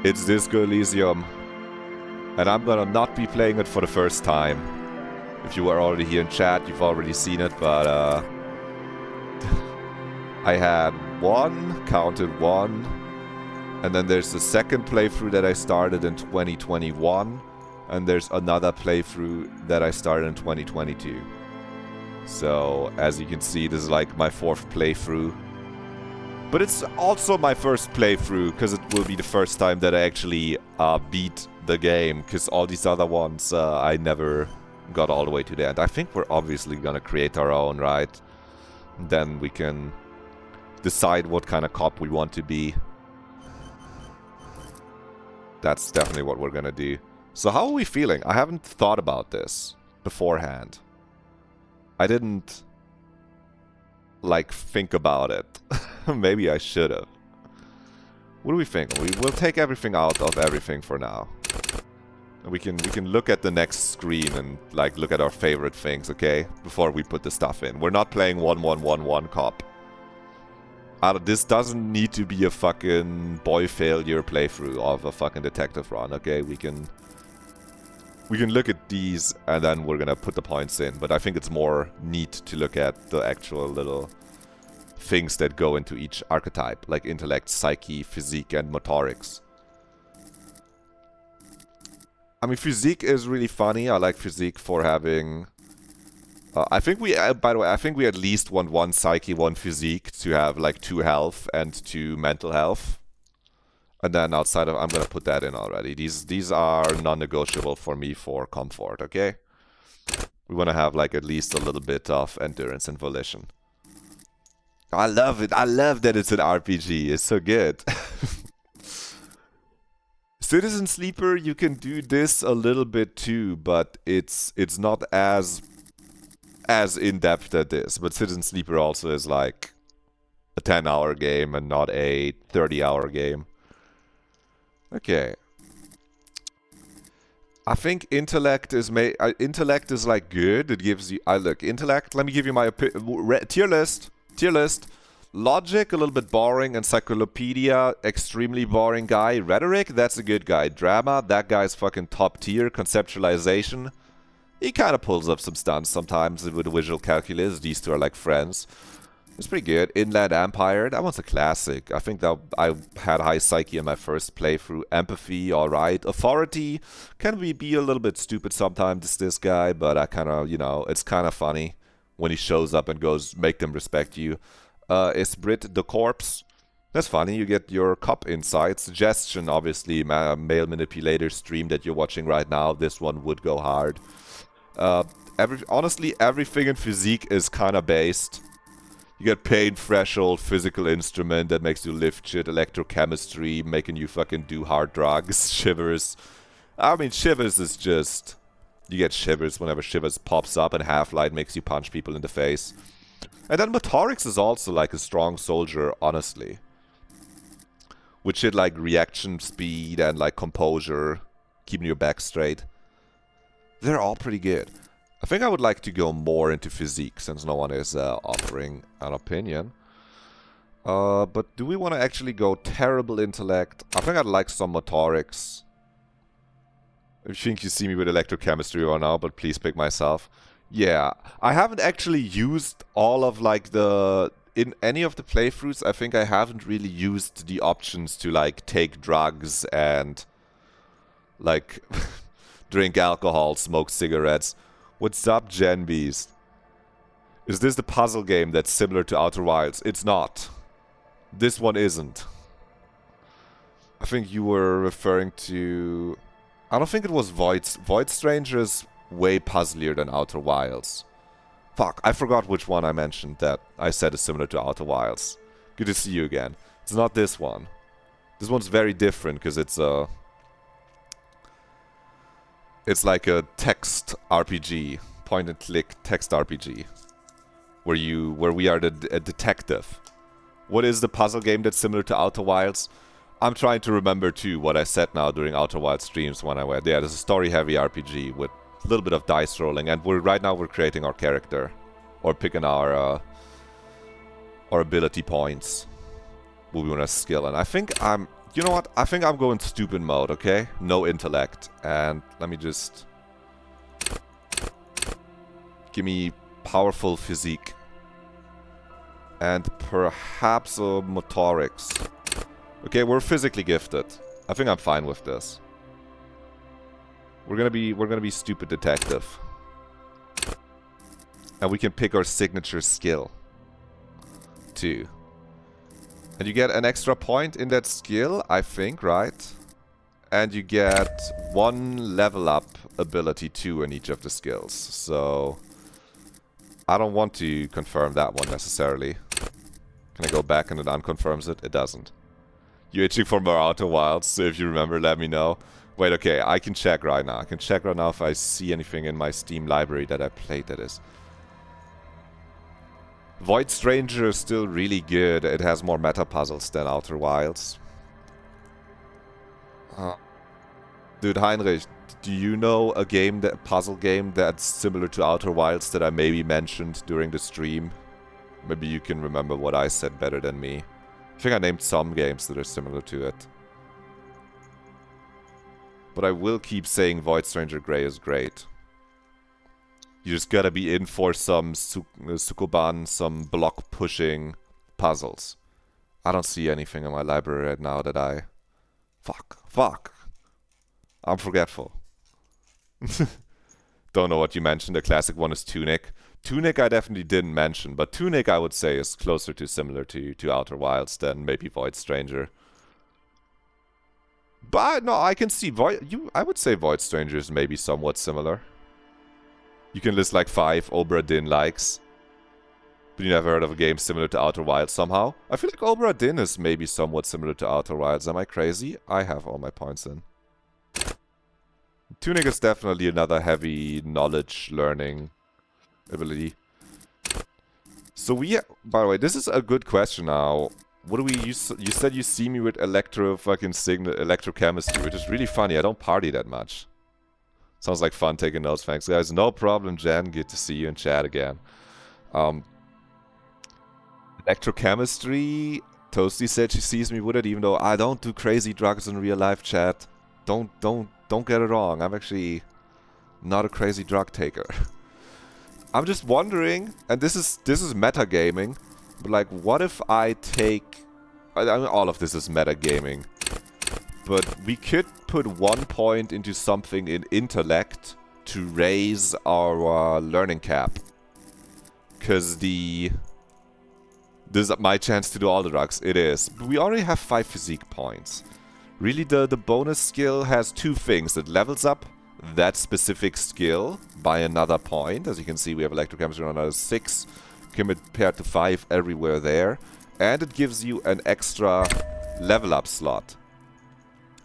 It's Disco Elysium. And I'm gonna not be playing it for the first time. If you were already here in chat, you've already seen it, but I had counted one, and then there's the second playthrough that I started in 2021, and there's another playthrough that I started in 2022. So, as you can see, this is like my fourth playthrough. But it's also my first playthrough, because it will be the first time that I actually beat the game, because all these other ones, I never got all the way to the end. I think we're obviously gonna create our own, right? Then we can decide what kind of cop we want to be. That's definitely what we're gonna do. So how are we feeling? I haven't thought about this beforehand. I didn't like think about it. Maybe I should have. What do we think? We'll take everything out of everything for now. We can look at the next screen and like look at our favorite things, okay? Before we put the stuff in. We're not playing 1111 cop. This doesn't need to be a fucking boy failure playthrough of a fucking detective run, okay? We can look at these and then we're gonna put the points in, but I think it's more neat to look at the actual little things that go into each archetype, like intellect, psyche, physique, and motorics. I mean, physique is really funny. I like physique for having... I think we, by the way, I think we at least want one psyche, one physique to have like 2 health and 2 mental health. And then outside of, I'm gonna put that in already. These are non-negotiable for me for comfort, okay? We wanna have like at least a little bit of endurance and volition. I love it. I love that it's an RPG. It's so good. Citizen Sleeper, you can do this a little bit too, but it's not as in-depth as this. But Citizen Sleeper also is like a 10-hour game and not a 30-hour game. Okay. I think intellect is like good. It gives you look, intellect, let me give you my tier list. Logic, a little bit boring. Encyclopedia, extremely boring guy. Rhetoric, that's a good guy. Drama, that guy's fucking top tier. Conceptualization, he kind of pulls up some stunts sometimes with visual calculus. These two are like friends. It's pretty good. Inland Empire, that one's a classic. I think that I had high psyche in my first playthrough. Empathy, alright. Authority, can be a little bit stupid sometimes, this guy, but I kind of, you know, it's kind of funny when he shows up and goes, make them respect you. Esprit the Corpse, that's funny, you get your cop insight. Suggestion, obviously, male manipulator stream that you're watching right now, this one would go hard. Honestly, everything in physique is kind of based. You get pain threshold, physical instrument that makes you lift shit, electrochemistry, making you fucking do hard drugs, shivers. I mean, shivers is just... You get shivers whenever shivers pops up, and Half-Light makes you punch people in the face. And then motorics is also like a strong soldier, honestly. With shit like reaction speed and like composure, keeping your back straight. They're all pretty good. I think I would like to go more into physique, since no one is offering an opinion. But do we want to actually go terrible intellect? I think I'd like some motorics. I think you see me with electrochemistry right now, but please pick myself. Yeah, I haven't actually used all of like in any of the playthroughs, I think I haven't really used the options to like take drugs and like drink alcohol, smoke cigarettes. What's up, Gen Beast? Is this the puzzle game that's similar to Outer Wilds? It's not. This one isn't. I think you were referring to... I don't think it was Void. Void Stranger is way puzzlier than Outer Wilds. Fuck, I forgot which one I mentioned that I said is similar to Outer Wilds. Good to see you again. It's not this one. This one's very different because it's a... It's like a text RPG, point and click text RPG, where we are a detective. What is the puzzle game that's similar to Outer Wilds? I'm trying to remember too what I said now during Outer Wilds streams when I went. Yeah, there's a story-heavy RPG with a little bit of dice rolling, and right now we're creating our character, or picking our ability points, what we want to skill. And I think You know what? I think I'm going stupid mode, okay? No intellect. And let me just... Give me powerful physique. And perhaps a motorics. Okay, we're physically gifted. I think I'm fine with this. We're gonna be stupid detective. And we can pick our signature skill. Too. And you get an extra point in that skill, I think, right? And you get 1 level up ability too in each of the skills. So I don't want to confirm that one necessarily. Can I go back and it unconfirms it? It doesn't. You're itching for more Outer Wilds, so if you remember, let me know. Wait, okay, I can check right now. I can check right now if I see anything in my Steam library that I played that is. Void Stranger is still really good. It has more meta puzzles than Outer Wilds. Dude, Heinrich, do you know a game, that puzzle game that's similar to Outer Wilds that I maybe mentioned during the stream? Maybe you can remember what I said better than me. I think I named some games that are similar to it. But I will keep saying Void Stranger Grey is great. You just gotta be in for some Sukoban, some block pushing puzzles. I don't see anything in my library right now that I... Fuck. I'm forgetful. Don't know what you mentioned. The classic one is Tunic. Tunic I definitely didn't mention, but Tunic I would say is closer to similar to Outer Wilds than maybe Void Stranger. But no, I can see I would say Void Stranger is maybe somewhat similar. You can list like 5 Obra Dinn likes. But you never heard of a game similar to Outer Wilds somehow? I feel like Obra Dinn is maybe somewhat similar to Outer Wilds. Am I crazy? I have all my points in. Tunic is definitely another heavy knowledge learning ability. So by the way, this is a good question now. What do we use? You said you see me with electrochemistry, which is really funny. I don't party that much. Sounds like fun taking notes, thanks guys. No problem, Jen. Good to see you in chat again. Electrochemistry. Toasty said she sees me with it, even though I don't do crazy drugs in real life, chat. Don't get it wrong. I'm actually not a crazy drug taker. I'm just wondering, and this is metagaming, but like, what if I take... I mean, all of this is metagaming. But we could put 1 point into something in intellect to raise our learning cap. Because this is my chance to do all the drugs. It is. But we already have 5 physique points. Really, the bonus skill has 2 things. It levels up that specific skill by another point. As you can see, we have electrochemistry on another 6 compared to 5 everywhere there. And it gives you an extra level up slot.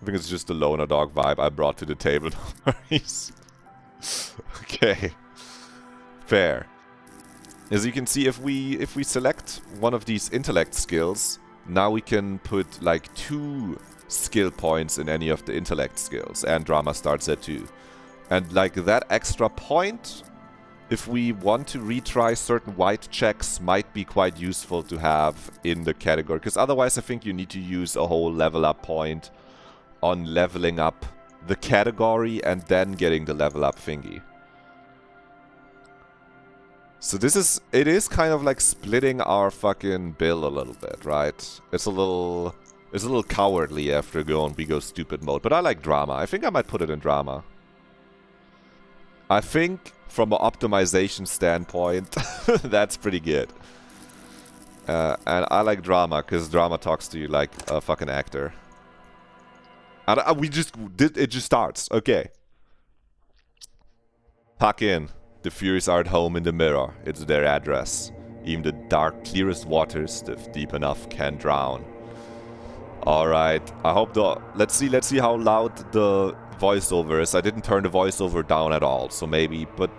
I think it's just the loner dog vibe I brought to the table. Okay. Fair. As you can see, if we select one of these intellect skills, now we can put like 2 skill points in any of the intellect skills, and drama starts at 2. And like that extra point, if we want to retry certain white checks, might be quite useful to have in the category, because otherwise I think you need to use a whole level up point on leveling up the category and then getting the level up thingy. So it is kind of like splitting our fucking bill a little bit, right? It's a little cowardly after we go stupid mode, but I like drama. I think I might put it in drama. I think from an optimization standpoint, that's pretty good. And I like drama, because drama talks to you like a fucking actor. And it just starts. Okay. Tuck in. The Furies are at home in the mirror. It's their address. Even the dark, clearest waters, if deep enough, can drown. Alright. I hope let's see how loud the voiceover is. I didn't turn the voiceover down at all, so maybe, but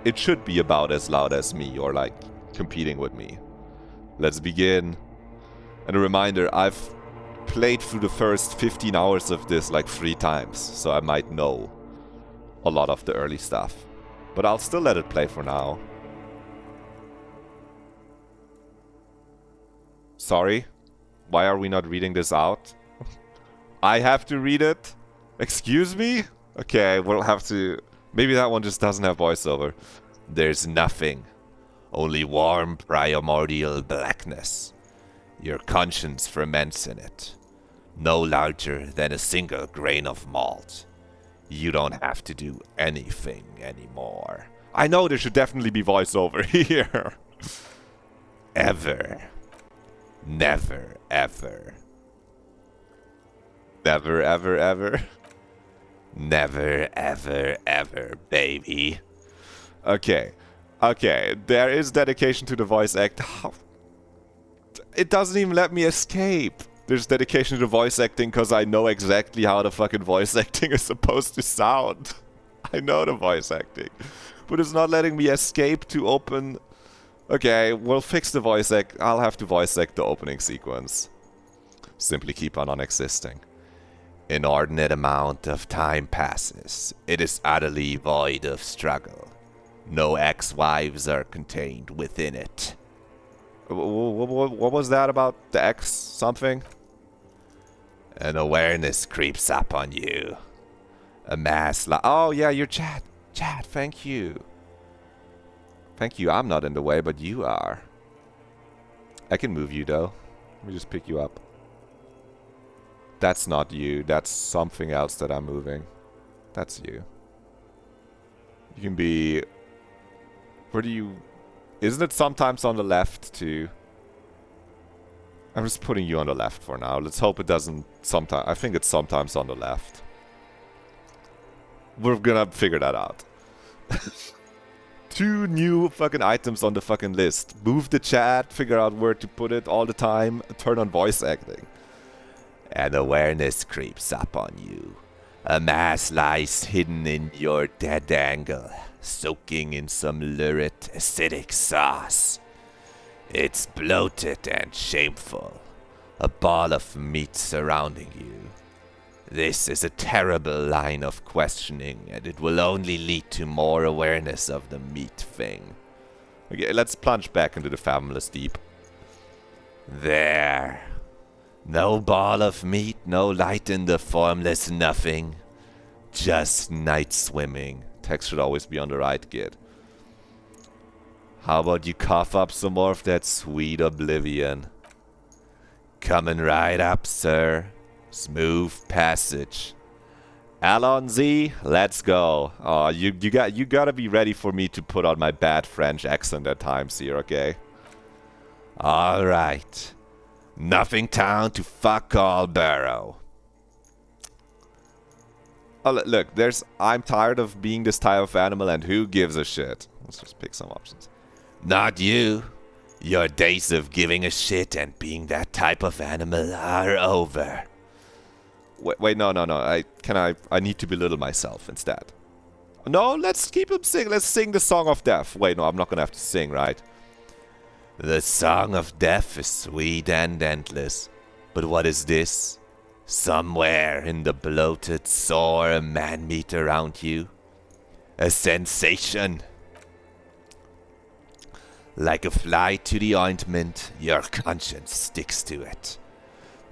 it should be about as loud as me, or like competing with me. Let's begin. And a reminder, I've played through the first 15 hours of this like 3 times, so I might know a lot of the early stuff. But I'll still let it play for now. Sorry? Why are we not reading this out? I have to read it? Excuse me? Okay, we'll have to... Maybe that one just doesn't have voiceover. There's nothing. Only warm primordial blackness. Your conscience ferments in it. No larger than a single grain of malt. You don't have to do anything anymore. I know there should definitely be voiceover here. Ever. Never, ever. Never, ever, ever. Never, ever, ever, baby. Okay. Okay, there is dedication to the voice act. It doesn't even let me escape. There's dedication to the voice acting because I know exactly how the fucking voice acting is supposed to sound. I know the voice acting. But it's not letting me escape to open... Okay, we'll fix the voice act. I'll have to voice act the opening sequence. Simply keep on unexisting. Inordinate amount of time passes. It is utterly void of struggle. No ex-wives are contained within it. What was that about the X something? An awareness creeps up on you. A mass oh yeah, your chat. Chat, thank you. Thank you, I'm not in the way, but you are. I can move you though. Let me just pick you up. That's not you, that's something else that I'm moving. That's you. You can be... Where do you... Isn't it sometimes on the left too? I'm just putting you on the left for now. Let's hope it doesn't sometimes... I think it's sometimes on the left. We're gonna figure that out. 2 new fucking items on the fucking list. Move the chat, figure out where to put it all the time, turn on voice acting. An awareness creeps up on you. A mass lies hidden in your dead angle, soaking in some lurid acidic sauce. It's bloated and shameful, a ball of meat surrounding you. This is a terrible line of questioning, and it will only lead to more awareness of the meat thing. Okay, let's plunge back into the fathomless deep. There. No ball of meat, no light in the formless nothing. Just night swimming. Text should always be on the right, kid. How about you cough up some more of that sweet oblivion? Coming right up, sir. Smooth passage. Alonzi, let's go. Oh, you gotta be ready for me to put on my bad French accent at times here, okay? Alright. Nothing town to fuck all barrow. Oh, look, I'm tired of being this type of animal and who gives a shit? Let's just pick some options. Not you. Your days of giving a shit and being that type of animal are over. Wait, no. I need to belittle myself instead. No, let's keep him sing. Let's sing the Song of Death. Wait, no, I'm not gonna have to sing, right? The Song of Death is sweet and endless. But what is this? Somewhere in the bloated, sore man-meat around you. A sensation. Like a fly to the ointment, your conscience sticks to it.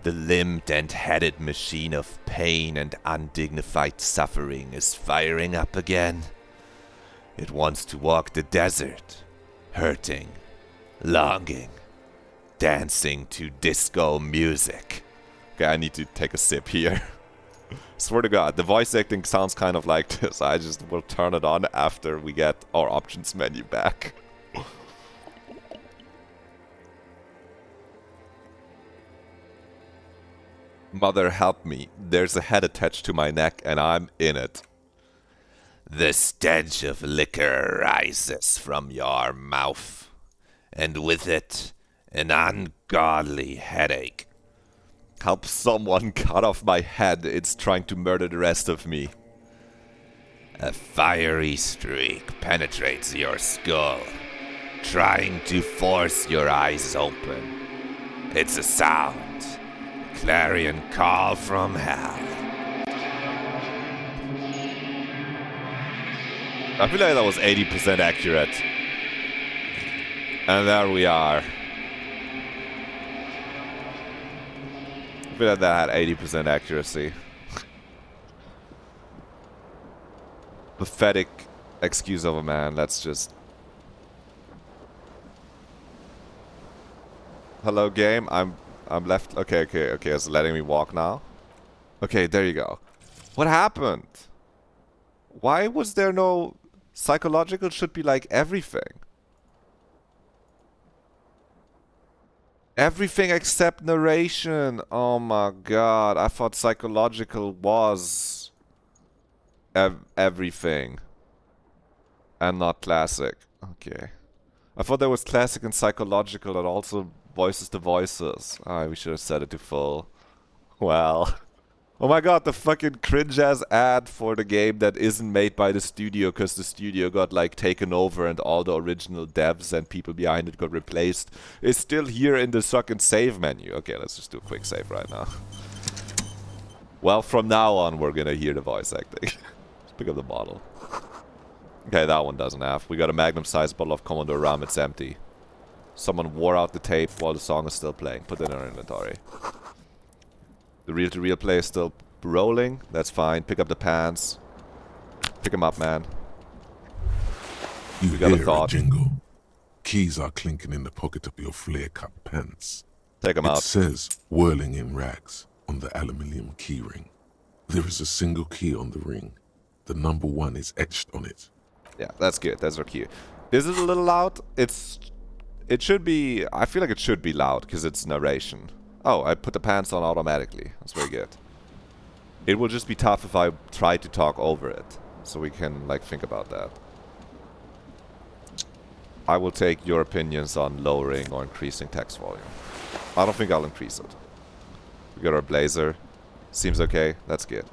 The limbed and headed machine of pain and undignified suffering is firing up again. It wants to walk the desert, hurting, longing, dancing to disco music. Okay, I need to take a sip here. Swear to God, the voice acting sounds kind of like this. I just will turn it on after we get our options menu back. Mother, help me. There's a head attached to my neck and I'm in it. The stench of liquor rises from your mouth, and with it, an ungodly headache. Help someone cut off my head. It's trying to murder the rest of me. A fiery streak penetrates your skull, trying to force your eyes open. It's a sound. Clarion call from hell. I feel like that was 80% accurate. And there we are. But that had 80% accuracy. Pathetic excuse of a man. Let's just... Hello, game. I'm left. Okay. It's letting me walk now. Okay, there you go. What happened? Why was there no... Psychological should be like everything. Everything except narration. Oh my god. I thought psychological was... everything. And not classic. Okay. I thought there was classic and psychological that also voices the voices. We should have set it to full. Well... Oh my god, the fucking cringe-ass ad for the game that isn't made by the studio because the studio got, like, taken over and all the original devs and people behind it got replaced is still here in the fucking save menu. Okay, let's just do a quick save right now. Well, from now on, we're gonna hear the voice acting. Let's pick up the bottle. Okay, that one doesn't have. We got a magnum-sized bottle of Commodore Rum. It's empty. Someone wore out the tape while the song is still playing. Put it in our inventory. The reel-to-reel play is still rolling. That's fine. Pick up the pants. Pick them up, man. You hear a jingle. Keys are clinking in the pocket of your flare-cut pants. Take them out. It says, whirling in rags, on the aluminium key ring. There is a single key on the ring. The number 1 is etched on it. Yeah, that's good. That's our cue. Is it a little loud? It should be... I feel like it should be loud, because it's narration. Oh, I put the pants on automatically. That's very good. It will just be tough if I try to talk over it. So we can, like, think about that. I will take your opinions on lowering or increasing text volume. I don't think I'll increase it. We got our blazer. Seems okay. That's good.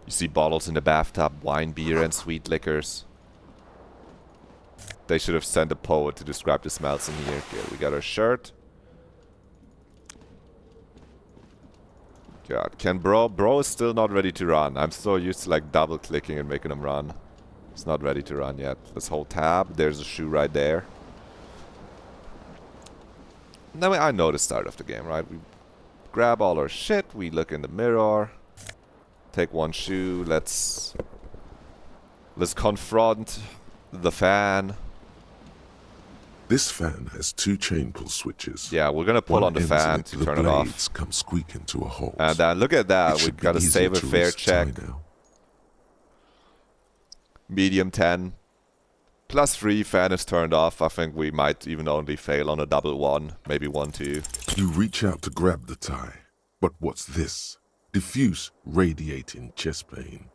You see bottles in the bathtub, wine, beer, and sweet liquors. They should have sent a poet to describe the smells in here. Okay, we got our shirt. God, Bro is still not ready to run. I'm so used to like double clicking and making him run. He's not ready to run yet. Let's hold tab. There's a shoe right there. Now I know the start of the game, right? We grab all our shit. We look in the mirror. Take one shoe. Let's confront the fan. This fan has 2 chain pull switches. Yeah, we're gonna pull on the fan to turn it off. The blades come squeaking to a halt. And look at that, we've got a save a fair check. Medium 10. +3, fan is turned off. I think we might even only fail on a double 1, maybe 1, 2. You reach out to grab the tie. But what's this? Diffuse, radiating chest pain.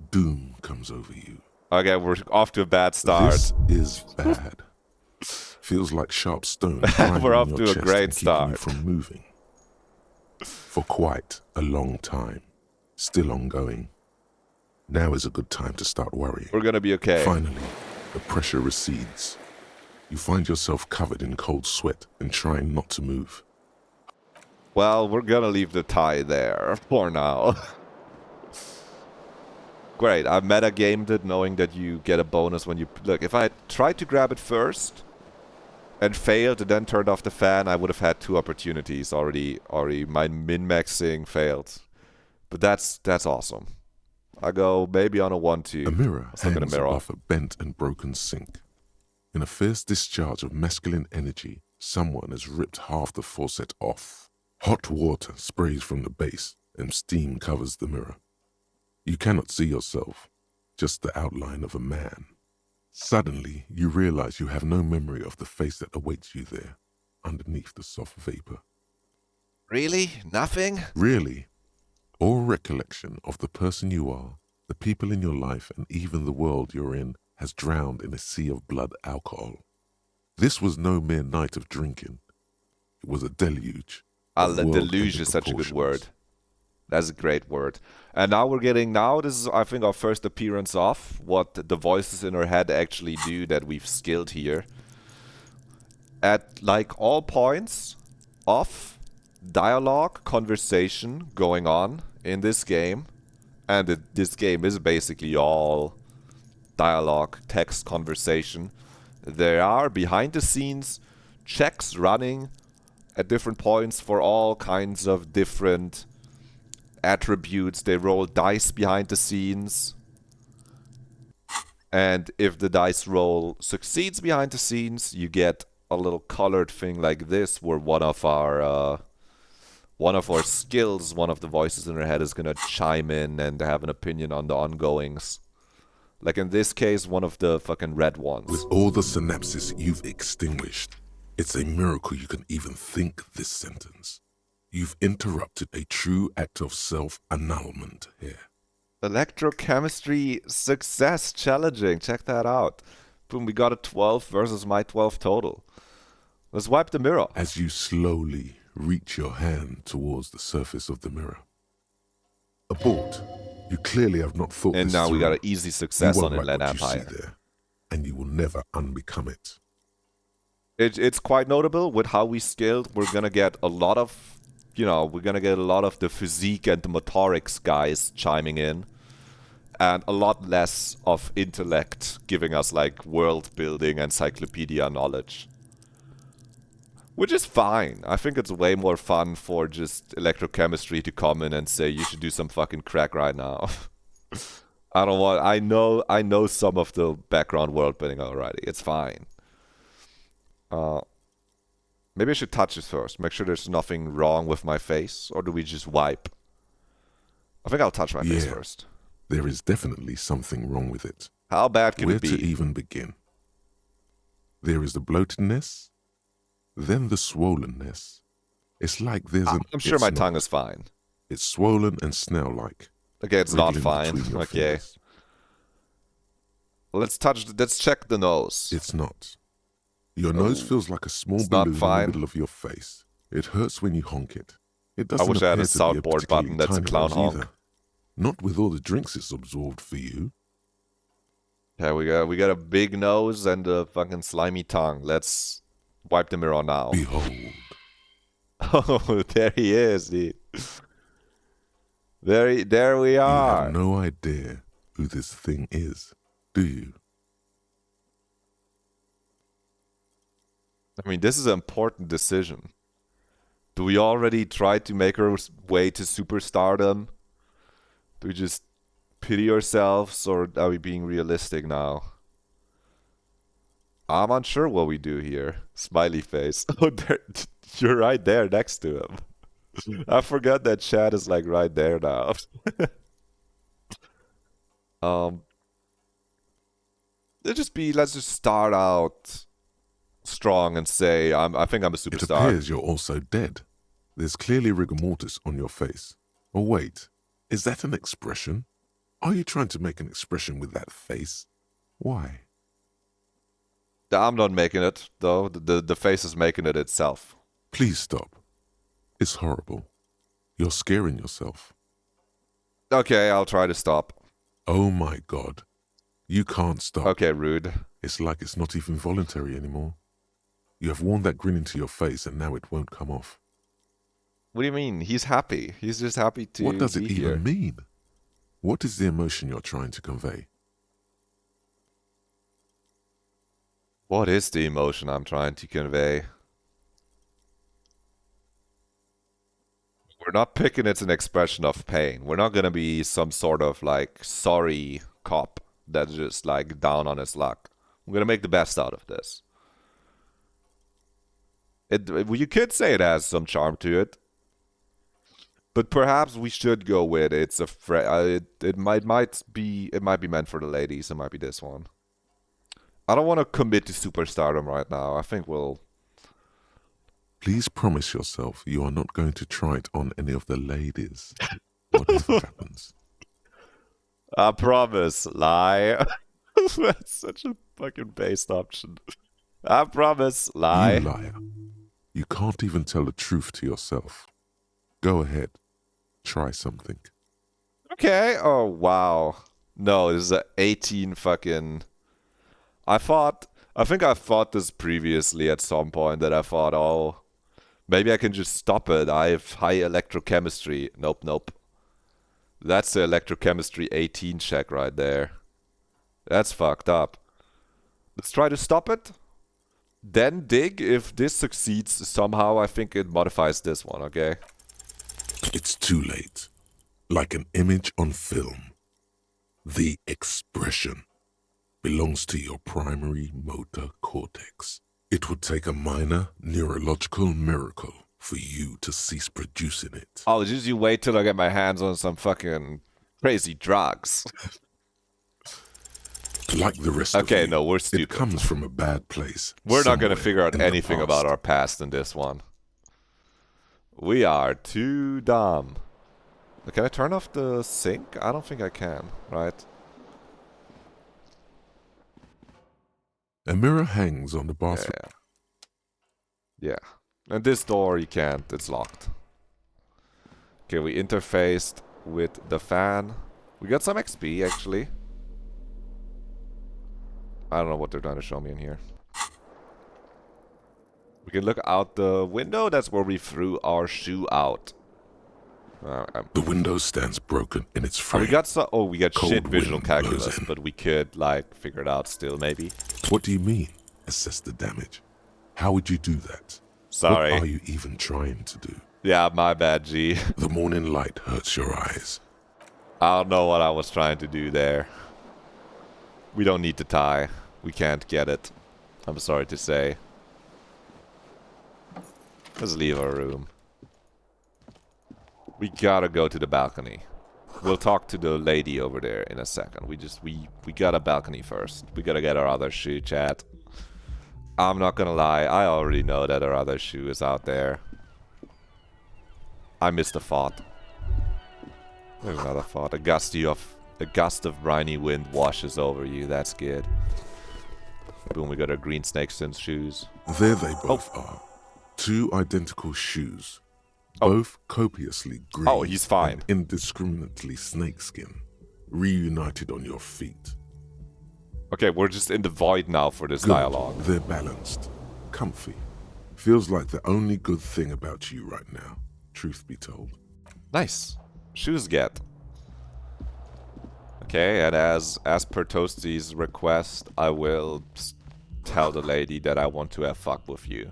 Doom comes over you. Okay, we're off to a bad start. This is bad. Feels like sharp stone. We're off to a great start. You from moving. For quite a long time. Still ongoing. Now is a good time to start worrying. We're gonna be okay. Finally, the pressure recedes. You find yourself covered in cold sweat and trying not to move. Well, we're gonna leave the tie there for now. Great, I metagamed it knowing that you get a bonus when you... Look, if I tried to grab it first and failed and then turned off the fan, I would have had 2 opportunities already. My min-maxing failed. But that's awesome. I go maybe on a 1-2. A mirror hangs off a bent and broken sink. In a fierce discharge of masculine energy, someone has ripped half the faucet off. Hot water sprays from the base and steam covers the mirror. You cannot see yourself, just the outline of a man. Suddenly, you realize you have no memory of the face that awaits you there, underneath the soft vapor. Really? Nothing? Really? All recollection of the person you are, the people in your life, and even the world you're in has drowned in a sea of blood alcohol. This was no mere night of drinking. It was a deluge. Deluge is such a good word. That's a great word. And now this is, I think, our first appearance of what the voices in our head actually do that we've skilled here. At, like, all points of dialogue, conversation going on in this game, and this game is basically all dialogue, text, conversation, there are behind the scenes checks running at different points for all kinds of different attributes. They roll dice behind the scenes. And if the dice roll succeeds behind the scenes, you get a little colored thing like this, where one of our skills, one of the voices in our head, is gonna chime in and have an opinion on the ongoings. Like in this case, one of the fucking red ones. With all the synapses you've extinguished, it's a miracle you can even think this sentence. You've interrupted a true act of self-annulment here. Electrochemistry success challenging. Check that out. Boom, we got a 12 versus my 12 total. Let's wipe the mirror. As you slowly reach your hand towards the surface of the mirror. Abort. You clearly have not thought And this now through. we got an easy success You on won't Inland like what you Empire. see there, and you will never unbecome it. It's quite notable with how we scaled. We're gonna get a lot of, we're gonna get a lot of the physique and the motorics guys chiming in, and a lot less of intellect giving us like world building, encyclopedia knowledge. Which is fine. I think it's way more fun for just electrochemistry to come in and say you should do some fucking crack right now. I don't want. I know some of the background world building already. It's fine. Maybe I should touch it first. Make sure there's nothing wrong with my face, or do we just wipe? I think I'll touch my face first. There is definitely something wrong with it. How bad can Where it be? to even begin? There is the bloatedness, then the swollenness. It's like there's an... I'm sure my tongue is fine. It's swollen and snail-like. Okay, it's not wriggling fine. between your Okay. fingers. Let's check the nose. It's not. Your nose feels like a small It's not balloon in fine. the middle of your face. It hurts when you honk it. It I doesn't wish I had a appear to be soundboard button particularly that's a tiny clown nose honk. either. Not with all the drinks it's absorbed for you. Yeah, we got a big nose and a fucking slimy tongue. Let's wipe the mirror now. Behold. Oh, there he is, dude. There we You are. have no idea who this thing is, do you? I mean, this is an important decision. Do we already try to make our way to superstardom? Do we just pity ourselves, or are we being realistic now? I'm unsure what we do here. Smiley face. Oh, there, you're right there next to him. I forgot that chat is like right there now. Let's just start out strong and say I think I'm a It superstar. appears you're also dead. There's clearly rigor mortis on your face. Oh wait, is that an expression? Are you trying to make an expression with that face? Why? I'm not making it though. The face is making it itself. Please stop. It's horrible. You're scaring yourself. Okay, I'll try to stop. Oh my god. You can't stop. Okay, rude. It's like it's not even voluntary anymore. You have worn that grin into your face and now it won't come off. What do you mean? He's happy. He's just happy to What does it be here. even mean? What is the emotion you're trying to convey? What is the emotion I'm trying to convey? We're not picking it's an expression of pain. We're not gonna be some sort of like sorry cop that's just like down on his luck. We're gonna make the best out of this. You could say it has some charm to it, but perhaps we should go with it's a it might be meant for the ladies. It might be this one. I don't want to commit to superstardom right now. I think we'll. Please promise yourself you are not going to try it on any of the ladies. Whatever happens. I promise. Lie. That's such a fucking based option. I promise. Lie. You liar. You can't even tell the truth to yourself. Go ahead. Try something. Okay. Oh, wow. No, this is a 18 fucking... I think I thought this previously at some point that I thought, oh, maybe I can just stop it. I have high electrochemistry. Nope, nope. That's the electrochemistry 18 check right there. That's fucked up. Let's try to stop it. Then dig. If this succeeds somehow, I think it modifies this one, okay? It's too late. Like an image on film. The expression belongs to your primary motor cortex. It would take a minor neurological miracle for you to cease producing it. I'll just you wait till I get my hands on some fucking crazy drugs. Like the rest of Okay, you, no, we're stupid. it comes from a bad place. We're not going to somewhere figure out in the anything about past. our past in this one. We are too dumb. Can I turn off the sink? I don't think I can, right? A mirror hangs on the bathroom. Yeah. And this door you can't, it's locked. Okay, we interfaced with the fan. We got some XP actually. I don't know what they're trying to show me in here. We can look out the window. That's where we threw our shoe out. The window stands broken in its frame. We got Cold shit visual wind blows calculus, in. but we could like figure it out still maybe. What do you mean, assess the damage? How would you do that? Sorry. What are you even trying to do? Yeah, my bad, G. The morning light hurts your eyes. I don't know what I was trying to do there. We don't need to tie. We can't get it. I'm sorry to say. Let's leave our room. We gotta go to the balcony. We'll talk to the lady over there in a second. We got a balcony first. We gotta get our other shoe, chat. I'm not gonna lie, I already know that our other shoe is out there. I missed a thought. There's another thought. A gust of briny wind washes over you. That's good. Boom, we got our green snakeskin shoes. There they both are. Two identical shoes. Both copiously green. Oh, he's fine. And indiscriminately snakeskin. Reunited on your feet. Okay, we're just in the void now for this Good. dialogue. They're balanced. Comfy. Feels like the only good thing about you right now, truth be told. Nice. Shoes get. Okay, and as per Toasty's request, I will tell the lady that I want to have fuck with you.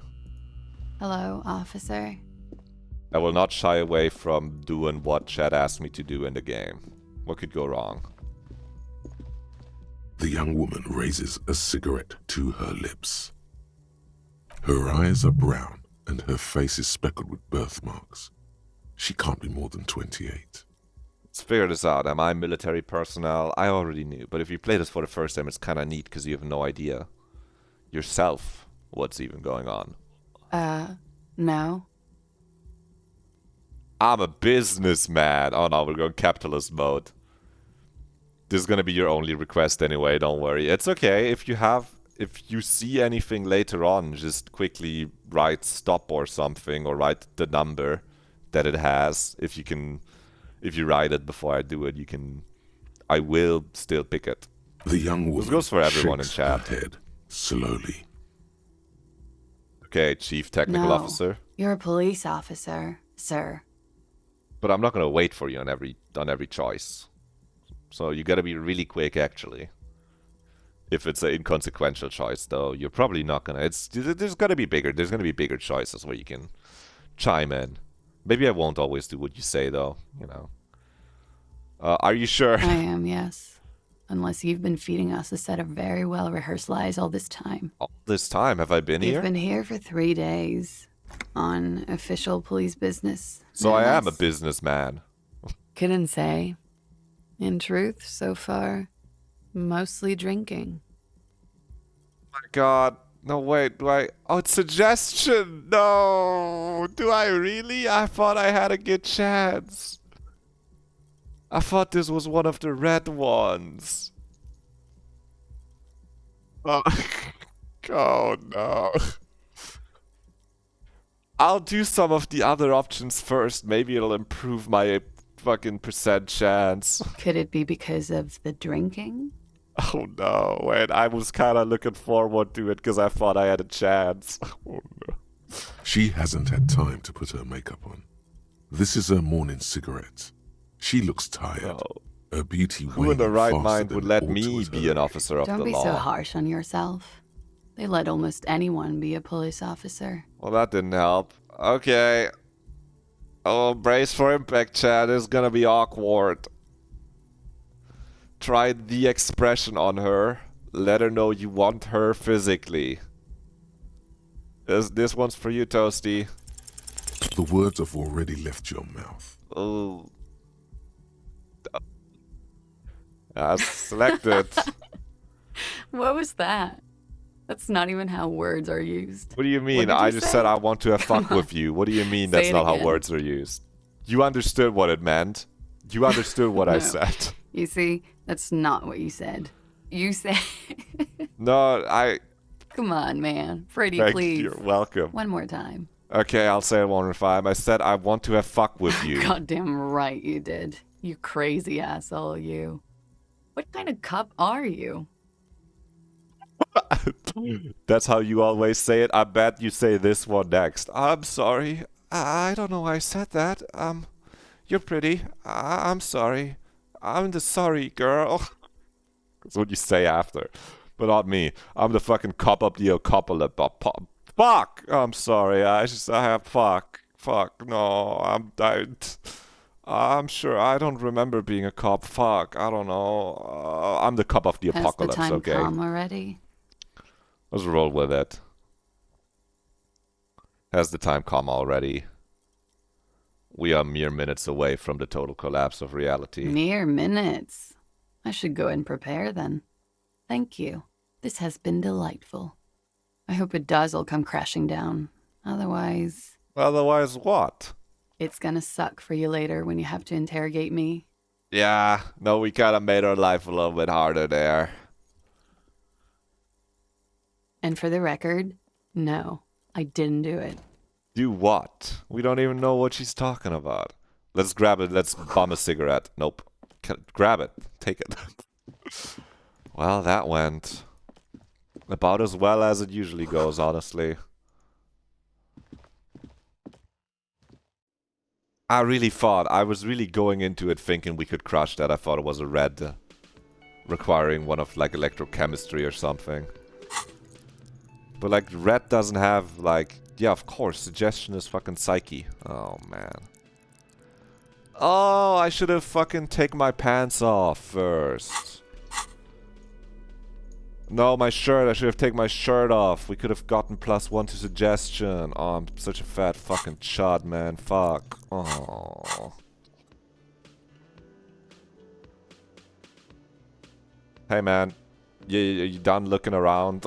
Hello, officer. I will not shy away from doing what Chad asked me to do in the game. What could go wrong? The young woman raises a cigarette to her lips. Her eyes are brown and her face is speckled with birthmarks. She can't be more than 28. Let's figure this out. Am I military personnel? I already knew, but if you play this for the first time, it's kind of neat because you have no idea yourself what's even going on. No. I'm a businessman. Oh no, we're going capitalist mode. This is gonna be your only request anyway, don't worry. It's okay, if you see anything later on, just quickly write stop or something, or write the number that it has. If you write it before I do it, I will still pick it. The young woman This goes for everyone in shakes chat. her head slowly. Okay, Chief Technical No. Officer. You're a police officer, sir. But I'm not gonna wait for you on every choice. So you gotta be really quick, actually. If it's an inconsequential choice, though, you're probably not gonna. There's gotta be bigger. There's gonna be bigger choices where you can chime in. Maybe I won't always do what you say, though. You know. Are you sure? I am, yes. Unless you've been feeding us a set of very well-rehearsed lies all this time. All this time, have I been You've here? been here for 3 days. On official police business. So no I am a less. businessman. Couldn't say. In truth, so far, mostly drinking. My God. No, wait. Do I? Oh, it's suggestion. No. Do I really? I thought I had a good chance. I thought this was one of the red ones. Oh, oh no. I'll do some of the other options first. Maybe it'll improve my fucking percent chance. Could it be because of the drinking? Oh no, wait, I was kinda looking forward to it because I thought I had a chance. Oh no. She hasn't had time to put her makeup on. This is her morning cigarette. She looks tired. No. Her beauty Who in the waning right faster mind than would let ought me to be an her officer of Don't the be law? so harsh on yourself. They let almost anyone be a police officer. Well, that didn't help. Okay. Oh, brace for impact, chat. It's gonna be awkward. Try the expression on her. Let her know you want her physically. This one's for you, Toasty. The words have already left your mouth. Oh. Selected. What was that? That's not even how words are used. What do you mean? What did I you just say? said I want to have fuck with you. What do you mean that's Say it not how again. words are used? You understood what it meant. You understood what I No. said. You see, that's not what you said. You said, No, I... come on, man. Freddie, Thank please. you. You're welcome. One more time. Okay, I'll say it one more time. I said I want to have fuck with you. Goddamn right you did. You crazy asshole, you. What kind of cop are you? That's how you always say it. I bet you say this one next. I'm sorry. I don't know why I said that. You're pretty. I'm sorry. I'm the sorry girl. That's what you say after. But not me. I'm the fucking cop up the couple. Fuck! I'm sorry. I have fuck. Fuck. No, I'm sure. I don't remember being a cop. Fuck. I don't know. I'm the cop of the Has apocalypse, the time okay? come already? Let's roll with it. Has the time come already? We are mere minutes away from the total collapse of reality. Mere minutes. I should go and prepare then. Thank you. This has been delightful. I hope it does all come crashing down. Otherwise, Otherwise what? it's gonna suck for you later when you have to interrogate me. Yeah, no, we kind of made our life a little bit harder there. And for the record, no, I didn't do it. Do what? We don't even know what she's talking about. Let's grab it. Let's bum a cigarette. Nope. Grab it. Take it. Well, that went about as well as it usually goes, honestly. I was really going into it thinking we could crush that. I thought it was a red requiring one of like electrochemistry or something. But like red doesn't have like, yeah, of course, suggestion is fucking psyche. Oh man. Oh, I should have fucking taken my pants off first. No, my shirt. I should have taken my shirt off. We could have gotten +1 to suggestion. Oh, I'm such a fat fucking chud, man. Fuck. Oh. Hey, man. You done looking around?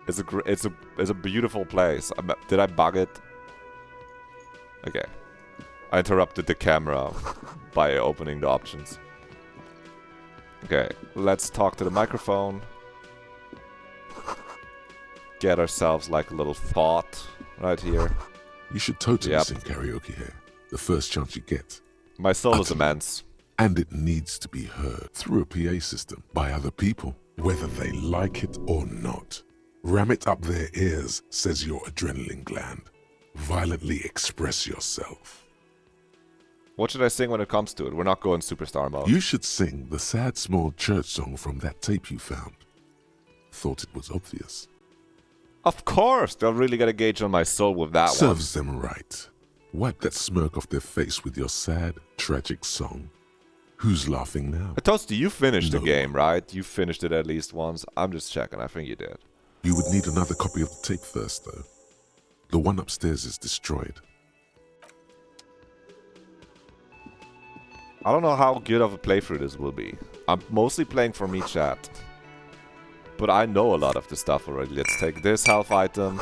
It's a beautiful place. Did I bug it? Okay. I interrupted the camera by opening the options. Okay, let's talk to the microphone. Get ourselves like a little thought right here. You should totally Yep. sing karaoke here, the first chance you get. My soul is Utterly. immense. And it needs to be heard through a PA system by other people, whether they like it or not. Ram it up their ears, says your adrenaline gland. Violently express yourself. What should I sing when it comes to it? We're not going superstar mode. You should sing the sad small church song from that tape you found. Thought it was obvious. Of course! They'll really get a gauge on my soul with that one. Serves them right. Wipe that smirk off their face with your sad, tragic song. Who's laughing now? Toasty, you finished the No. game, right? You finished it at least once. I'm just checking. I think you did. You would need another copy of the tape first, though. The one upstairs is destroyed. I don't know how good of a playthrough this will be. I'm mostly playing for me, chat. But I know a lot of the stuff already. Let's take this health item.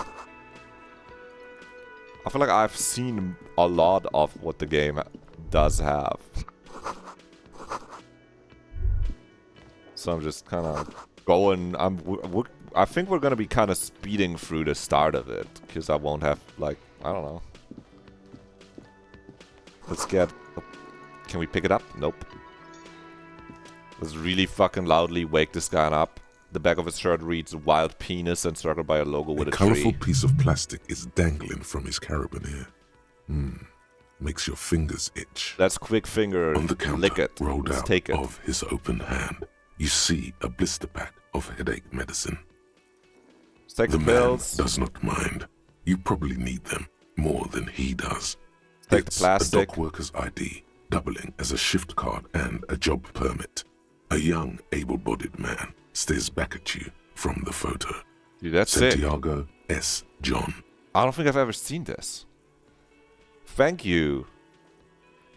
I feel like I've seen a lot of what the game does have. So I'm just kind of going... I think we're going to be kind of speeding through the start of it. Because I won't have, like... I don't know. Let's get... Can we pick it up? Nope. Let's really fucking loudly wake this guy up. The back of his shirt reads "Wild Penis" encircled by a logo with a colourful tree. piece of plastic is dangling from his carabiner. Makes your fingers itch. Let's quick finger On the counter, lick it. rolled Let's out take it. of his open hand, you see a blister pack of headache medicine. Let's take The the man pills. does not mind. You probably need them more than he does. Take the It's plastic. a dock worker's ID, doubling as a shift card and a job permit. A young, able-bodied man stares back at you from the photo. Dude, that's sick. Santiago S. John. I don't think I've ever seen this. Thank you,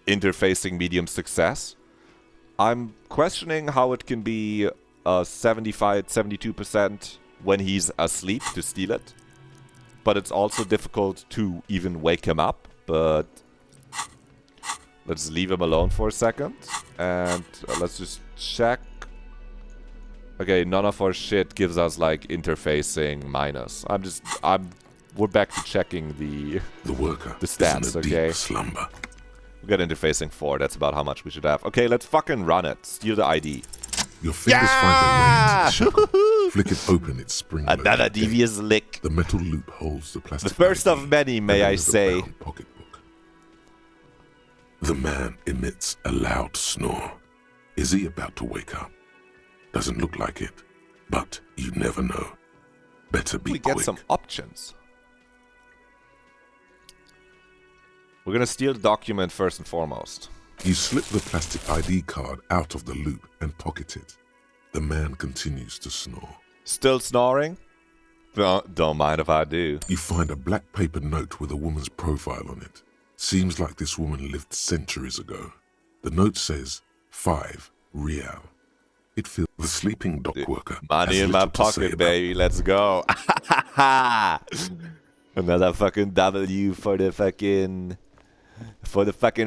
interfacing medium success. I'm questioning how it can be 75, 72% when he's asleep to steal it. But it's also difficult to even wake him up. But let's leave him alone for a second. And let's just check. Okay, none of our shit gives us like interfacing minus. We're back to checking the worker the stats, is in a okay? deep slumber. We got interfacing 4, that's about how much we should have. Okay, let's fucking run it. Steal the ID. Your fingers find their way to the shackle. Flick it open, its spring. Another devious lick. The metal loop holds the plastic. The first ID of many, may and I another say. brown pocketbook. The man emits a loud snore. Is he about to wake up? Doesn't look like it, but you never know. Better be We quick. get some options. We're gonna steal the document first and foremost. You slip the plastic ID card out of the loop and pocket it. The man continues to snore. Still snoring? Don't mind if I do. You find a black paper note with a woman's profile on it. Seems like this woman lived centuries ago. The note says 5 real. It feels the sleeping dock worker. Money has in my little to say pocket, about baby. Let's go. Another fucking W for the fucking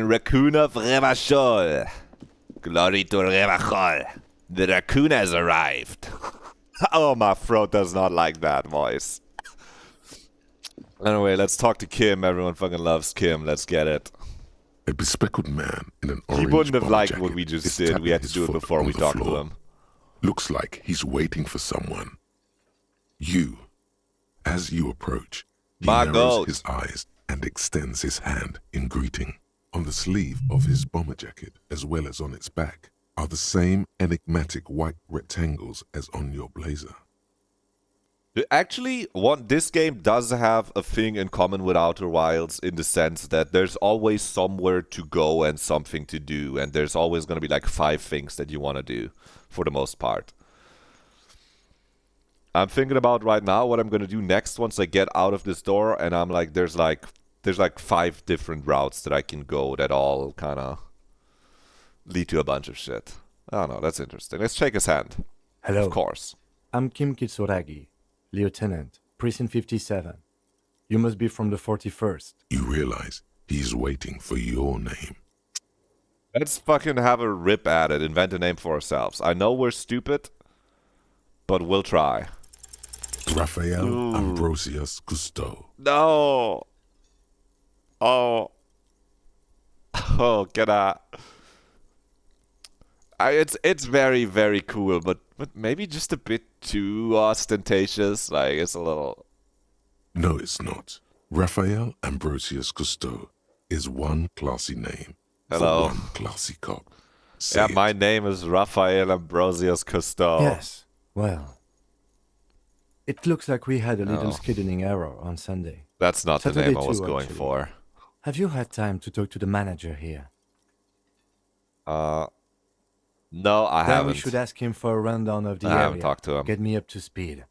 raccoon of Revachol. Glory to Revachol. The raccoon has arrived. Oh, my throat does not like that voice. Anyway, let's talk to Kim. Everyone fucking loves Kim. Let's get it. A bespectacled man in an orange He wouldn't have bomber liked jacket what we just is did. We tapping had to his do it foot before on we the talked to floor. him. Looks like he's waiting for someone. You. As you approach, he My narrows goat. his eyes and extends his hand in greeting. On the sleeve of his bomber jacket, as well as on its back, are the same enigmatic white rectangles as on your blazer. Actually, this game does have a thing in common with Outer Wilds in the sense that there's always somewhere to go and something to do, and there's always going to be like 5 things that you want to do, for the most part. I'm thinking about right now what I'm going to do next once I get out of this door, and I'm like, there's like 5 different routes that I can go that all kind of lead to a bunch of shit. I don't know, that's interesting. Let's shake his hand. Hello. Of course. I'm Kim Kitsuragi, Lieutenant, Precinct 57. You must be from the 41st. You realize he's waiting for your name. Let's fucking have a rip at it, invent a name for ourselves. I know we're stupid, but we'll try. Raphael Ambrosius Cousteau. No! Oh. Oh, can I... It's very, very cool, but maybe just a bit too ostentatious. Like, it's a little... No, it's not. Raphael Ambrosius Cousteau is one classy name. Hello. For one classy cop. Say Yeah, it. my name is Raphael Ambrosius Cousteau. Yes, well. It looks like we had a little Oh. scheduling error on Sunday. That's not the Saturday name I was too, going actually. for. Have you had time to talk to the manager here? No, I Then haven't. we should ask him for a rundown of the I area. haven't talked to him. Get me up to speed.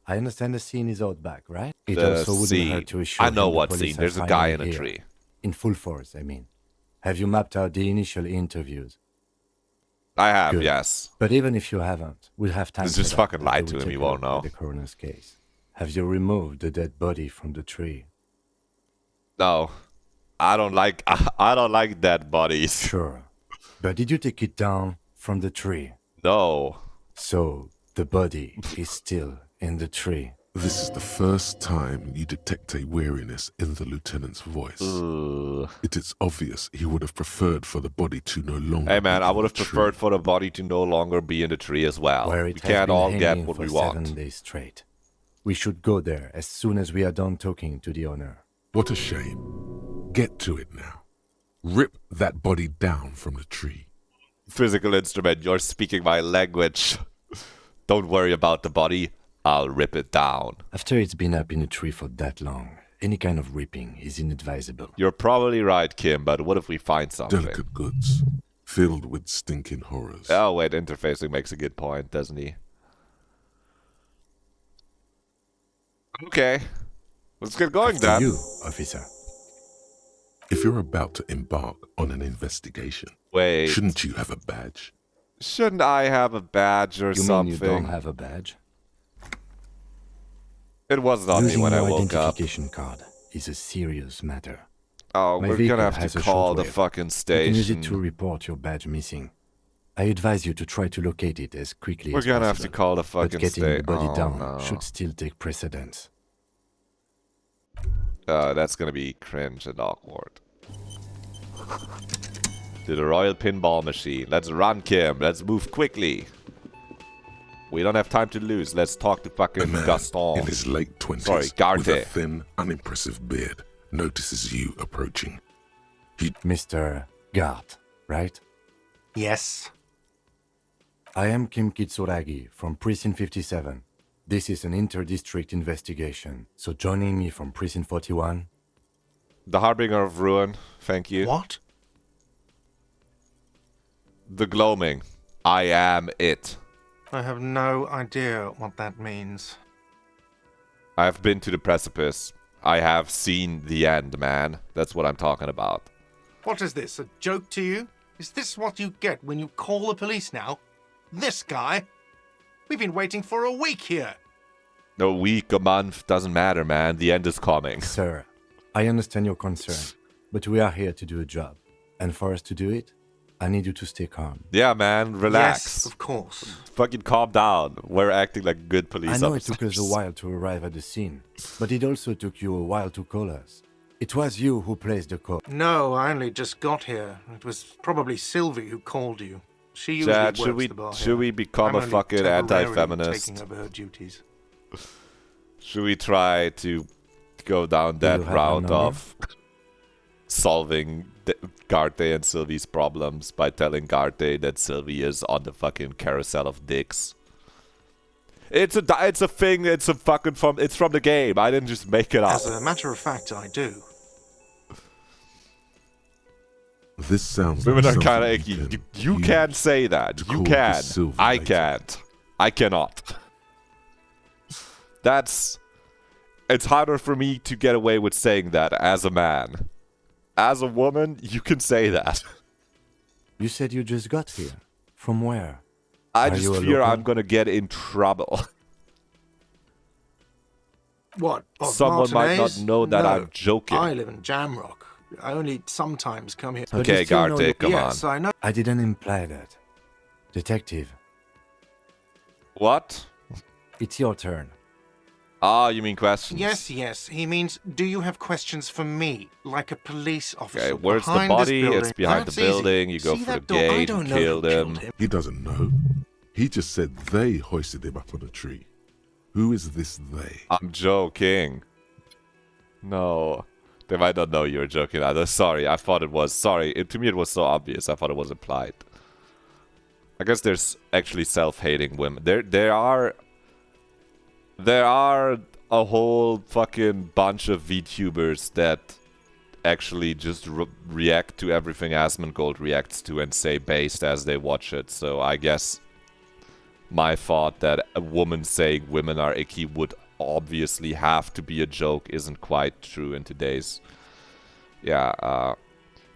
I understand the scene is out back, right? It The also wouldn't scene. hurt to assure I know him the what police scene. are There's a guy in finally a here. tree. In full force, I mean. Have you mapped out the initial interviews? I have, Good. yes. But even if you haven't, we'll have time. Just for that fucking lie before to we him, take he a won't look at know. The coroner's case. Have you removed the dead body from the tree? No. I don't like dead bodies. Sure. But did you take it down from the tree? No. So the body is still in the tree. This is the first time you detect a weariness in the lieutenant's voice. It is obvious he would have preferred for the body to no longer. Hey man, be I in would have the tree. preferred for the body to no longer be in the tree as well. Where We it has can't been all get hanging what for we 7 want. days straight. We should go there as soon as we are done talking to the owner. What a shame. Get to it now. Rip that body down from the tree. Physical instrument, you're speaking my language. Don't worry about the body. I'll rip it down. After it's been up in a tree for that long, any kind of ripping is inadvisable. You're probably right, Kim, but what if we find something? Delicate goods, filled with stinking horrors. Oh, wait, interfacing makes a good point, doesn't he? Okay. Let's get going, After then. you, officer. If you're about to embark on an investigation, Wait. shouldn't you have a badge? Shouldn't I have a badge or You something? mean you don't have a badge? It wasn't on me Losing when I your woke up. identification card is a serious matter. Oh, My we're vehicle gonna have has to a call the shortwave. fucking You can use station. it to report your badge missing. I advise you to try to locate it as quickly We're as gonna possible. have to call the But fucking getting the station. body Oh, down no. should still take precedence. That's gonna be cringe and awkward. To the Royal Pinball Machine. Let's run, Kim. Let's move quickly. We don't have time to lose. Let's talk to A fucking man Gaston. in his late 20s Sorry, with a Garte. thin, unimpressive beard notices you approaching. He Mr. Gart, right? Yes. I am Kim Kitsuragi from Precinct 57. This is an inter-district investigation, so joining me from Precinct 41... The Harbinger of Ruin. Thank you. What? The Gloaming. I am it. I have no idea what that means. I have been to the precipice. I have seen the end, man. That's what I'm talking about. What is this, a joke to you? Is this what you get when you call the police now? This guy? We've been waiting for a week here. A week, a month, doesn't matter, man. The end is coming. Sir, I understand your concern, but we are here to do a job. And for us to do it, I need you to stay calm. Yeah, man, relax. Yes, of course. Fucking calm down. We're acting like good police I know officers. it took us a while to arrive at the scene, but it also took you a while to call us. It was you who placed the call. No, I only just got here. It was probably Sylvie who called you. She usually Chad, works should we the bar should here. we become I'm a only fucking temporarily anti-feminist? taking over her duties. Should we try to go down Do you that have my route number? of solving Garte and Sylvie's problems by telling Garte that Sylvie is on the fucking carousel of dicks? It's a thing. It's from the game. I didn't just make it up. As a matter of fact, I do. This sounds Women like are kind of something icky. can You use can't say that. to You call can. for Sylvie I later. can't. I cannot. It's harder for me to get away with saying that as a man. As a woman, you can say that. You said you just got here. From where? I Are just you a fear local? I'm gonna get in trouble. What? of Someone might not Martinez? know that No, I'm joking. I live in Jamrock. I only sometimes come here. But Okay, you still know Garte, come yes, on. I know. I didn't imply that. Detective, What? it's your turn. Ah, you mean questions? Yes. He means, do you have questions for me, like a police officer? Okay, where's the behind this body? building? It's behind That's the building. Easy. You go See for that the door? I gate, don't you know who killed him. He doesn't know. He just said they hoisted him up on a tree. Who is this they? I'm joking. No. They might not know you were joking either. Sorry, I thought it was. Sorry, to me it was so obvious. I thought it was implied. I guess there's actually self-hating women. There are a whole fucking bunch of VTubers that actually just react to everything Asmongold reacts to and say based as they watch it. So I guess my thought that a woman saying women are icky would obviously have to be a joke isn't quite true in today's... Yeah,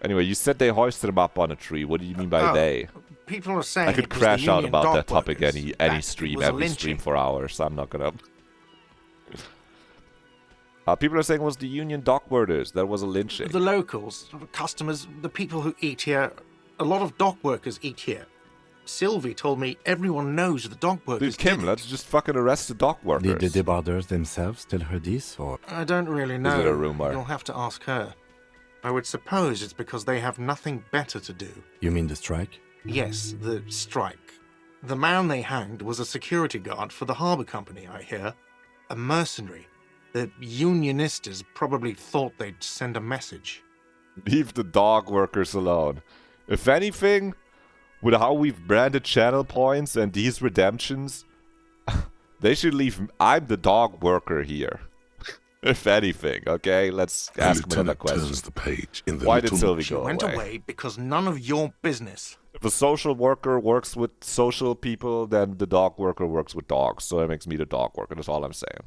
anyway, you said they hoisted him up on a tree. What do you mean by Oh, they? People are saying I could it was crash the out union about dock that topic workers, any that it stream, was a every stream lynching. for hours. I'm not gonna... people are saying it was the union dock workers. That was a lynching. The locals, the customers, the people who eat here, a lot of dock workers eat here. Sylvie told me everyone knows the dock workers. Dude, Kim, did it. let's just fucking arrest the dock workers. Did the debarders themselves tell her this, or... I don't really know. it a rumor? You'll have to ask her. I would suppose it's because they have nothing better to do. You mean the strike? Yes, the strike. The man they hanged was a security guard for the harbour company, I hear. A mercenary. The unionistas probably thought they'd send a message. Leave the dog workers alone. If anything, with how we've branded channel points and these redemptions, They should leave. I'm the dog worker here. If anything, okay? Let's The ask him another lieutenant question. turns the page in the Why did little Sylvie She go went away? away because none of your business. If a social worker works with social people, then the dog worker works with dogs. So that makes me the dog worker. That's all I'm saying.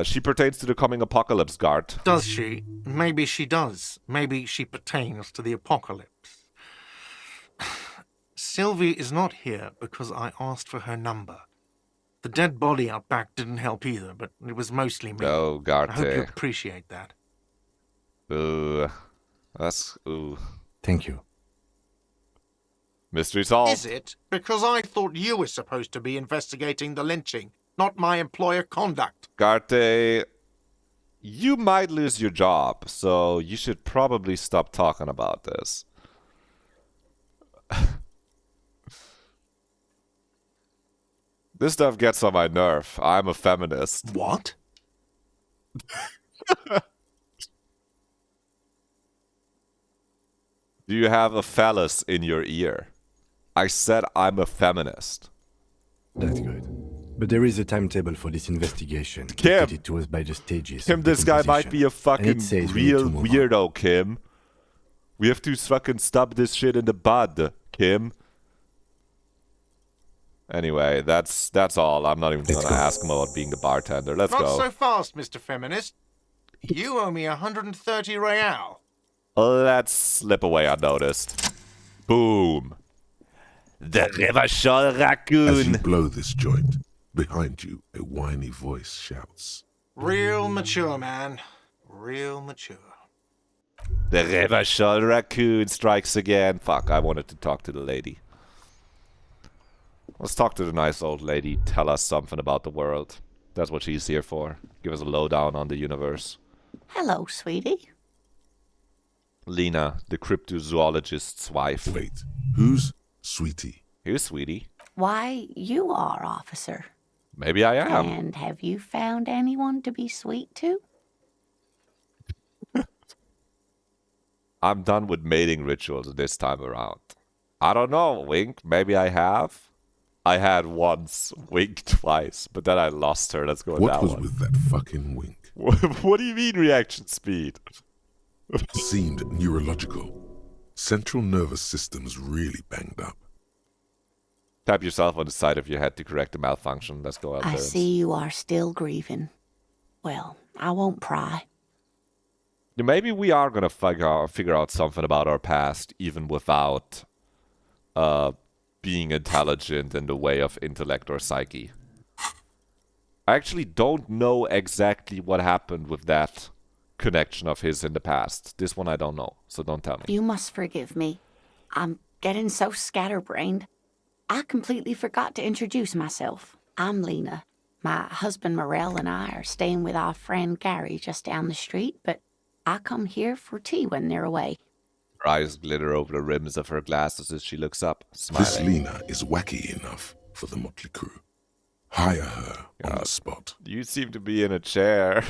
She pertains to the coming apocalypse, guard. Does she? Maybe she does. Maybe she pertains to the apocalypse. Sylvie is not here because I asked for her number. The dead body out back didn't help either, but it was mostly me. Oh, I hope you Garte. appreciate that. Ooh. That's... Ooh. Thank you. Mystery solved. Is it? Because I thought you were supposed to be investigating the lynching, not my employer conduct. Garte, you might lose your job, so you should probably stop talking about this. This stuff gets on my nerve. I'm a feminist. What? Do you have a phallus in your ear? I said I'm a feminist. That's good. But there is a timetable for this investigation. Kim! Dictated to us by the stages. Kim, of the this guy might composition. be a And fucking it says we need real to move on. weirdo, Kim. We have to fucking stop this shit in the bud, Kim. Anyway, that's all. I'm not even Let's gonna go. ask him about being the bartender. Let's Not go. so fast, Mr. Feminist. You owe me 130 real. Let's slip away unnoticed. Boom. The river shall As you raccoon. blow this joint, behind you, a whiny voice shouts. Real mature, man. Real mature. The river shall raccoon strikes again. Fuck, I wanted to talk to the lady. Let's talk to the nice old lady. Tell us something about the world. That's what she's here for. Give us a lowdown on the universe. Hello, sweetie. Lena, the cryptozoologist's wife. Wait, who's Sweetie? Here's Sweetie. Why, you are, officer. Maybe I am. And have you found anyone to be sweet to? I'm done with mating rituals this time around. I don't know, Wink. Maybe I have. I had once, Wink twice, but then I lost her. Let's go with What that was one. with that fucking wink? What do you mean reaction speed? Seemed neurological. Central nervous system's really banged up. Tap yourself on the side of your head to correct the malfunction. Let's go out I there. see you are still grieving. Well, I won't pry. Maybe we are gonna figure out something about our past, even without being intelligent in the way of intellect or psyche. I actually don't know exactly what happened with that connection of his in the past. This one I don't know, so don't tell me. You must forgive me. I'm getting so scatterbrained. I completely forgot to introduce myself. I'm Lena. My husband Morel and I are staying with our friend Gary just down the street, but I come here for tea when they're away. Her eyes glitter over the rims of her glasses as she looks up, This smiling. Lena is wacky enough for the motley crew. Hire her on the spot. You seem to be in a chair.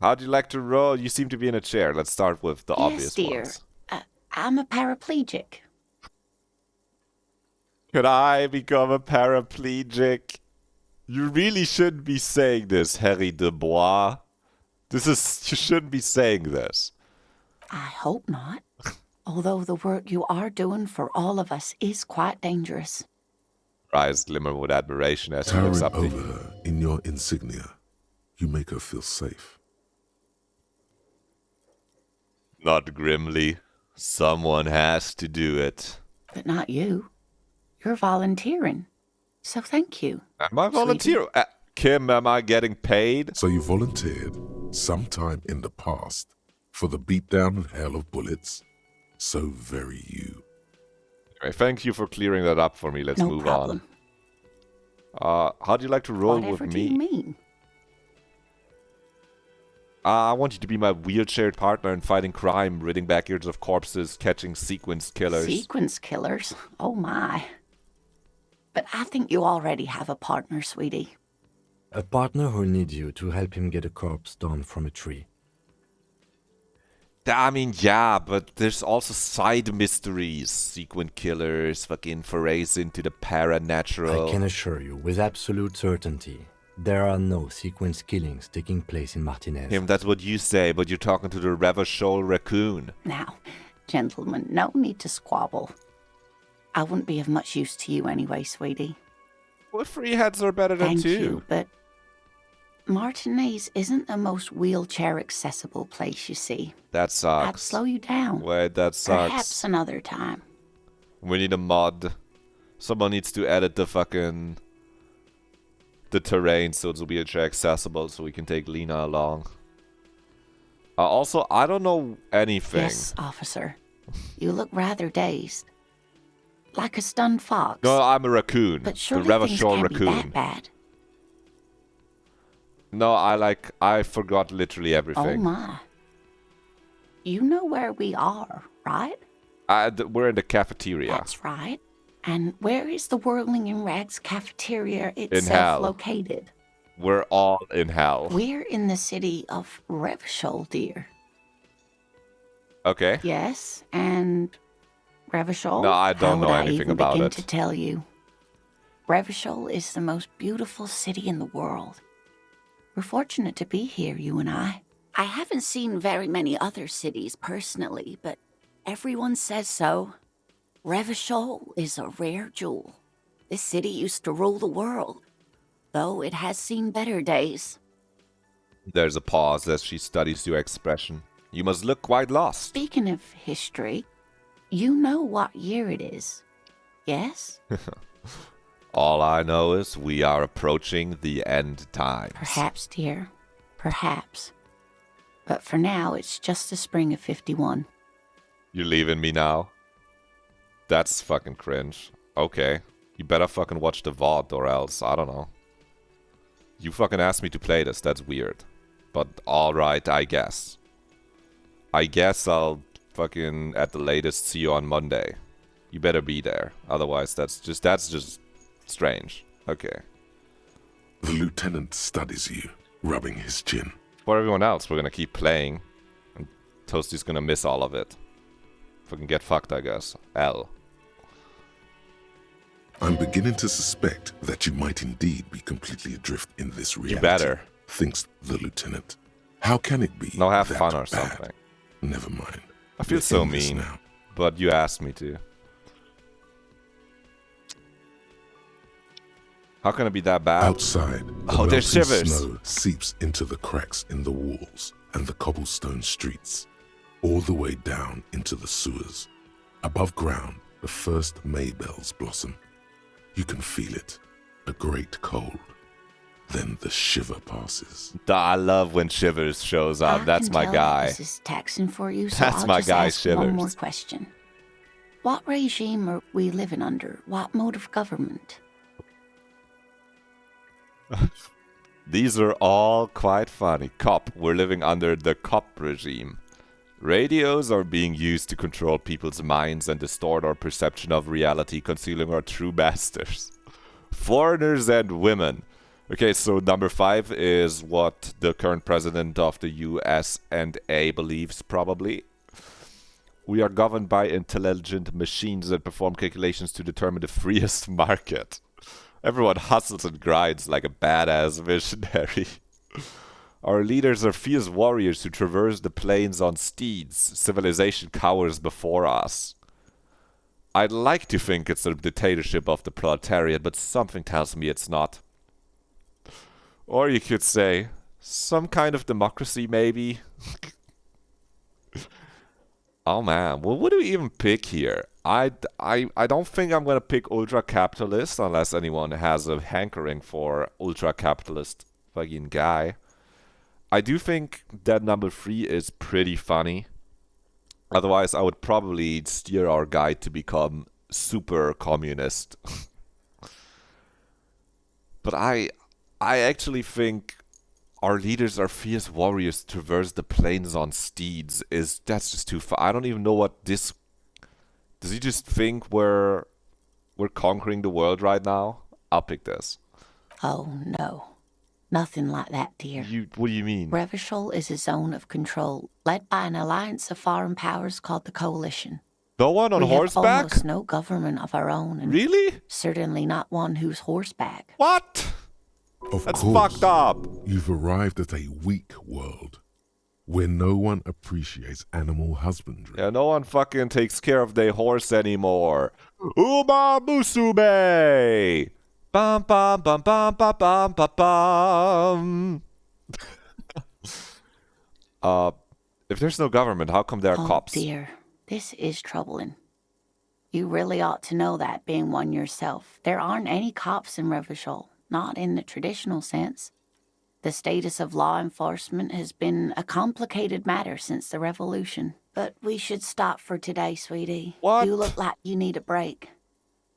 How'd you like to roll? You seem to be in a chair. Let's start with the obvious yes, dear. ones. I'm a paraplegic. Could I become a paraplegic? You really shouldn't be saying this, Harry Dubois. You shouldn't be saying this. I hope not. Although the work you are doing for all of us is quite dangerous. Her eyes glimmer with admiration as she looks Towering up to over you. her in your insignia, you make her feel safe. Not grimly. Someone has to do it. But not you. You're volunteering. So thank you. Am I volunteer? Kim, am I getting paid? So you volunteered sometime in the past for the beatdown and hell of bullets. So very you. Anyway, thank you for clearing that up for me. Let's No move problem. on. How'd you like to roll Whatever with do you me? mean? I want you to be my wheelchair partner in fighting crime, ridding backyards of corpses, catching sequence killers. Sequence killers? Oh my. But I think you already have a partner, sweetie. A partner who needs you to help him get a corpse down from a tree. I mean, yeah, but there's also side mysteries. Sequin killers, fucking forays into the paranatural. I can assure you with absolute certainty, there are no sequence killings taking place in Martinez. That's what you say, but you're talking to the Revachol raccoon. Now, gentlemen, no need to squabble. I wouldn't be of much use to you anyway, sweetie. Well, free heads are better than Thank two. you, but Martinez isn't the most wheelchair-accessible place, you see. That sucks. I'd slow you down. Wait, that sucks. Perhaps another time. We need a mod. Someone needs to edit the terrain so it'll be accessible so we can take Lena along. Also, I don't know anything. Yes, officer. You look rather dazed. Like a stunned fox. No, I'm a raccoon. But surely the things Revachol can't be raccoon. that bad. No, I forgot literally Oh everything. my. You know where we are, right? We're in the cafeteria. That's right. And where is the Whirling in Rags cafeteria hell. itself located? We're all in hell. We're in the city of Revachol, dear. Okay. Yes, and Revachol? No, I don't How know would anything I even about begin it. to tell you? Revachol is the most beautiful city in the world. We're fortunate to be here, you and I. I haven't seen very many other cities personally, but everyone says so. Revachol is a rare jewel. This city used to rule the world, though it has seen better days. There's a pause as she studies your expression. You must look quite lost. Speaking of history, you know what year it is, yes? All I know is we are approaching the end times. Perhaps, dear. Perhaps. But for now, it's just the spring of 51. You leaving me now? That's fucking cringe. Okay. You better fucking watch the VOD or else, I don't know. You fucking asked me to play this, that's weird. But alright, I guess. I guess I'll fucking, at the latest, see you on Monday. You better be there. Otherwise, that's just strange. Okay. The lieutenant studies you, rubbing his chin. For everyone else, we're gonna keep playing. And Toasty's gonna miss all of it. Fucking get fucked, I guess. L. I'm beginning to suspect that you might indeed be completely adrift in this reality. You better. Thinks the lieutenant. How can it be? No, have that fun or bad? something. Never mind. I feel We're so in this mean. now. But you asked me to. How can it be that bad? Outside, the Oh, there's melting shivers. snow seeps into the cracks in the walls and the cobblestone streets, all the way down into the sewers. Above ground, the first May bells blossom. You can feel it, a great cold. Then the shiver passes. I love when Shivers shows up. That's my guy. This is taxing for you, so That's I'll my just guy, ask one more Shivers. question. What regime are we living under? What mode of government? These are all quite funny. COP. We're living under the COP regime. Radios are being used to control people's minds and distort our perception of reality, concealing our true masters. Foreigners and women. Okay, so number 5 is what the current president of the US&A believes, probably. We are governed by intelligent machines that perform calculations to determine the freest market. Everyone hustles and grinds like a badass visionary. Our leaders are fierce warriors who traverse the plains on steeds. Civilization cowers before us. I'd like to think it's a dictatorship of the proletariat, but something tells me it's not. Or you could say, some kind of democracy, maybe? Oh man, well, what do we even pick here? I don't think I'm gonna pick ultra-capitalist unless anyone has a hankering for ultra-capitalist fucking guy. I do think that number 3 is pretty funny. Otherwise, I would probably steer our guy to become super communist. But I actually think our leaders are fierce warriors traverse the plains on steeds. That's just too far. I don't even know what this... Does he just think we're conquering the world right now? I'll pick this. Oh no. Nothing like that, dear. What do you mean? Revachol is a zone of control led by an alliance of foreign powers called the Coalition. No one on we have horseback? almost no government of our own, and Really? certainly not one who's horseback. What? Of That's course, fucked up. you've arrived at a weak world where no one appreciates animal husbandry. Yeah, no one fucking takes care of their horse anymore. Uma Musume! Bum bum bum bum bum bum bum bum. If there's no government, how come there are cops? Oh dear, this is troubling. You really ought to know that, being one yourself. There aren't any cops in Revachol, not in the traditional sense. The status of law enforcement has been a complicated matter since the revolution. But we should stop for today, sweetie. What? You look like you need a break.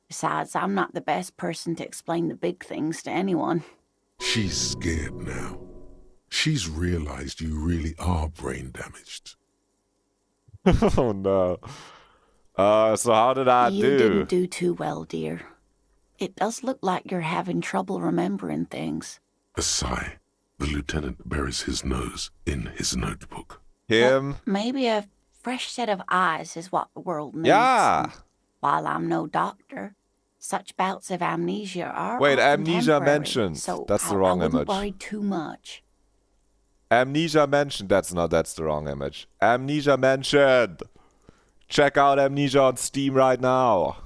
Besides, I'm not the best person to explain the big things to anyone. She's scared now. She's realized you really are brain damaged. Oh no. So how did I You do? didn't do too well, dear. It does look like you're having trouble remembering things. A sigh. The lieutenant buries his nose in his notebook. Him? Maybe a fresh set of eyes is what the world needs. Yeah. While I'm no doctor, such bouts of amnesia are Wait, often amnesia temporary, mentioned. So That's the I wrong wouldn't image. worry too much. Amnesia mentioned. That's the wrong image. Amnesia mentioned. Check out Amnesia on Steam right now.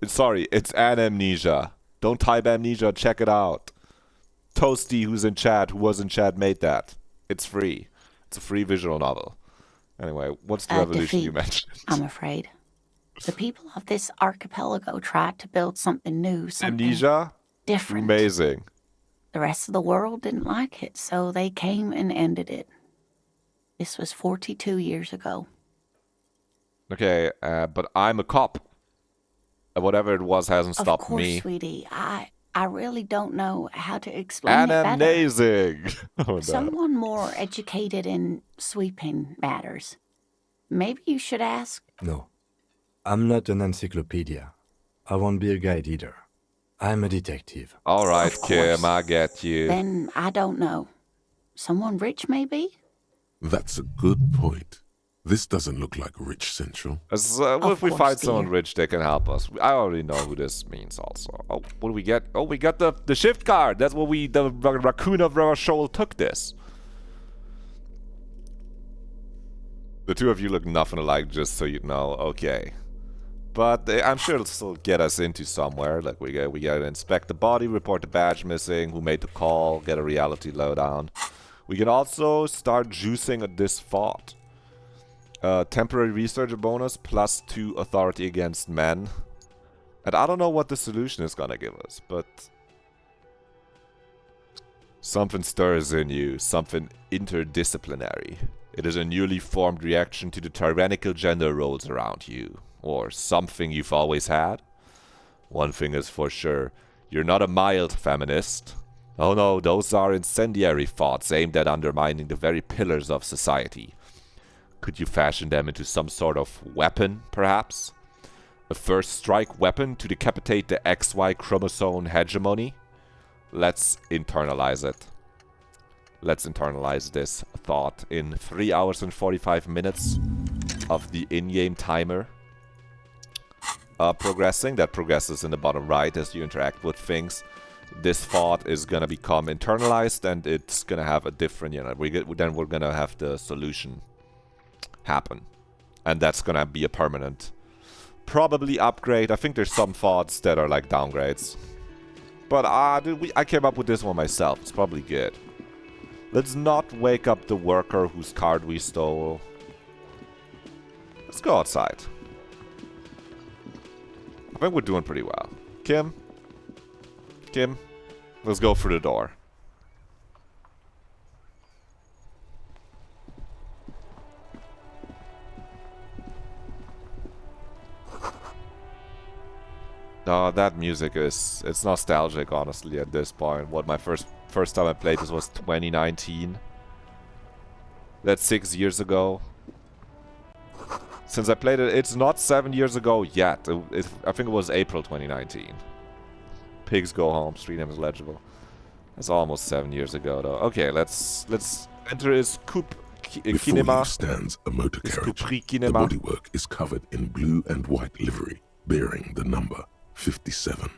Sorry, it's an amnesia. Don't type amnesia, check it out. Toasty, who was in chat, made that. It's free. It's a free visual novel. Anyway, what's the revolution you Defeat, mentioned? I'm afraid. The people of this archipelago tried to build something new, something Amnesia? different. Amazing. The rest of the world didn't like it, so they came and ended it. This was 42 years ago. Okay, but I'm a cop. Whatever it was hasn't Of stopped course, me. sweetie. I really don't know how to explain it better. Amazing. Oh no. Someone more educated in sweeping matters. Maybe you should ask. No, I'm not an encyclopedia. I won't be a guide either. I'm a detective. All right, Of Kim, course. I get you. Then I don't know. Someone rich, maybe? That's a good point. This doesn't look like Rich Central. What if we course, find someone dear. rich that can help us? I already know who this means also. Oh, what do we get? Oh, we got the shift card. That's what the raccoon of Revachol took this. The two of you look nothing alike, just so you know. Okay. But I'm sure it'll still get us into somewhere. Like we gotta inspect the body, report the badge missing, who made the call, get a reality lowdown. We can also start juicing at this thought. Temporary researcher bonus plus 2 authority against men. And I don't know what the solution is gonna give us, but something stirs in you, something interdisciplinary. It is a newly formed reaction to the tyrannical gender roles around you, or something you've always had. One thing is for sure, you're not a mild feminist. Oh no, those are incendiary thoughts aimed at undermining the very pillars of society. Could you fashion them into some sort of weapon, perhaps? A first strike weapon to decapitate the XY chromosome hegemony? Let's internalize it. Let's internalize this thought in 3 hours and 45 minutes of the in-game timer. Progressing. That progresses in the bottom right as you interact with things. This thought is gonna become internalized and it's gonna have a different, then we're gonna have the solution happen. And that's gonna be a permanent, probably upgrade. I think there's some thoughts that are like downgrades. But I came up with this one myself. It's probably good. Let's not wake up the worker whose card we stole. Let's go outside. I think we're doing pretty well. Kim, let's go through the door. No, that music it's nostalgic, honestly, at this point. What my first time I played this was 2019. That's 6 years ago. Since I played it, it's not 7 years ago yet. I think it was April 2019. Pigs go home, street name is legible. That's almost 7 years ago, though. Okay, let's enter his coupe Before kinema. you stands a motor His carriage. coupe The kinema. bodywork is covered in blue and white livery, bearing the number 57.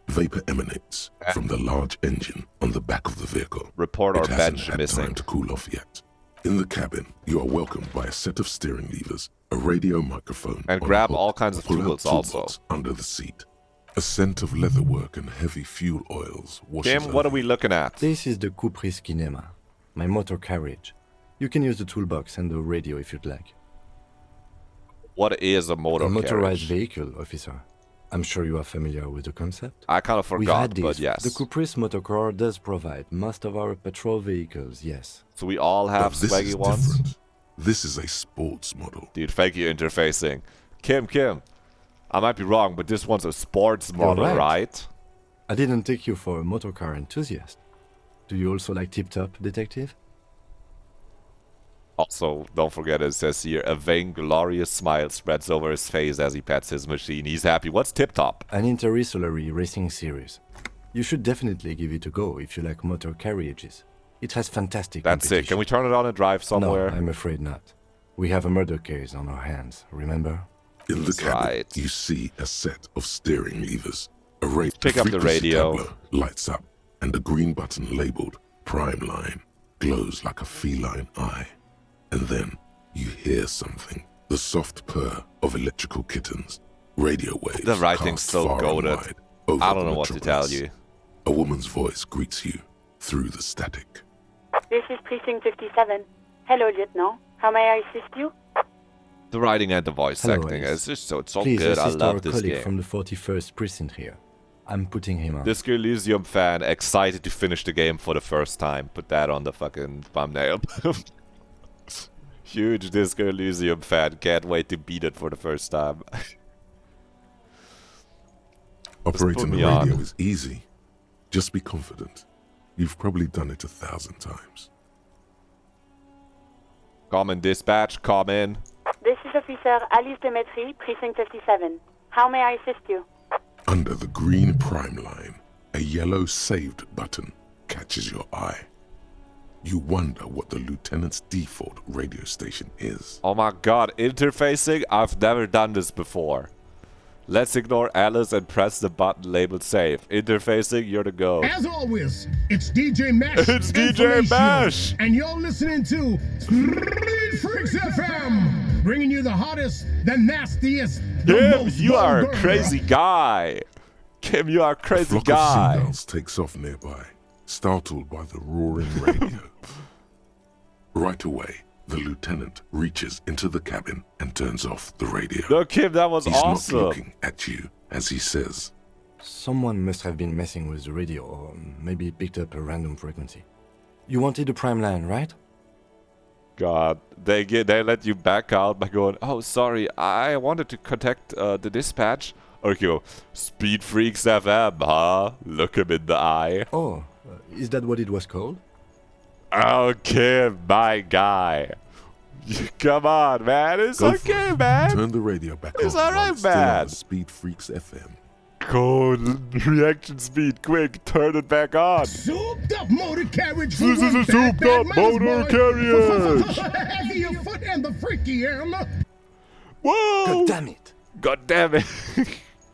Vapor emanates from the large engine on the back of the vehicle. Report It our hasn't bench had missing. time to cool off yet. In the cabin, you are welcomed by a set of steering levers, a radio microphone, And on grab a hook, all kinds of pull-out tools also. toolbox under the seat. A scent of leatherwork and heavy fuel oils washes Kim, what are over we you. looking at? This is the Coupe Kinema, my motor carriage. You can use the toolbox and the radio if you'd like. What is a motor A motorized carriage? vehicle, officer. I'm sure you are familiar with the concept. I kind of We've forgot, had this. but yes. The Caprice Motorcar does provide most of our patrol vehicles, yes. So we all have But this swaggy is ones? different. This is a sports model. Dude, thank you interfacing. Kim, I might be wrong, but this one's a sports model, right. right? I didn't take you for a motorcar enthusiast. Do you also like tip-top, detective? Also, don't forget it says here, a vainglorious smile spreads over his face as he pets his machine. He's happy. What's Tip Top? An interstellary racing series. You should definitely give it a go if you like motor carriages. It has fantastic That's it. Can we turn it on and drive somewhere? No, I'm afraid not. We have a murder case on our hands, remember? In the That's cabin, right. you see a set of steering levers. A Pick up the frequency radio. tableau lights up, and a green button labeled Prime Line glows like a feline eye. And then you hear something. The soft purr of electrical kittens. Radio waves. The writing's cast so far and goated. wide over I don't the know what to tell metropolis. you. A woman's voice greets you through the static. This is Precinct 57. Hello, Lieutenant. How may I assist you? The writing and the voice Hello, acting Alice. is just so it's so Please good. I assist our love this colleague game. from the 41st precinct here. I'm putting him on. Disco Elysium fan excited to finish the game for the first time. Put that on the fucking thumbnail. Huge Disco Elysium fan. Can't wait to beat it for the first time. Operating put the me radio on. is easy. Just be confident. You've probably done it 1,000 times. Come in, dispatch. Come in. This is Officer Alice Demetri, Precinct 57. How may I assist you? Under the green prime line, a yellow saved button catches your eye. You wonder what the lieutenant's default radio station is. Oh my god, interfacing? I've never done this before. Let's ignore Alice and press the button labeled save. Interfacing, you're the go. As always, it's DJ Mash. It's DJ Mash. And you're listening to Street Freaks FM, bringing you the hottest, the nastiest, the Kim, most you are a vulgar. crazy guy. Kim, you are a A crazy flock of guy. seagulls takes off nearby, startled by the roaring radio. Right away, the lieutenant reaches into the cabin and turns off the radio. No, Kim, that was He's awesome. not looking at you as he says, Someone must have been messing with the radio, or maybe picked up a random frequency. You wanted the prime line, right? God, they let you back out by going, oh, sorry, I wanted to contact the dispatch. Or you go, Speed Freaks FM, huh? Look him in the eye. Oh, is that what it was called? Oh, Kim, my guy. Come on, man. It's Go for okay, it. man. Turn the radio back It's on. all while right, it's still on man. Speed Freaks FM. Code reaction speed, quick, turn it back on. Souped up motor carriage. This is a souped up motor carriage. Heavy of foot and the freaky arm. Whoa! God damn it! God damn it.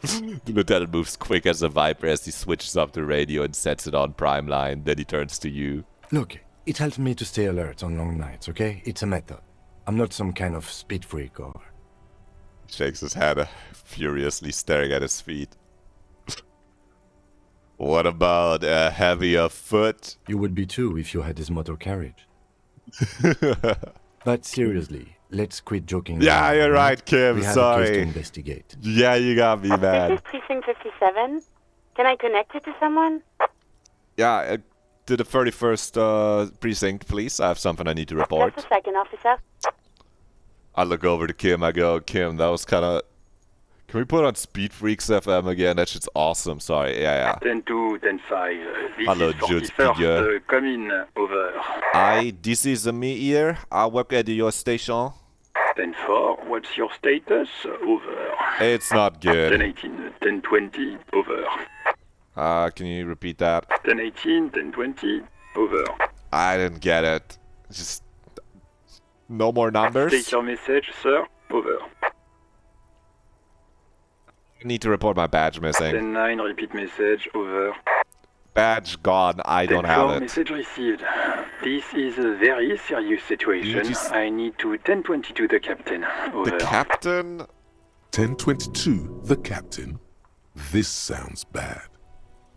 The lieutenant moves quick as a viper as he switches up the radio and sets it on prime line. Then he turns to you. Look, it helps me to stay alert on long nights, okay? It's a method. I'm not some kind of speed freak or... Shakes his head, furiously staring at his feet. What about a heavier foot? You would be too if you had this motor carriage. But seriously, let's quit joking. Yeah, now, you're right, Kim. We have a case to Sorry. investigate. Yeah, you got me, This man. is Precinct 57. Can I connect you to someone? Yeah, to the 31st precinct, please. I have something I need to report. Just a second, officer. I look over to Kim. I go, Kim, that was kind of... Can we put on Speed Freaks FM again? That shit's awesome. Sorry. Yeah. 10-2, 10-5. This Hello, is Jude 41st. Speaker. Come in. Over. Hi, this is me here. I work at your station. 10-4. What's your status? Over. It's not good. 10-18. 10-20. Over. Can you repeat that? 1018, 1020, over. I didn't get it. Just no more numbers. State your message, sir. Over. I need to report my badge missing. 10-9, repeat message. Over. Badge gone. I don't have 10-4, it. message received. This is a very serious situation. I need to 1022 the captain. Over. The captain? 1022, the captain. This sounds bad.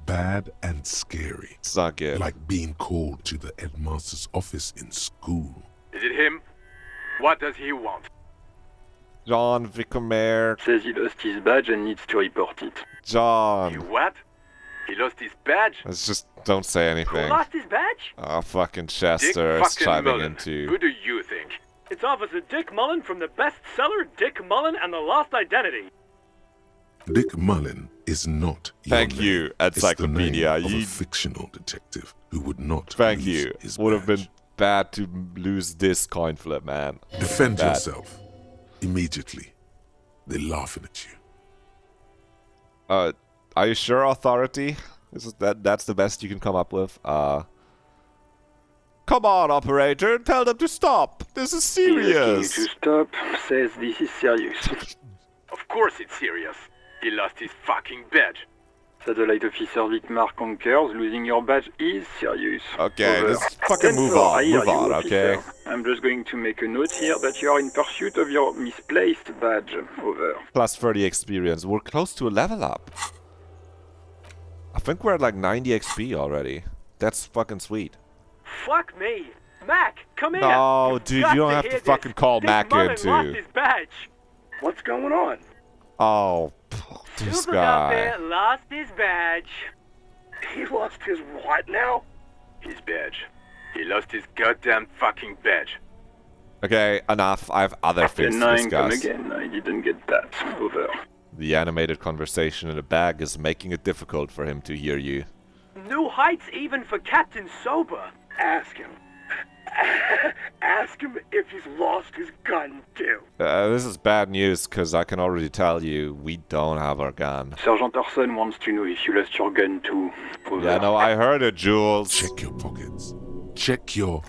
Bad and scary. It's not good. Like being called to the headmaster's office in school. Is it him? What does he want? John Vicomere. Says he lost his badge and needs to report it. John. He what? He lost his badge? Let's just don't say Who anything. lost his badge? Oh, fucking Dick Chester is fucking chiming Mullen. into... Who do you think? It's Officer Dick Mullen from the bestseller Dick Mullen and the Lost Identity. Dick Mullen is not your Thank name. you, Encyclopedia. It's the name of You- a fictional detective who would not Thank lose you. his Would have badge. been bad to lose this coin flip, man. Defend Bad. yourself. Immediately. They're laughing at you. Are you sure, Authority? That's the best you can come up with? Come on, operator, tell them to stop. This is He's asking you serious. to stop. Says this is serious. Of course it's serious. He lost his fucking badge. Satellite officer Vitmar concurs. Losing your badge is serious. Okay, Over. let's fucking move 10-4, I on. hear Move you, on, officer. okay? I'm just going to make a note here that you are in pursuit of your misplaced badge. Over. Plus 30 experience. We're close to a level up. I think we're at like 90 XP already. That's fucking sweet. Fuck me. Mac, come here. No, You've dude, got you don't to have to hear fucking this. call Dick Mac Mullen in, too. lost his badge. What's going on? Oh, this Super guy. Duper lost his badge. He lost his what now? His badge. He lost his goddamn fucking badge. Okay, enough. I have other things to 10-9, come discuss. again. I didn't get that. Over. The animated conversation in the bag is making it difficult for him to hear you. New heights even for Captain Sober. Ask him. Ask him if he's lost his gun, too. This is bad news, because I can already tell you, we don't have our gun. Sergeant Orson wants to know if you lost your gun, too. Over. Yeah, no, I heard it, Jules. Check your pockets. Check your...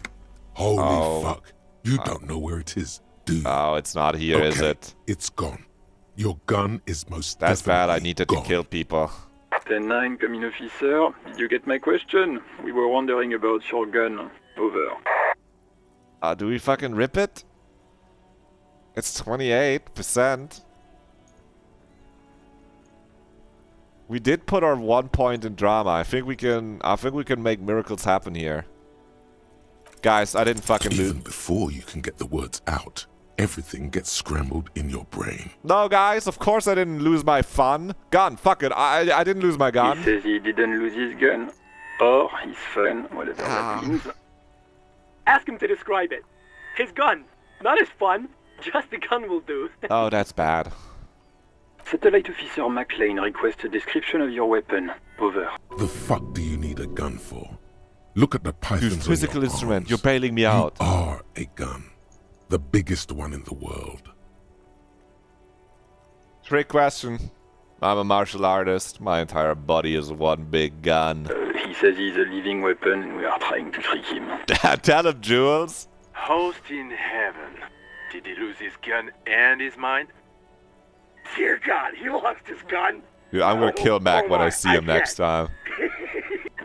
Holy Oh. fuck. You don't know where it is, do you? Oh, it's not here, is Okay, it? It's gone. Your gun is most That's bad. I definitely needed to gone. kill people. 10-9, come in, officer. Did you get my question? We were wondering about your gun. Over. Do we fucking rip it? It's 28%. We did put our 1 point in drama. I think we can make miracles happen here. Guys, I didn't fucking lose. Even before you can get the words out, everything gets scrambled in your brain. No, guys, of course I didn't lose my gun. Fuck it. I didn't lose my He gun. says he didn't lose his gun. Or his fun, whatever that means. Ask him to describe it. His gun. Not his fun. Just the gun will do. Oh, that's bad. Satellite officer McLean requests a description of your weapon. Over. The fuck do you need a gun for? Look at the pythons Dude, on physical your instrument. arms. You're bailing me out. You are a gun. The biggest one in the world. Trick question. I'm a martial artist. My entire body is one big gun. He says he's a living weapon and we are trying to trick him. Tell him, Jules. Host in heaven. Did he lose his gun and his mind? Dear God, he lost his gun. Dude, I'm gonna kill Mac when I see him next time.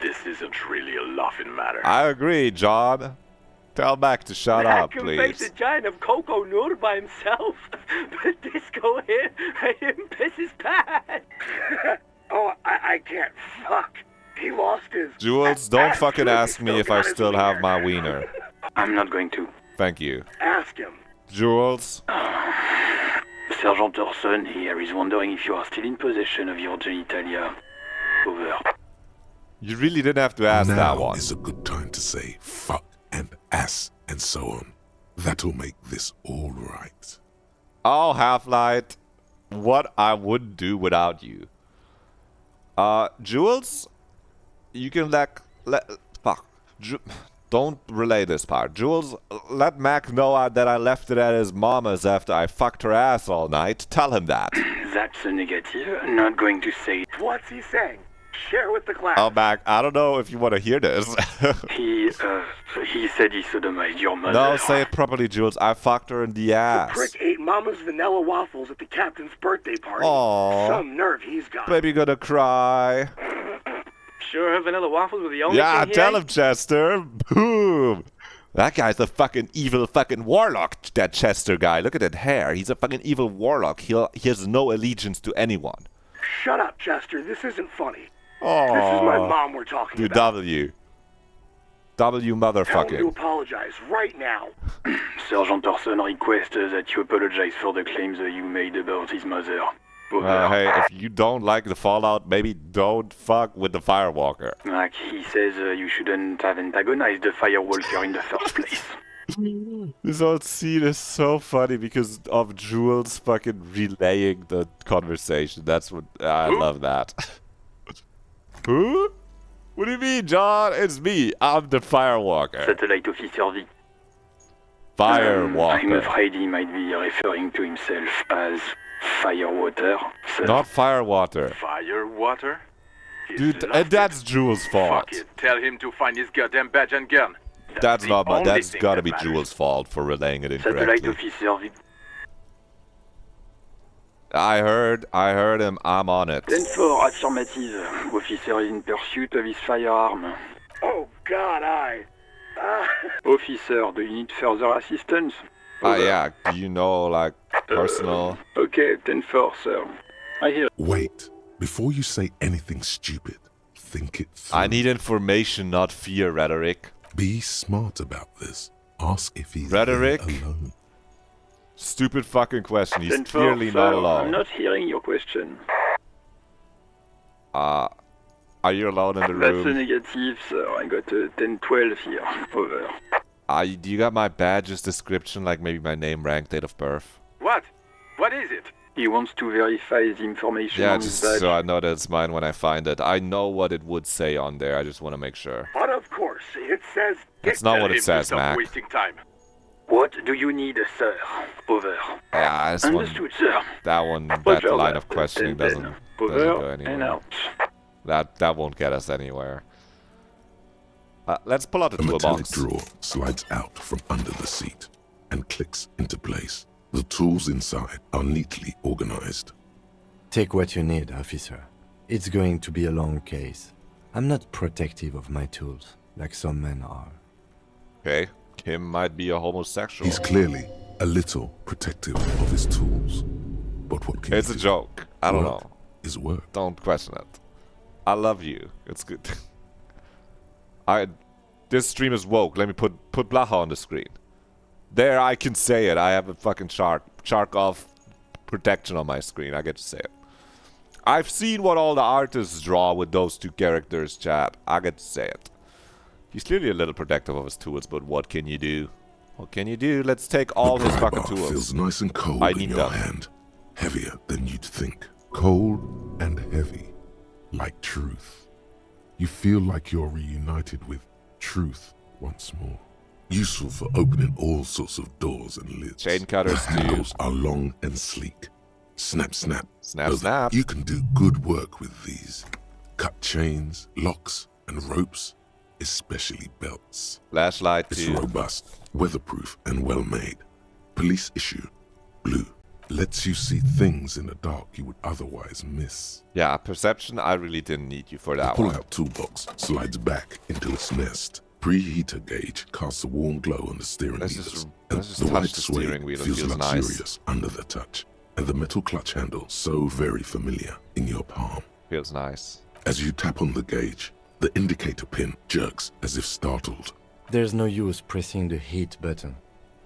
This isn't really a laughing matter. I agree, John. Tell Mac to shut up, Mac can face please. a giant of Coco Noor by himself. But Disco here made him piss his pants. Oh, I can't. Fuck. He lost his... Jules, don't fucking ask me if I still have my wiener. I'm not going to. Thank you. Ask him. Jules? Sergeant Orson here is wondering if you are still in possession of your genitalia. Over. You really didn't have to ask now that one. is a good time to say fuck and ass and so on. That'll make this all right. Oh, Half-Light. What I wouldn't do without you. Jules? You can fuck. Don't relay this part. Jules, let Mac know that I left it at his mama's after I fucked her ass all night. Tell him that. That's a negative. Not going to say it. What's he saying? Share with the class. Oh, Mac, I don't know if you want to hear this. He said he sodomized your mother. No, say it properly, Jules. I fucked her in the The ass. prick ate Mama's vanilla waffles at the captain's birthday party. Aww. Some nerve he's got. Baby gonna cry. Sure her vanilla waffles were the only Yeah, thing he tell ate? him, Chester. Boom. That guy's a fucking evil fucking warlock, that Chester guy. Look at that hair. He's a fucking evil warlock. He has no allegiance to anyone. Shut up, Chester. This isn't funny. Oh. This is my mom we're talking Do about. W Tell him to motherfucking. apologize right now. Sergeant Thorson requests that you apologize for the claims that you made about his mother. Over. Hey, if you don't like the Fallout, maybe don't fuck with the Firewalker. Like, he says you shouldn't have antagonized the Firewalker in the first place. This whole scene is so funny because of Jules fucking relaying the conversation. That's what I love that. Who? What do you mean, John? It's me. I'm the Firewalker. Satellite Officer V. Firewalker. I'm afraid he might be referring to himself as Firewater. sir. Not Firewater. Firewater? He's Dude, lost and that's Jules' fault. Fuck it. Tell him to find his goddamn badge and gun. That's the not my. only That's thing gotta that be matters. Jules' fault for relaying it Satellite incorrectly. Officer V. I heard him. I'm on it. 10-4, affirmative. Officer is in pursuit of his firearm. Oh, God, Officer, do you need further assistance? Yeah. Do you know, like, personal? Okay, 10-4, sir. I hear. Wait, before you say anything stupid, think it through. I need information, not fear, rhetoric. Be smart about this. Ask if he's Rhetoric? there alone. Stupid fucking question. He's 10-4, clearly sir. not I'm alone. not hearing your question. Are you alone in the That's a room? negative, sir. I got a 10-12 here. Over. Do you got my badge's description, like maybe my name, rank, date of birth? What? What is it? He wants to verify the information Yeah, on his just badge. so I know that it's mine when I find it. I know what it would say on there. I just want to make sure. But of course, it says... That's not Tell what him it to says, stop Mac. wasting time. What do you need, sir? Over. Yeah, this one, Understood, sir. that one, that Roger line that. of questioning 10-10. doesn't go Over and anywhere. out. That won't get us anywhere. Let's pull out the A metallic toolbox. drawer slides out from under the seat and clicks into place. The tools inside are neatly organized. Take what you need, officer. It's going to be a long case. I'm not protective of my tools, like some men are. Okay, Kim might be a homosexual. He's clearly a little protective of his tools. But what can It's you a do? joke. I don't Work know. is work. Don't question it. I love you. It's good. This stream is woke. Let me put Blaha on the screen. There, I can say it. I have a fucking Charkov protection on my screen. I get to say it. I've seen what all the artists draw with those two characters, chat. I get to say it. He's clearly a little protective of his tools, but what can you do? What can you do? Let's take all the his pry fucking bar tools. feels nice and cold I in need your them. hand. Heavier than you'd think. Cold and heavy. Like truth. You feel like you're reunited with truth once more. Useful for opening all sorts of doors and lids. Chain cutters The too. handles are long and sleek. Snap, snap. Snap, Oh, snap. You can do good work with these. Cut chains, locks, and ropes, especially belts. Flashlight It's too. robust, weatherproof, and well made. Police issue. Blue. Lets you see things in the dark you would otherwise miss. Yeah, perception, I really didn't need you for The that one. pull-out toolbox slides back into its nest. Preheater gauge casts a warm glow on the steering Let's levers, just and touch the white the suede steering wheel. It feels feels nice. luxurious under the touch, and the metal clutch handle so very familiar in your palm. Feels nice. As you tap on the gauge, the indicator pin jerks as if startled. There's no use pressing the heat button.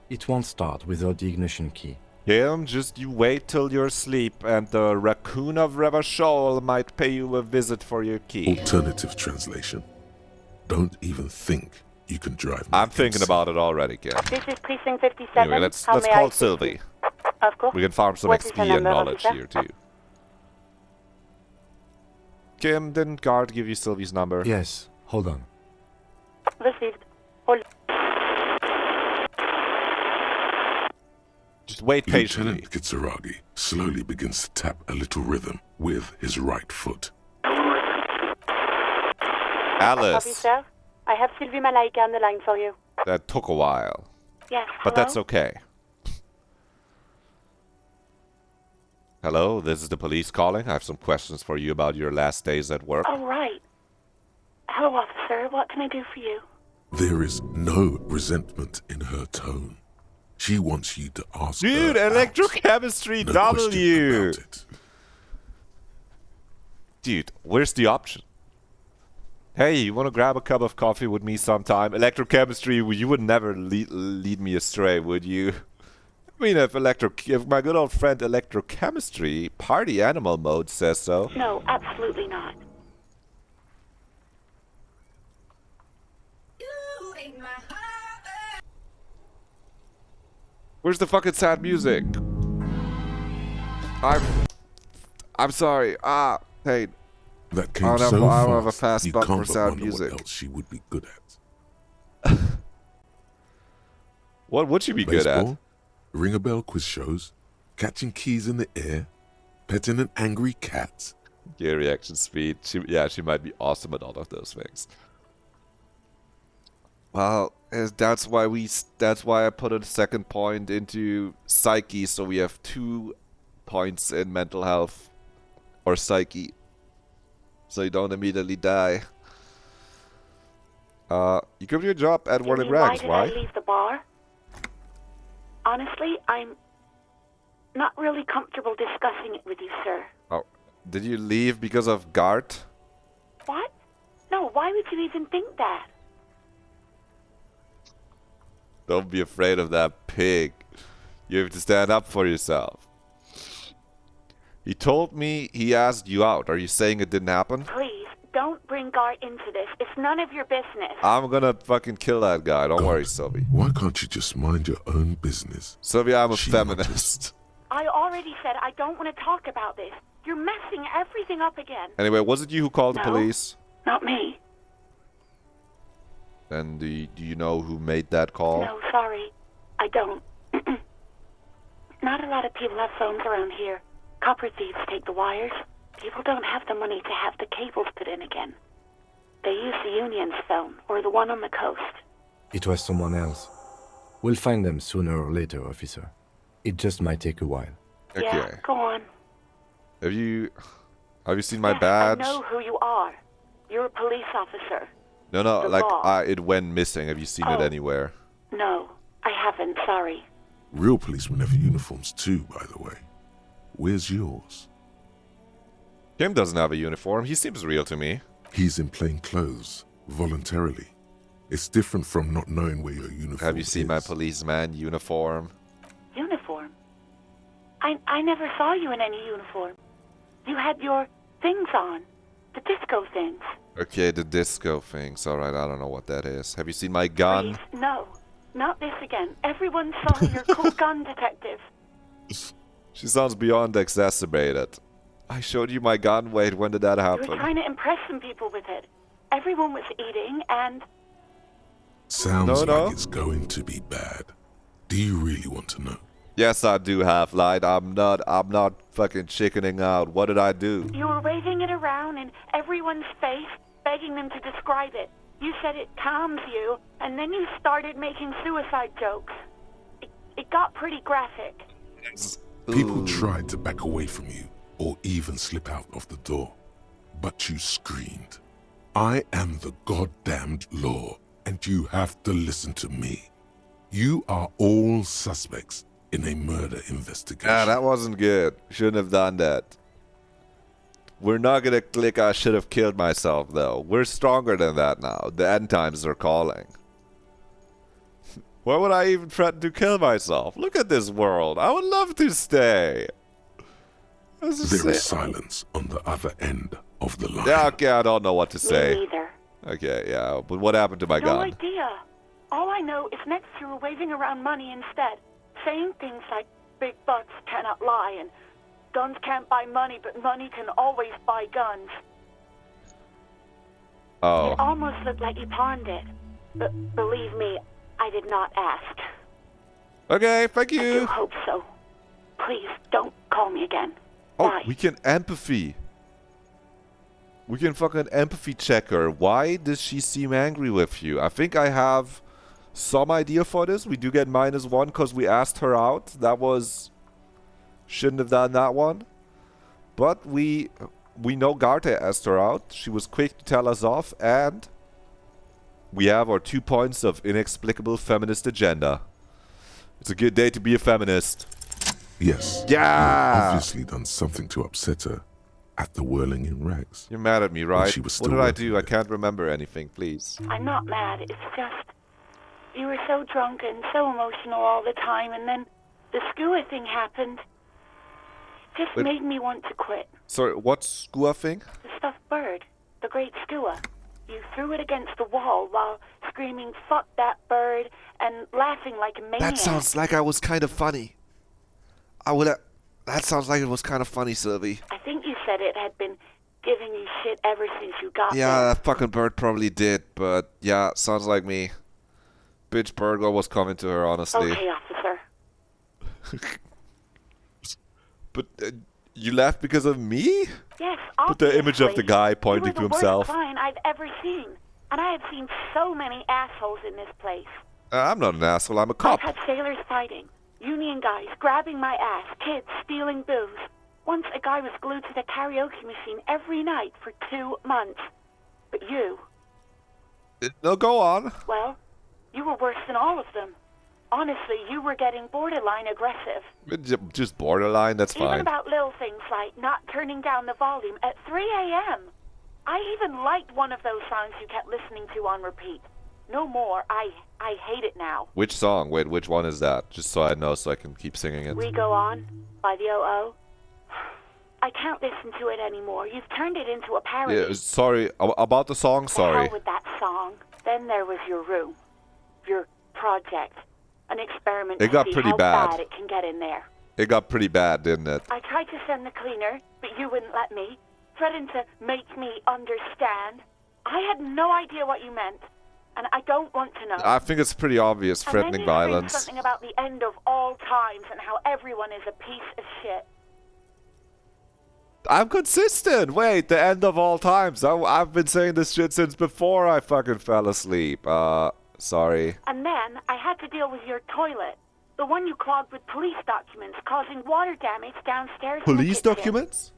It won't start without the ignition key. Him, just you wait till you're asleep, and the raccoon of Revachol might pay you a visit for your key. Alternative translation. Don't even think you can drive me I'm thinking insane. about it already, Kim. This is Precinct 57. Anyway, let's How may I call assist you? Sylvie. Of course. We can farm some What is XP the and number, knowledge officer? here too. Kim, didn't Guard give you Sylvie's number? Yes, hold on. Received. Hold. Just wait patiently. Lieutenant Kitsuragi slowly begins to tap a little rhythm with his right foot. Copy, Alice. sir. I have Sylvie Malaika on the line for you. That took a while. Yes, But hello? that's okay. Hello, this is the police calling. I have some questions for you about your last days at work. Oh, right. Hello, officer. What can I do for you? There is no resentment in her tone. She wants you to ask Dude, her out. electrochemistry No W! question about it. Dude, where's the option? Hey, you wanna grab a cup of coffee with me sometime? Electrochemistry, you would never lead me astray, would you? I mean, if my good old friend electrochemistry, party animal mode says so. No, absolutely not. Where's the fucking sad music? I'm sorry. Hey. That came I so don't have a fast, fast you button can't for but sad wonder music. what else she would be good at. What would she be good at? Baseball, ring-a-bell quiz shows, catching keys in the air, petting an angry cat. Yeah, reaction speed. She might be awesome at all of those things. Well, that's why I put a second point into psyche, so we have 2 points in mental health or psyche, so you don't immediately die. You give your job at World of Rags. Why did I leave the bar? Honestly, I'm not really comfortable discussing it with you, sir. Oh, did you leave because of Gart? What? No, why would you even think that? Don't be afraid of that pig. You have to stand up for yourself. He told me he asked you out. Are you saying it didn't happen? Please, don't bring Gart into this. It's none of your business. I'm gonna fucking kill that guy. Don't worry, Sylvie. Why can't you just mind your own business? Sylvie, I'm a feminist. I already said I don't want to talk about this. You're messing everything up again. Anyway, was it you who called the No. police? Not me. And do you know who made that call? No, sorry. I don't. Not a lot of people have phones around here. Copper thieves take the wires. People don't have the money to have the cables put in again. They use the Union's phone, or the one on the coast. It was someone else. We'll find them sooner or later, officer. It just might take a while. Okay. Yeah, go on. Have you seen my Yes, badge? I know who you are. You're a police officer. No, The like law. it went missing. Have you seen it Oh. anywhere? No, I haven't, sorry. Real policemen have uniforms too, by the way. Where's yours? Kim doesn't have a uniform. He seems real to me. He's in plain clothes, voluntarily. It's different from not knowing where your uniform is. Have you seen my policeman uniform? Uniform? I never saw you in any uniform. You had your things on. The disco things. Okay, the disco things. Alright, I don't know what that is. Have you seen my gun? Please, no. Not this again. Everyone saw your cool gun, detective. She sounds beyond exacerbated. I showed you my gun. Wait, when did that You were happen? trying to impress some people with it. Everyone was eating, and Sounds No. like it's going to be bad. Do you really want to know? Yes, I do, Half-Light. I'm not fucking chickening out. What did I do? you were waving it around in everyone's face, begging them to describe it. You said it calms you, and then you started making suicide jokes. It got pretty graphic. People tried to back away from you, or even slip out of the door. But you screamed, I am the goddamned law, and you have to listen to me. You are all suspects in a murder investigation. Ah, that wasn't good. Shouldn't have done that. We're not gonna click I should have killed myself, though. We're stronger than that now. The end times are calling. Why would I even threaten to kill myself? Look at this world. I would love to stay. There is silence on the other end of the line. Yeah, okay, I don't know what to Me say. neither. Okay, yeah, but what happened to my No gun? idea. All I know is next you were waving around money instead, saying things like big bucks cannot lie and guns can't buy money, but money can always buy guns. Oh. It almost looked like you pawned it. But believe me, I did not ask. Okay, thank I do you. hope so. Please don't call me again. Oh, Bye. we can empathy. We can fucking empathy check her. Why does she seem angry with you? I think I have some idea for this. We do get -1 because we asked her out. That was... Shouldn't have done that one. But we know Garte asked her out. She was quick to tell us off. And we have our 2 points of inexplicable feminist agenda. It's a good day to be a feminist. Yes. Yeah! You've obviously done something to upset her at the Whirling in Rags. You're mad at me, right? She was What still did I working do? I there. can't remember anything, please. I'm not mad. It's just you were so drunk and so emotional all the time, and then the skua thing happened. It just Wait. made me want to quit. Sorry, what skua thing? The stuffed bird, the great skua. You threw it against the wall while screaming, "Fuck that bird," and laughing like a maniac. That sounds like I was kind of funny. That sounds like it was kind of funny, Sylvie. I think you said it had been giving you shit ever since you got Yeah, there. that fucking bird probably did, but yeah, sounds like me. Bitch bird, what was coming to her, honestly. Okay, officer. But you left because of me? Yes, Put the image of the obviously. guy pointing to You were the himself. worst client I've ever seen, and I have seen so many assholes in this place. I'm not an asshole, I'm a I've cop. had sailors fighting, union guys grabbing my ass, kids stealing booze. Once a guy was glued to the karaoke machine every night for 2 months. But you, No, go on. well, you were worse than all of them. Honestly, you were getting borderline aggressive. Just borderline, that's Even fine. about little things like not turning down the volume at 3 a.m. I even liked one of those songs you kept listening to on repeat. No more. I hate it now. Which song? Wait, which one is that? Just so I know, so I can keep singing it. We Go On by the O.O. I can't listen to it anymore. You've turned it into a parody. Yeah, sorry, about the song, The sorry. hell with that song. Then there was your room. Your project. An experiment It to got see pretty how bad. it can get in there. It got pretty bad, didn't it? I tried to send the cleaner, but you wouldn't let me. Threatened to make me understand. I had no idea what you meant, and I don't want to know. I think it's pretty obvious, And threatening then you screamed violence. something about the end of all times and how everyone is a piece of shit. I'm consistent. Wait, the end of all times. I've been saying this shit since before I fucking fell asleep. Sorry. And then I had to deal with your toilet. The one you clogged with police documents, causing water damage downstairs in the Police kitchen. documents?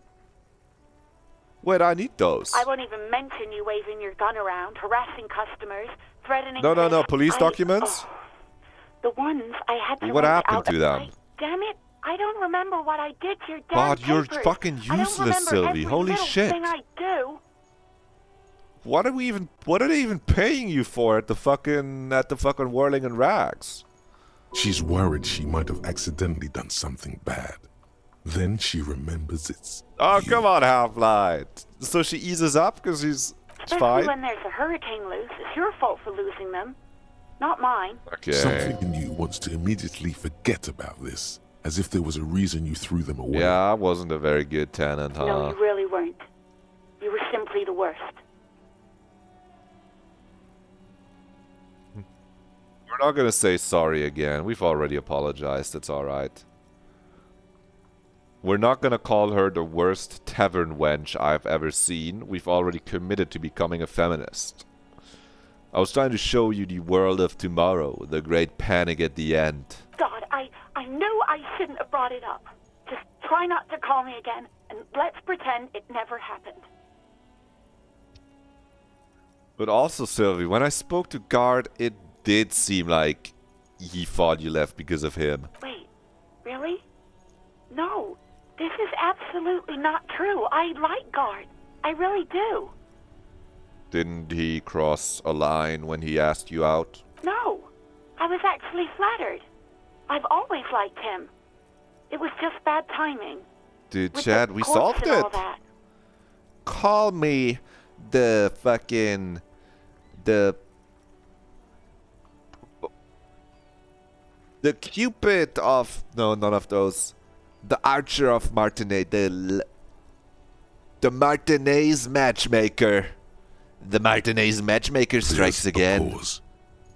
Wait, I need those. I won't even mention you waving your gun around, harassing customers, threatening... No, police documents? The ones I had to What rent happened out to them? Damn it, I don't remember what I did to your damn God, you're papers. fucking I don't useless, remember Sylvie. every Holy little shit. thing I do. What are they even paying you for at the fucking Whirling in Rags? She's worried she might have accidentally done something bad. Then she remembers it's Oh, you. come on, Half-Light. So she eases up because she's Especially fine? when there's a hurricane loose. It's your fault for losing them, not mine. Okay. Something in you wants to immediately forget about this, as if there was a reason you threw them away. Yeah, I wasn't a very good tenant, huh? No, you really weren't. You were simply the worst. We're not gonna say sorry again. We've already apologized. It's alright. We're not gonna call her the worst tavern wench I've ever seen. We've already committed to becoming a feminist. I was trying to show you the world of tomorrow, the great panic at the end. God, I knew I shouldn't have brought it up. Just try not to call me again, and let's pretend it never happened. But also, Sylvie, when I spoke to Guard, it did seem like he thought you left because of him. Wait, really? No, this is absolutely not true. I like Guard. I really do. Didn't he cross a line when he asked you out? No, I was actually flattered. I've always liked him. It was just bad timing. Dude, With Chad, the we corpse solved and all it. that. Call me the fucking... The Cupid of... No, none of those. The Archer of Martinez. The Martinez Matchmaker. The Martinez Matchmaker strikes There's a again. pause.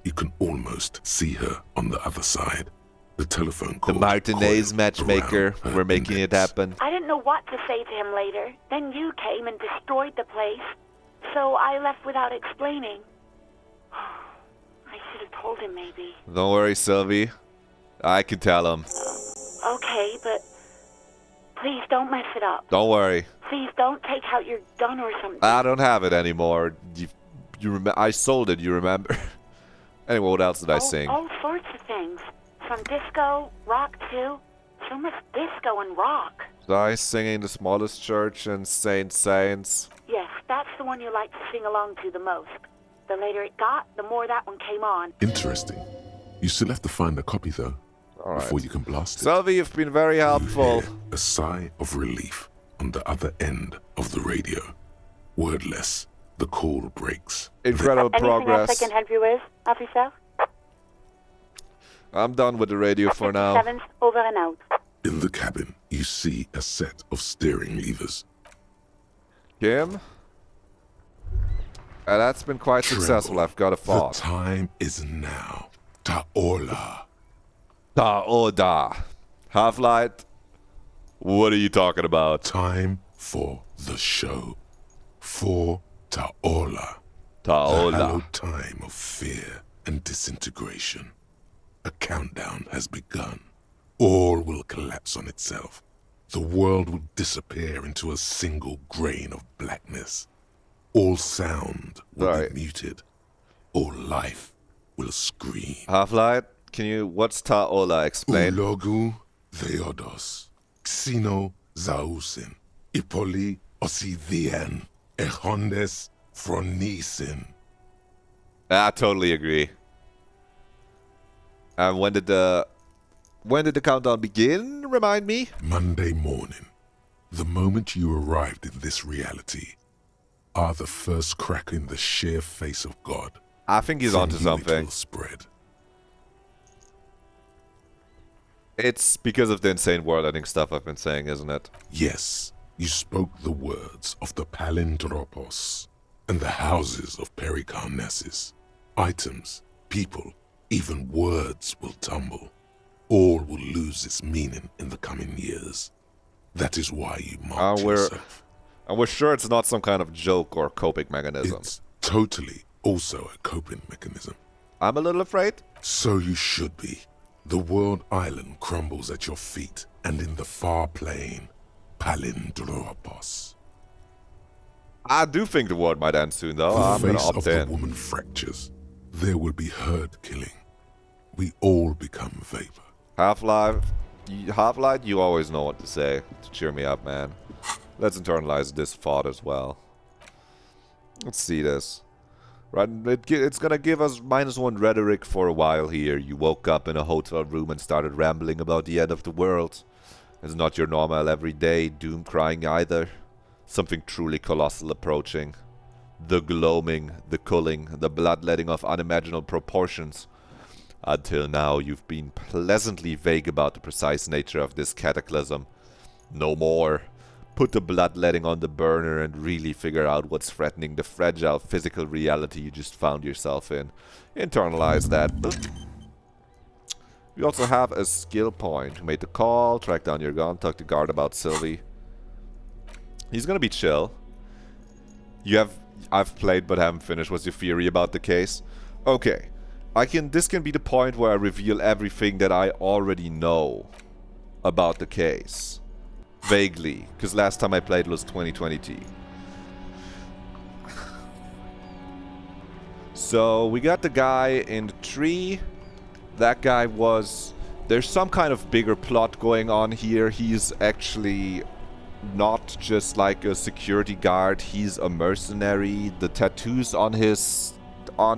You can almost see her on the other side. The telephone The cord Martinez coiled matchmaker. around her We're making it index. happen. I didn't know what to say to him later. Then you came and destroyed the place. So I left without explaining. I should have told him maybe. Don't worry, Sylvie. I can tell him. Okay, but please don't mess it up. Don't worry. Please don't take out your gun or something. I don't have it anymore. I sold it, you remember? Anyway, what else did I sing? All sorts of things. Some disco, rock too. So much disco and rock. Was I singing The Smallest Church and Saint Saints? Yes, that's the one you like to sing along to the most. The later it got, the more that one came on. Interesting. You still have to find a copy, though, before you can blast it. Sylvie, you've been very helpful. You hear a sigh of relief on the other end of the radio. Wordless, the call breaks. Incredible progress. Anything else I can help you with, officer? I'm done with the radio for now. 57's over and out. In the cabin, you see a set of steering levers. Kim? That's been quite successful. I've got a thought. The time is now. Ta'ola. Ta'oda. Half-Light? What are you talking about? Time for the show. For Ta'ola. Ta'ola. The hallowed time of fear and disintegration. A countdown has begun. All will collapse on itself. The world will disappear into a single grain of blackness. All sound will be muted. All life will scream. Half-Light, what's Ta'ola? Explain. Ulogu theodos. Xeno zausin. Ipoli osithien. Echondes fronisin. I totally agree. And when did the countdown begin? Remind me. Monday morning. The moment you arrived in this reality are the first crack in the sheer face of God. I think he's onto something. It will spread. It's because of the insane world-ending stuff I've been saying, isn't it? Yes, you spoke the words of the Palindropos and the houses of Pericarnassus. Items, people, even words will tumble. All will lose its meaning in the coming years. That is why you marked yourself. And we're sure it's not some kind of joke or coping mechanism. It's totally also a coping mechanism. I'm a little afraid. So you should be. The world island crumbles at your feet, and in the far plain, Palindropos. I do think the world might end soon, though. I'm The gonna face of opt the in. woman fractures. There will be herd killing. We all become vapor. Half-Light, you always know what to say to cheer me up, man. Let's internalize this thought as well. Let's see this. Right, it's gonna give us -1 rhetoric for a while here. You woke up in a hotel room and started rambling about the end of the world. It's not your normal everyday doom crying either. Something truly colossal approaching. The gloaming, the culling, the bloodletting of unimaginable proportions. Until now, you've been pleasantly vague about the precise nature of this cataclysm. No more. Put the bloodletting on the burner and really figure out what's threatening the fragile physical reality you just found yourself in. Internalize that. We also have a skill point. Made the call, track down your gun, talk to guard about Sylvie. He's gonna be chill. I've played but haven't finished. What's your theory about the case? Okay. This can be the point where I reveal everything that I already know about the case. Vaguely, because last time I played was 2022. So, we got the guy in the tree. That guy was... There's some kind of bigger plot going on here. He's actually not just like a security guard. He's a mercenary. The tattoos on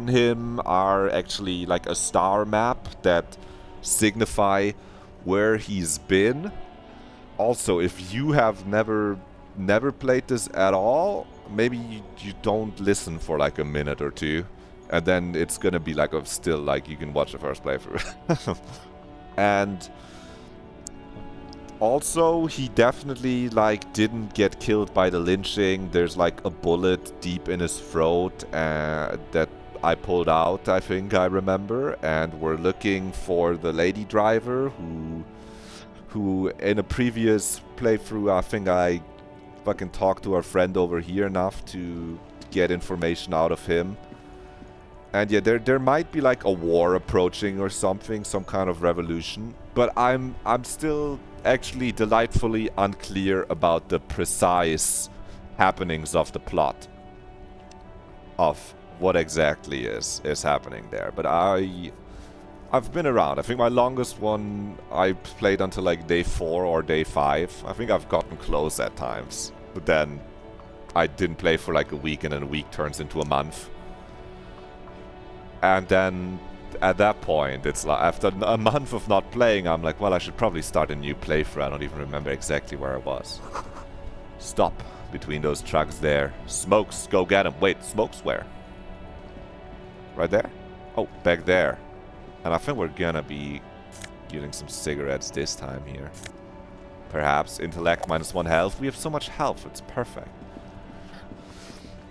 him are actually like a star map that signify where he's been. Also, if you have never played this at all, maybe you don't listen for like a minute or two, and then it's gonna be like still like you can watch the first playthrough. And also, he definitely like didn't get killed by the lynching. There's like a bullet deep in his throat that I pulled out, I think I remember, and we're looking for the lady driver who in a previous playthrough, I think I fucking talked to our friend over here enough to get information out of him. And yeah, there might be like a war approaching or something, some kind of revolution, but I'm still actually delightfully unclear about the precise happenings of the plot of what exactly is happening there. But I've been around. I think my longest one I played until like day 4 or day 5. I think I've gotten close at times, but then I didn't play for like a week, and then a week turns into a month. And then at that point, it's like after a month of not playing, I'm like, well, I should probably start a new playthrough. I don't even remember exactly where I was. Stop between those trucks there. Smokes, go get them. Wait, Smokes where? Right there? Oh, back there. And I think we're gonna be getting some cigarettes this time here. Perhaps. Intellect -1 health. We have so much health, it's perfect.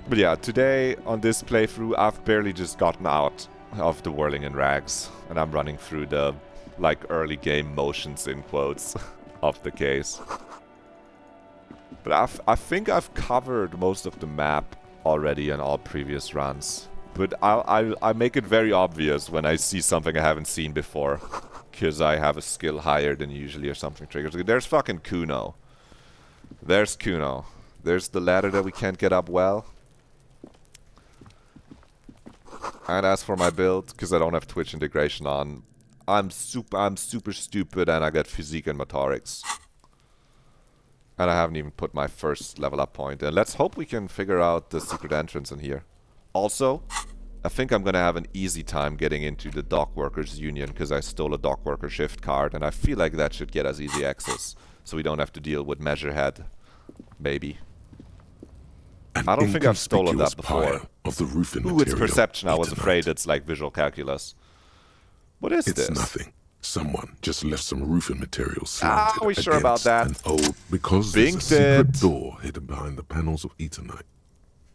But yeah, today on this playthrough, I've barely just gotten out of the whirling in rags, and I'm running through the like early game motions in quotes of the case. But I think I've covered most of the map already in all previous runs. But I make it very obvious when I see something I haven't seen before, because I have a skill higher than usually or something triggers. There's fucking Kuno. There's Kuno. There's the ladder that we can't get up well. And as for my build, because I don't have Twitch integration on, I'm super stupid, and I get physique and motorics. And I haven't even put my first level up point. And let's hope we can figure out the secret entrance in here. Also, I think I'm gonna have an easy time getting into the Dock Workers Union, because I stole a Dock Worker shift card, and I feel like that should get us easy access, so we don't have to deal with Measurehead. Maybe. I don't think I've stolen that before. Of the roofing Ooh, it's perception. I was afraid it's like visual calculus. What is this? It's nothing. Someone just left some roofing materials. Are we sure about that? Because there's a secret door hidden behind the panels of Eternite.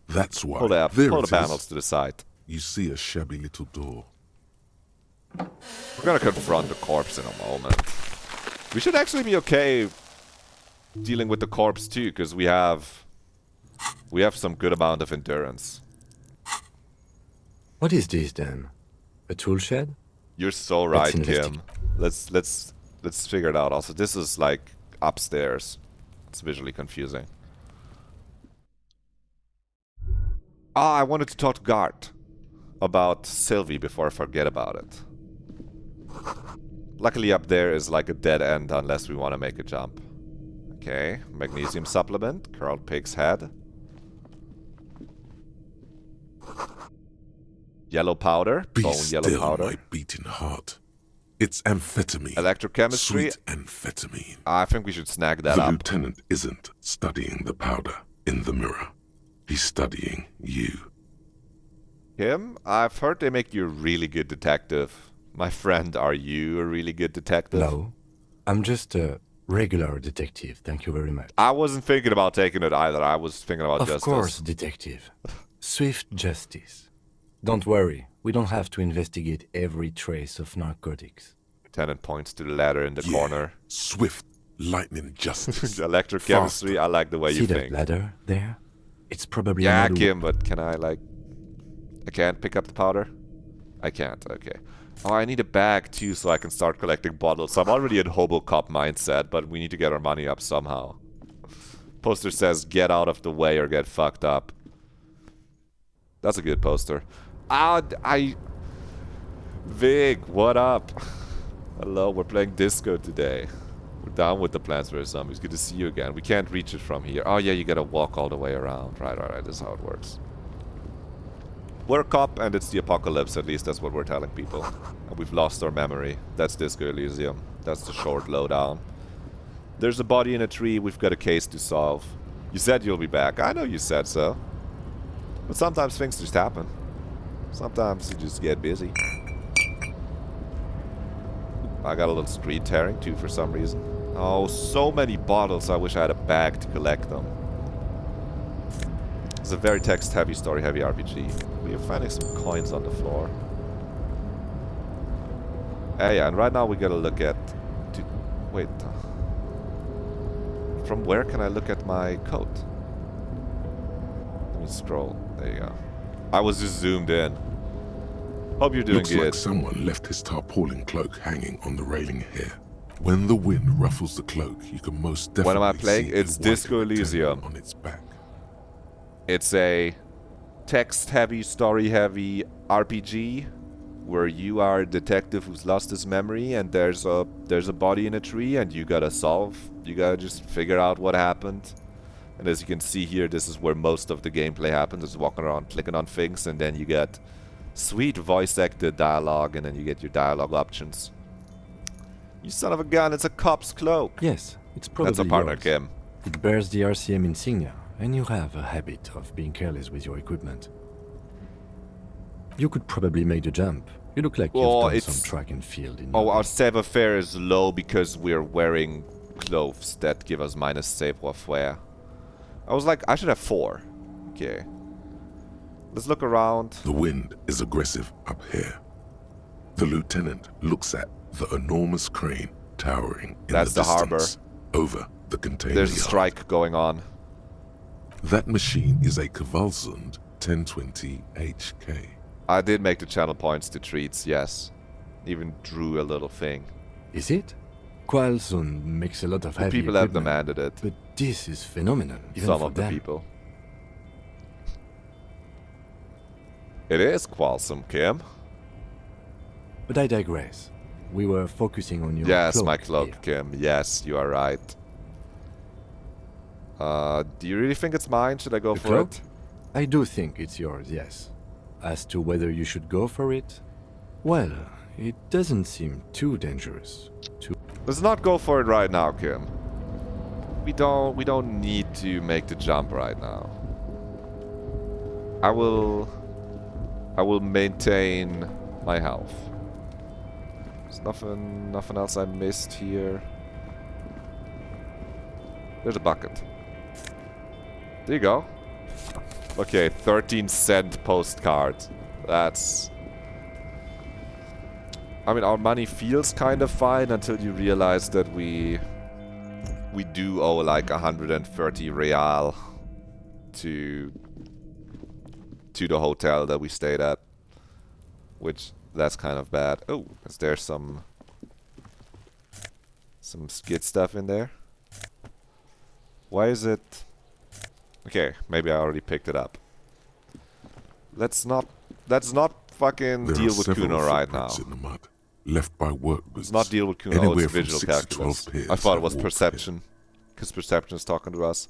That's why. Hold up. Hold the panels to the side. You see a shabby little door. We're gonna confront the corpse in a moment. We should actually be okay dealing with the corpse too, because we have some good amount of endurance. What is this then? A tool shed? You're so right, Kim. Let's figure it out. Also, this is like upstairs. It's visually confusing. Ah, I wanted to talk to Gart about Sylvie before I forget about it. Luckily up there is like a dead end unless we want to make a jump. Okay, magnesium supplement, curled pig's head. Yellow powder, bone yellow powder. My beating heart. It's amphetamine. Electrochemistry. Sweet amphetamine. I think we should snag that up. The lieutenant isn't studying the powder in the mirror. He's studying you. Kim, I've heard they make you a really good detective. My friend, are you a really good detective? No, I'm just a regular detective, thank you very much. I wasn't thinking about taking it either, I was thinking about justice. Of course, detective. Swift justice. Don't worry, we don't have to investigate every trace of narcotics. Lieutenant points to the ladder in the corner. Swift, lightning justice. Electrochemistry, I like the way you think. See that ladder there? It's probably yeah, Kim, but can I like... I can't pick up the powder? I can't, okay. Oh, I need a bag too so I can start collecting bottles. So I'm already in Hobocop mindset, but we need to get our money up somehow. Poster says, get out of the way or get fucked up. That's a good poster. Vig, what up? Hello, we're playing Disco today. We're down with the Plants vs. Zombies. Good to see you again. We can't reach it from here. Oh yeah, you gotta walk all the way around. Right, this is how it works. We're a cop and it's the apocalypse, at least that's what we're telling people. And we've lost our memory. That's Disco Elysium. That's the short lowdown. There's a body in a tree, we've got a case to solve. You said you'll be back. I know you said so. But sometimes things just happen. Sometimes you just get busy. I got a little screen tearing too for some reason. Oh, so many bottles. I wish I had a bag to collect them. It's a very text-heavy, story-heavy RPG. We are finding some coins on the floor. Yeah, and right now we gotta look at... Wait. From where can I look at my coat? Let me scroll. There you go. I was just zoomed in. Hope you're doing Looks good. like someone left his tarpaulin cloak hanging on the railing here. When the wind ruffles the cloak, you can most definitely What am I playing? see It's the white Disco Elysium. on its back. It's a text-heavy, story-heavy RPG where you are a detective who's lost his memory, and there's a body in a tree, and you gotta just figure out what happened. And as you can see here, this is where most of the gameplay happens. Is walking around, clicking on things, and then you get sweet voice-acted dialogue, and then you get your dialogue options. You son of a gun! It's a cop's cloak. Yes, it's probably That's a partner, yours. Kim. It bears the RCM insignia, and you have a habit of being careless with your equipment. You could probably make the jump. You look like you've done some track and field in... Our savoir-faire is low because we're wearing clothes that give us minus savoir-faire. I was like, I should have 4. Okay. Let's look around. The wind is aggressive up here. The lieutenant looks at the enormous crane towering in That's the harbor. Over the container There's a yard. strike going on. That machine is a Kvalsund 1020 HK. I did make the channel points to treats, yes. Even drew a little thing. Is it? Kvalsund makes a lot of heavy People have equipment, demanded it. but this is phenomenal, even Some for of the them. people. It is Qualsome, Kim. But I digress. We were focusing on your Yes, cloak my cloak, here. Kim. Yes, you are right. Do you really think it's mine? Should I go The for cloak? it? I do think it's yours, yes. As to whether you should go for it, well, it doesn't seem too dangerous. Let's not go for it right now, Kim. We don't need to make the jump right now. I will maintain my health. There's nothing else I missed here. There's a bucket. There you go. Okay, 13-cent postcard. That's... I mean, our money feels kind of fine until you realize that we do owe like 130 real to the hotel that we stayed at, which that's kind of bad. Oh, is there some skid stuff in there? Why is it? Okay, maybe I already picked it up. Let's not fucking There deal are with several Kuno right now. footprints in the mud, left by work boots. Let's not deal with Kuno. Oh, Anywhere it's from visual 6 to calculus. 12 pairs I thought it have was walked perception, because perception is talking to us.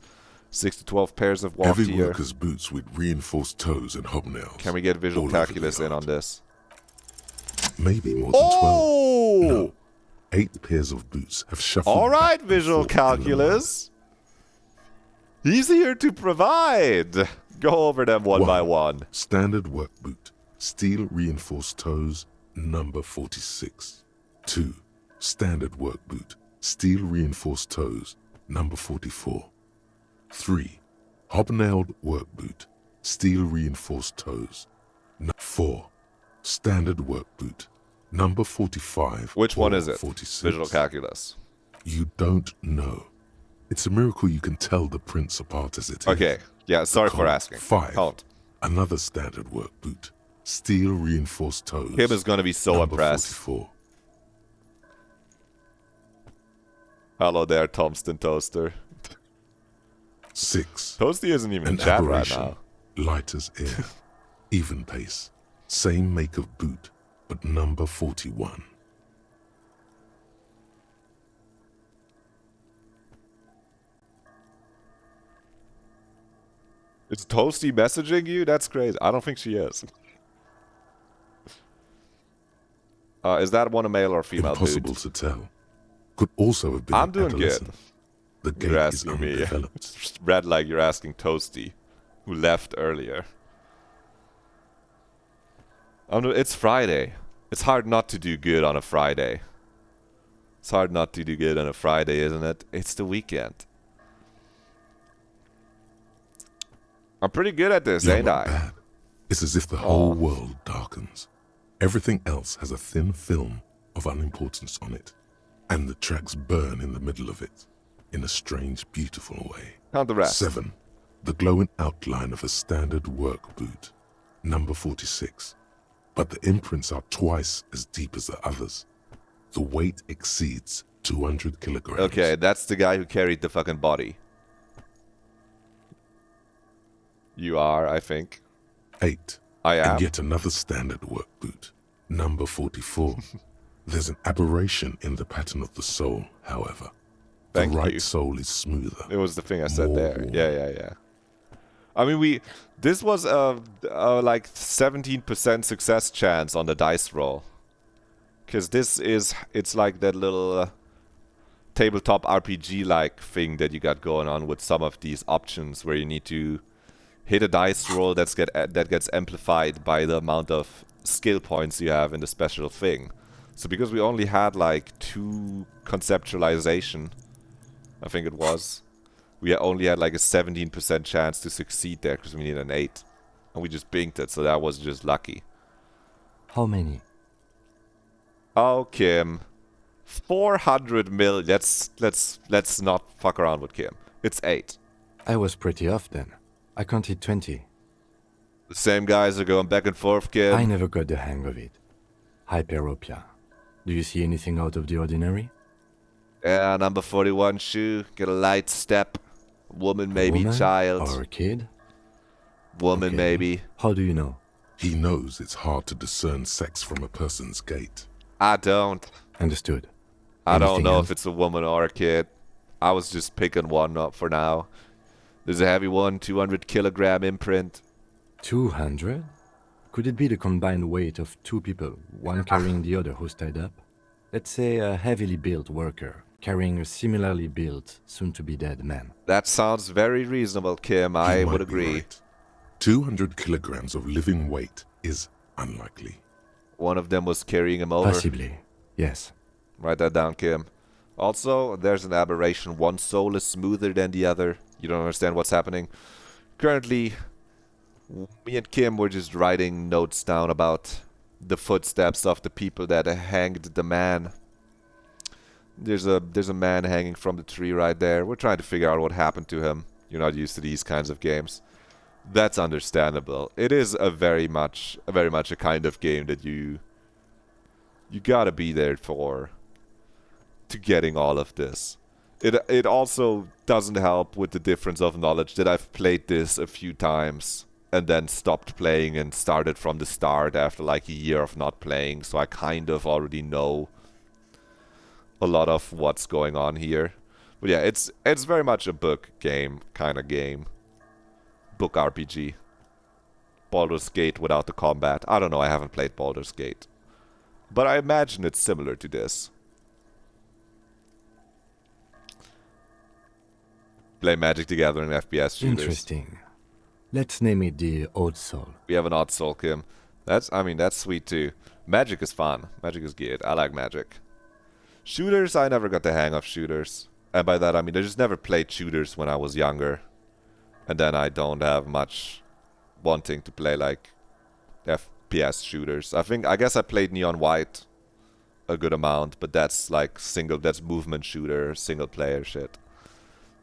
6 to 12 pairs of here. walked Heavy here. workers' boots with reinforced toes and hobnails. Can we get visual all over the calculus in on this? Maybe more than 12. No. 8 pairs of boots have shuffled. All right, back and visual forth in the mud. calculus. He's here to provide. Go over them one by one. Standard work boot, steel reinforced toes, number 46. 2. Standard work boot, steel reinforced toes, number 44. 3. Hobnailed work boot, steel reinforced toes. 4. Standard work boot, number 45. Which one or is it? 46. Visual calculus. You don't know. It's a miracle you can tell the prints apart as it is. Okay. Yeah, sorry for asking. 5. Count. Another standard work boot. Steel reinforced toes. Him is gonna be so number impressed. 44. Hello there, Tomston Toaster. 6. Toasty isn't even An in chat right aberration. now. Light as air. Even pace. Same make of boot, but number 41. Is Toasty messaging you? That's crazy. I don't think she is. Is that one a male or female Impossible dude? to tell. Could also have been I'm an doing good. adolescent. The gate You're is asking me. undeveloped. Read like you're asking Toasty, who left earlier. It's Friday. It's hard not to do good on a Friday. It's hard not to do good on a Friday, isn't it? It's the weekend. I'm pretty good at this, You're ain't not I? bad. It's as if the whole world darkens. Everything else has a thin film of unimportance on it, and the tracks burn in the middle of it, in a strange, beautiful way. Count the rest. 7. The glowing outline of a standard work boot, number 46. But the imprints are twice as deep as the others. The weight exceeds 200 kilograms. Okay, that's the guy who carried the fucking body. You are, I think. 8. I am. And yet another standard work boot, number 44. There's an aberration in the pattern of the sole, however. Thank the right you. sole is smoother. It was the thing I said there. Yeah. I mean, this was a like 17% success chance on the dice roll. Because it's like that little tabletop RPG-like thing that you got going on with some of these options where you need to hit a dice roll that gets amplified by the amount of skill points you have in the special thing. So because we only had like 2 conceptualization, I think it was, we only had like a 17% chance to succeed there because we needed an 8. And we just binged it, so that was just lucky. How many? Oh, Kim. 400 million. Let's not fuck around with Kim. It's 8. I was pretty off then. I counted 20. The same guys are going back and forth, Kim. I never got the hang of it. Hyperopia. Do you see anything out of the ordinary? Yeah, number 41 shoe. Get a light step. Woman, maybe. Woman Child. or a kid? Woman, Okay. maybe. How do you know? He knows it's hard to discern sex from a person's gait. I don't. Understood. I don't Anything know else? if it's a woman or a kid. I was just picking one up for now. There's a heavy one, 200 kilogram imprint. 200? Could it be the combined weight of 2 people, one carrying the other who's tied up? Let's say a heavily built worker carrying a similarly built, soon-to-be-dead man. That sounds very reasonable, Kim. I He would might be agree. right. 200 kilograms of living weight is unlikely. One of them was carrying him over. Possibly, yes. Write that down, Kim. Also, there's an aberration. One sole is smoother than the other. You don't understand what's happening. Currently, me and Kim were just writing notes down about the footsteps of the people that hanged the man. There's a man hanging from the tree right there. We're trying to figure out what happened to him. You're not used to these kinds of games. That's understandable. It is a very much a kind of game that you gotta be there for to getting all of this. It also doesn't help with the difference of knowledge that I've played this a few times and then stopped playing and started from the start after like a year of not playing, so I kind of already know a lot of what's going on here. But yeah, it's very much a book game kind of game. Book RPG. Baldur's Gate without the combat. I don't know, I haven't played Baldur's Gate. But I imagine it's similar to this. Play Magic the Gathering FPS shooters. Interesting. Let's name it the Odd Soul. We have an Odd Soul, Kim. That's sweet too. Magic is fun. Magic is good. I like Magic. Shooters, I never got the hang of shooters. And by that I mean I just never played shooters when I was younger. And then I don't have much wanting to play like FPS shooters. I guess I played Neon White a good amount, but that's like that's movement shooter, single player shit.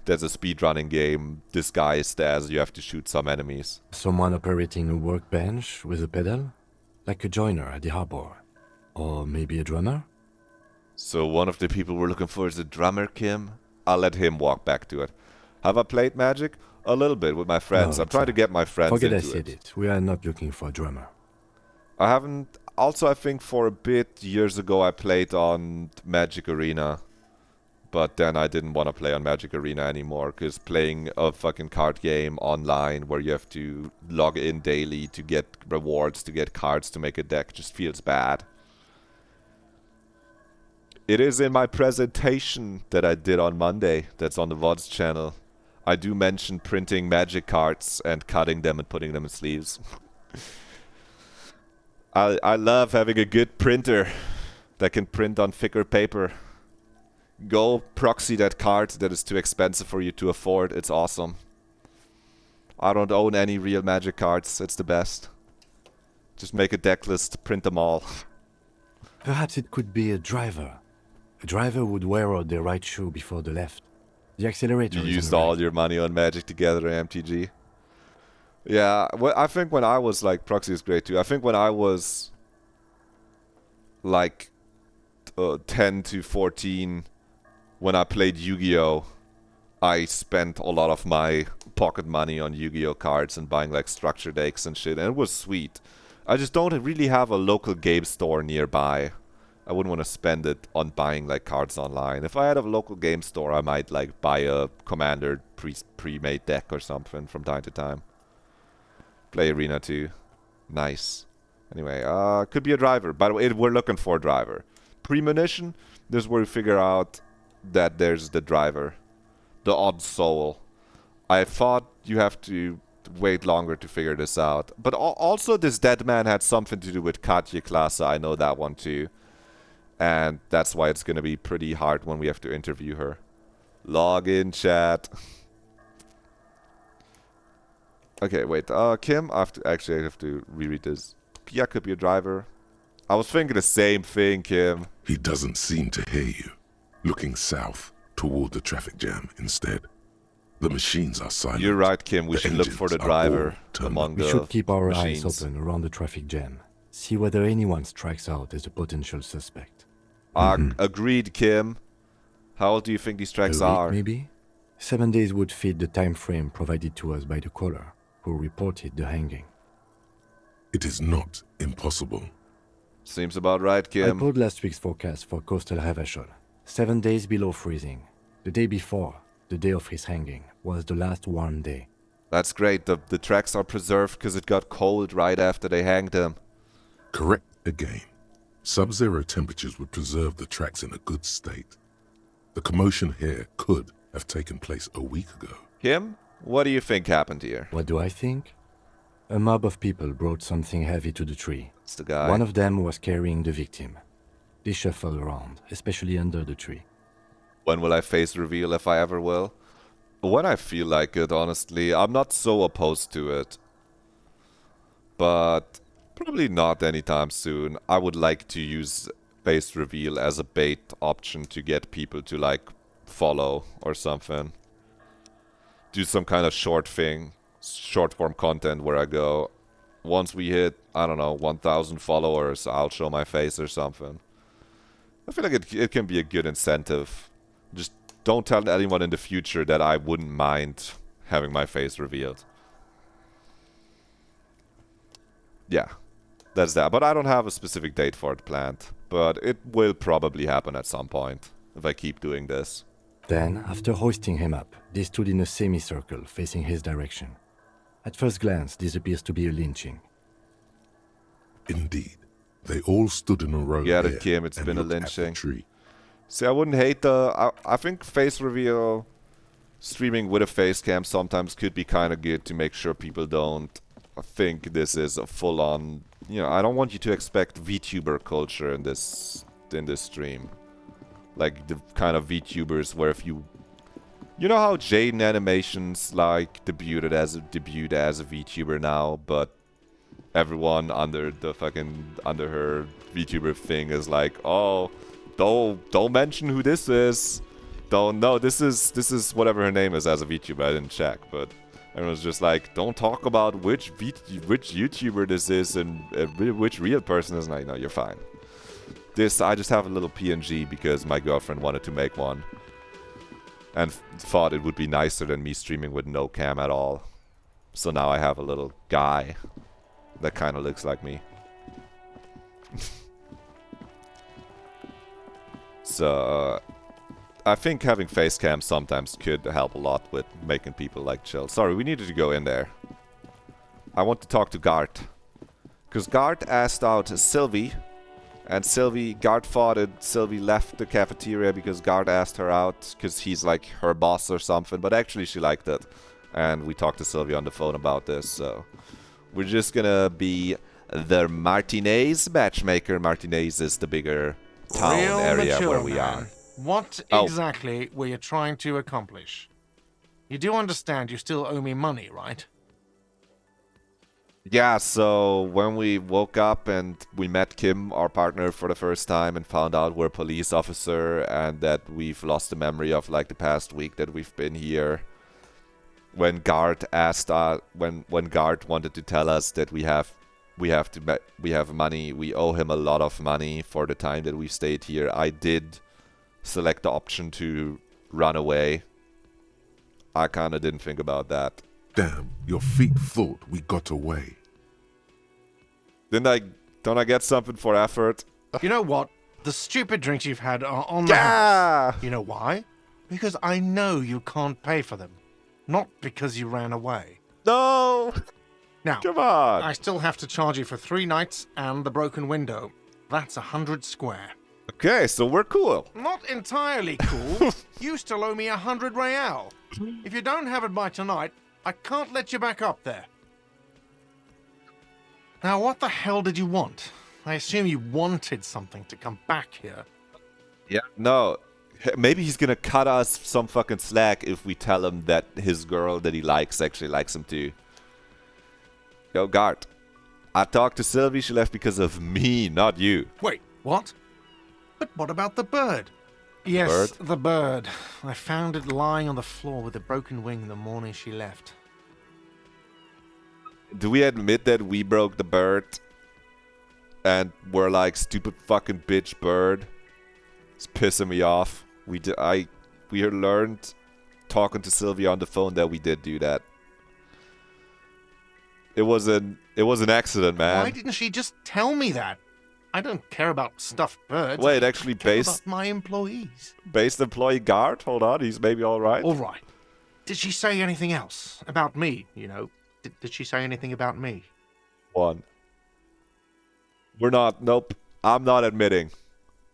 There's a speedrunning game disguised as you have to shoot some enemies. Someone operating a workbench with a pedal? Like a joiner at the harbor. Or maybe a drummer? So one of the people we're looking for is a drummer, Kim. I'll let him walk back to it. Have I played Magic? A little bit with my friends. No, I'm trying to get my friends Forget into I said it. We are not looking for a drummer. I haven't... Also, I think for a bit, years ago, I played on Magic Arena. But then I didn't want to play on Magic Arena anymore, because playing a fucking card game online where you have to log in daily to get rewards, to get cards, to make a deck, just feels bad. It is in my presentation that I did on Monday, that's on the VODs channel. I do mention printing Magic cards and cutting them and putting them in sleeves. I love having a good printer that can print on thicker paper. Go proxy that card that is too expensive for you to afford. It's awesome. I don't own any real Magic cards. It's the best. Just make a deck list, print them all. Perhaps it could be a driver. A driver would wear out the right shoe before the left. The accelerator. You is on used the all right. your money on Magic together, MTG. Yeah, well, I think when I was like, Proxy is great too. I think when I was like 10 to 14, when I played Yu-Gi-Oh, I spent a lot of my pocket money on Yu-Gi-Oh cards and buying like structure decks and shit, and it was sweet. I just don't really have a local game store nearby. I wouldn't want to spend it on buying like cards online. If I had a local game store, I might like buy a Commander pre-made deck or something from time to time. Play Arena too. Nice. Anyway, could be a driver. By the way, we're looking for a driver. Premonition, this is where we figure out that there's the driver. The odd soul. I thought you have to wait longer to figure this out. But also this dead man had something to do with Katja Klasa. I know that one too. And that's why it's going to be pretty hard when we have to interview her. Log in, chat. Okay, wait. Kim, I have to reread this. Pia could be a driver. I was thinking the same thing, Kim. He doesn't seem to hear you. Looking south toward the traffic jam instead. The machines are silent. You're right, Kim. We should look for the driver among the We should keep our machines. eyes open around the traffic jam. See whether anyone strikes out as a potential suspect. Agreed, Kim. How old do you think these tracks are? Maybe? 7 days would fit the time frame provided to us by the caller, who reported the hanging. It is not impossible. Seems about right, Kim. I pulled last week's forecast for coastal Havashol. 7 days below freezing. The day before, the day of his hanging, was the last warm day. That's great. The tracks are preserved because it got cold right after they hanged him. Correct again. Sub-zero temperatures would preserve the tracks in a good state. The commotion here could have taken place a week ago. Kim, what do you think happened here? What do I think? A mob of people brought something heavy to the tree. It's the guy. One of them was carrying the victim. They shuffled around, especially under the tree. When will I face reveal, if I ever will? When I feel like it, honestly. I'm not so opposed to it. But probably not anytime soon. I would like to use face reveal as a bait option to get people to like follow or something. Do some kind of short thing, short form content where I go, once we hit, I don't know, 1,000 followers, I'll show my face or something. I feel like it can be a good incentive. Just don't tell anyone in the future that I wouldn't mind having my face revealed. Yeah, that's that. But I don't have a specific date for it planned. But it will probably happen at some point if I keep doing this. Then, after hoisting him up, they stood in a semicircle facing his direction. At first glance, this appears to be a lynching. Indeed. They all stood in a row. Yeah, here Kim, it's and been a looked at the lynching. tree. See, I wouldn't hate the... I think face reveal streaming with a face cam sometimes could be kind of good to make sure people don't think this is a full-on... You know, I don't want you to expect VTuber culture in this stream. Like the kind of VTubers where if you... You know how Jaden Animations like debuted as a VTuber now, but everyone under her VTuber thing is like, oh, don't mention who this is. This is whatever her name is as a VTuber. I didn't check, but everyone's just like, don't talk about which YouTuber this is and which real person is. No, you're fine. I just have a little PNG because my girlfriend wanted to make one. And thought it would be nicer than me streaming with no cam at all. So now I have a little guy that kind of looks like me. So I think having face cam sometimes could help a lot with making people like chill. Sorry, we needed to go in there. I want to talk to Gart. Because Gart asked out Sylvie. And Gart thought Sylvie left the cafeteria because Gart asked her out because he's like her boss or something. But actually she liked it. And we talked to Sylvie on the phone about this. So we're just gonna be the Martinez matchmaker. Martinez is the bigger town Real area mature, where we man. are. What exactly were you trying to accomplish? You do understand you still owe me money, right? Yeah, so when we woke up and we met Kim, our partner, for the first time and found out we're a police officer and that we've lost the memory of like the past week that we've been here. When Gart asked when Gart wanted to tell us that we have money, we owe him a lot of money for the time that we stayed here. I did select the option to run away. I kind of didn't think about that. Damn, your feet thought we got away. Don't I get something for effort? You know what? The stupid drinks you've had are on the Yeah! house. You know why? Because I know you can't pay for them. Not because you ran away. No! Now, Come on! I still have to charge you for 3 nights and the broken window. That's 100 square. Okay, so we're cool. Not entirely cool. You still owe me 100 real. If you don't have it by tonight, I can't let you back up there. Now, what the hell did you want? I assume you wanted something to come back here. Yeah. No. Maybe he's gonna cut us some fucking slack if we tell him that his girl that he likes actually likes him too. Yo, Gart. I talked to Sylvie, she left because of me, not you. Wait, what? But what about the bird? Yes, the bird. I found it lying on the floor with a broken wing the morning she left. Do we admit that we broke the bird? And we're like, stupid fucking bitch bird? It's pissing me off. We learned talking to Sylvia on the phone that we did do that. It was an accident, man. Why didn't she just tell me that? I don't care about stuffed birds. Wait, actually, I care about my employees. Based employee Guard? Hold on, he's maybe all right. All right. Did she say anything else about me? You know, did she say anything about me? One. We're not. Nope. I'm not admitting.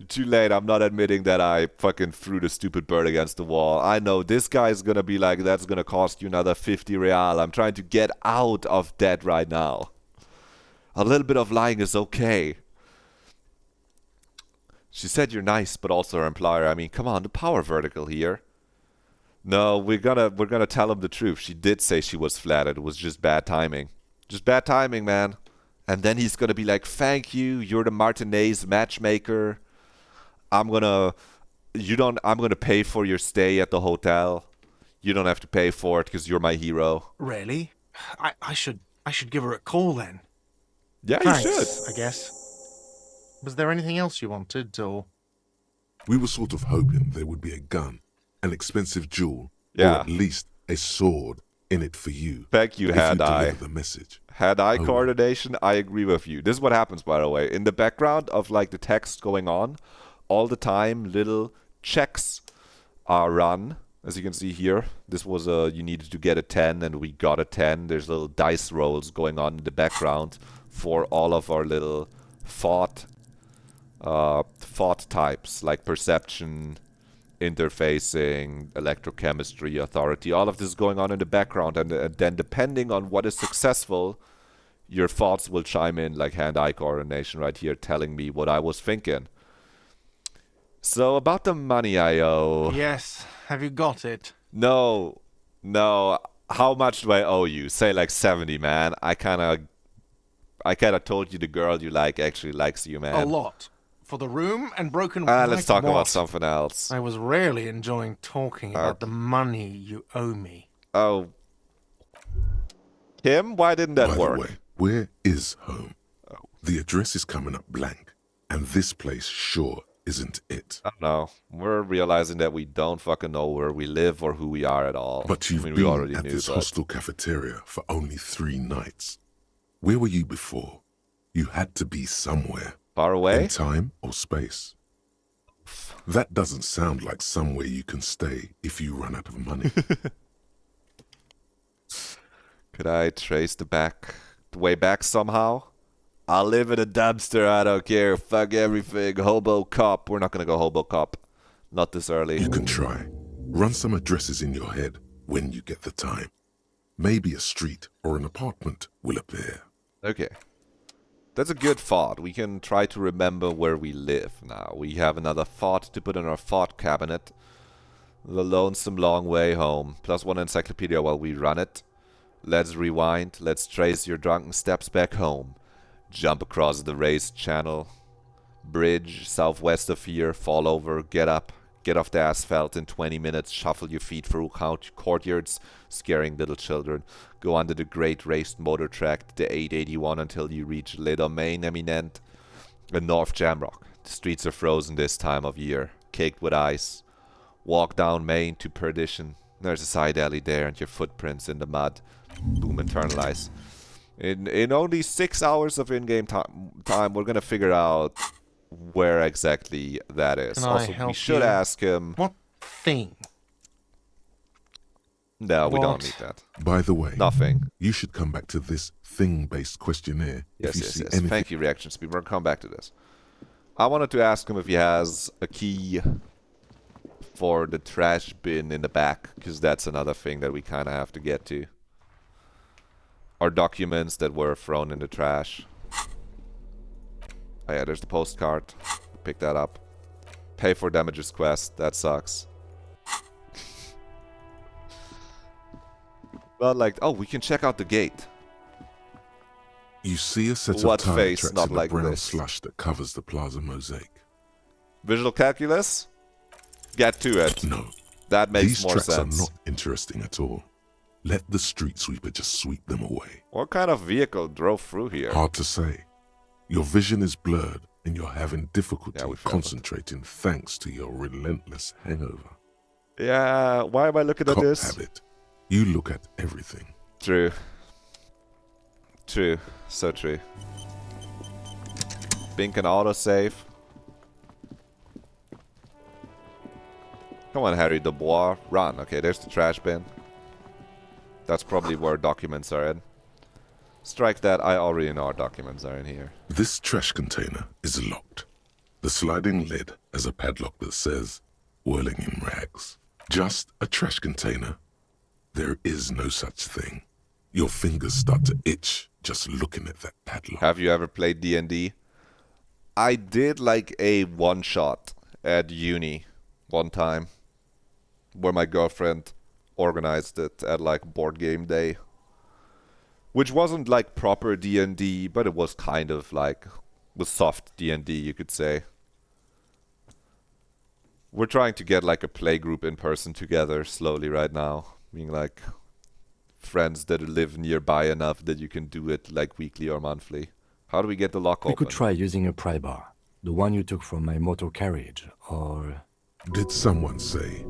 Too late. I'm not admitting that I fucking threw the stupid bird against the wall. I know this guy's gonna be like, that's gonna cost you another 50 real. I'm trying to get out of debt right now. A little bit of lying is okay. She said you're nice, but also her employer. I mean, come on, the power vertical here. No, we're gonna tell him the truth. She did say she was flattered. It was just bad timing. Just bad timing, man. And then he's gonna be like, thank you, you're the Martinez matchmaker. I'm gonna pay for your stay at the hotel. You don't have to pay for it because you're my hero. Really? I should give her a call then. Yeah, Thanks, you should. I guess. Was there anything else you wanted, or? We were sort of hoping there would be a gun, an expensive jewel, yeah, or at least a sword in it for you. Thank you, had I. The message. Had eye coordination, I agree with you. This is what happens, by the way. In the background of like the text going on, all the time, little checks are run. As you can see here, this was you needed to get a 10, and we got a 10. There's little dice rolls going on in the background for all of our little thought types, like perception, interfacing, electrochemistry, authority. All of this is going on in the background, and then depending on what is successful, your thoughts will chime in, like hand-eye coordination right here, telling me what I was thinking. So about the money I owe. Yes. Have you got it? No. How much do I owe you? Say like 70, man. I kind of told you the girl you like actually likes you, man. A lot. For the room and broken... Let's talk about something else. I was really enjoying talking about the money you owe me. Oh. Kim, why didn't that work? By the way, where is home? The address is coming up blank, and this place sure isn't it. I don't know. We're realizing that we don't fucking know where we live or who we are at all. But you've been at this hostel cafeteria for only 3 nights. Where were you before? You had to be somewhere. Far away? In time or space. That doesn't sound like somewhere you can stay if you run out of money. Could I trace the way back somehow? I'll live in a dumpster, I don't care. Fuck everything. Hobo cop. We're not gonna go hobo cop. Not this early. You can try. Run some addresses in your head when you get the time. Maybe a street or an apartment will appear. Okay. That's a good thought. We can try to remember where we live now. We have another thought to put in our thought cabinet. The lonesome long way home. +1 encyclopedia while we run it. Let's rewind. Let's trace your drunken steps back home. Jump across the raised channel. Bridge southwest of here. Fall over. Get up. Get off the asphalt in 20 minutes. Shuffle your feet through courtyards, scaring little children. Go under the great raised motor track, the 881, until you reach Little Main Eminent and North Jamrock. The streets are frozen this time of year, caked with ice. Walk down Main to Perdition. There's a side alley there and your footprints in the mud. Boom, internalize. In only 6 hours of in-game time, we're gonna figure out where exactly that is. Can also, I help we should you? ask him. What thing? No, we What? don't need that. By the way, Nothing. you should come back to this thing-based questionnaire if you see Yes. anything. Thank you, reaction speed. We'll come back to this. I wanted to ask him if he has a key for the trash bin in the back, because that's another thing that we kind of have to get to. Or documents that were thrown in the trash. Oh yeah, there's the postcard. Pick that up. Pay for damages quest. That sucks. But like, oh, we can check out the gate. You see a set What of tire face tracks not in like the brown this? slush that covers the plaza mosaic. Visual calculus? Get to it. No. That makes These more tracks sense. are not interesting at all. Let the street sweeper just sweep them away. What kind of vehicle drove through here? Hard to say. Your vision is blurred and you're having difficulty we failed it. concentrating thanks to your relentless hangover. Yeah, why am I looking at Cop this? habit. You look at everything. True. True. So true. Bink and autosave. Come on, Harry Dubois. Run. Okay, there's the trash bin. That's probably where documents are in. Strike that. I already know our documents are in here. This trash container is locked. The sliding lid has a padlock that says, whirling in rags. Just a trash container. There is no such thing. Your fingers start to itch just looking at that padlock. Have you ever played D&D? I did like a one-shot at uni one time, where my girlfriend organized it at like board game day, which wasn't like proper D&D, but it was kind of like the soft D&D, you could say. We're trying to get like a play group in person together slowly right now, being like friends that live nearby enough that you can do it like weekly or monthly. How do we get the lock We open? could try using a pry bar, the one you took from my motor carriage, or... Did someone say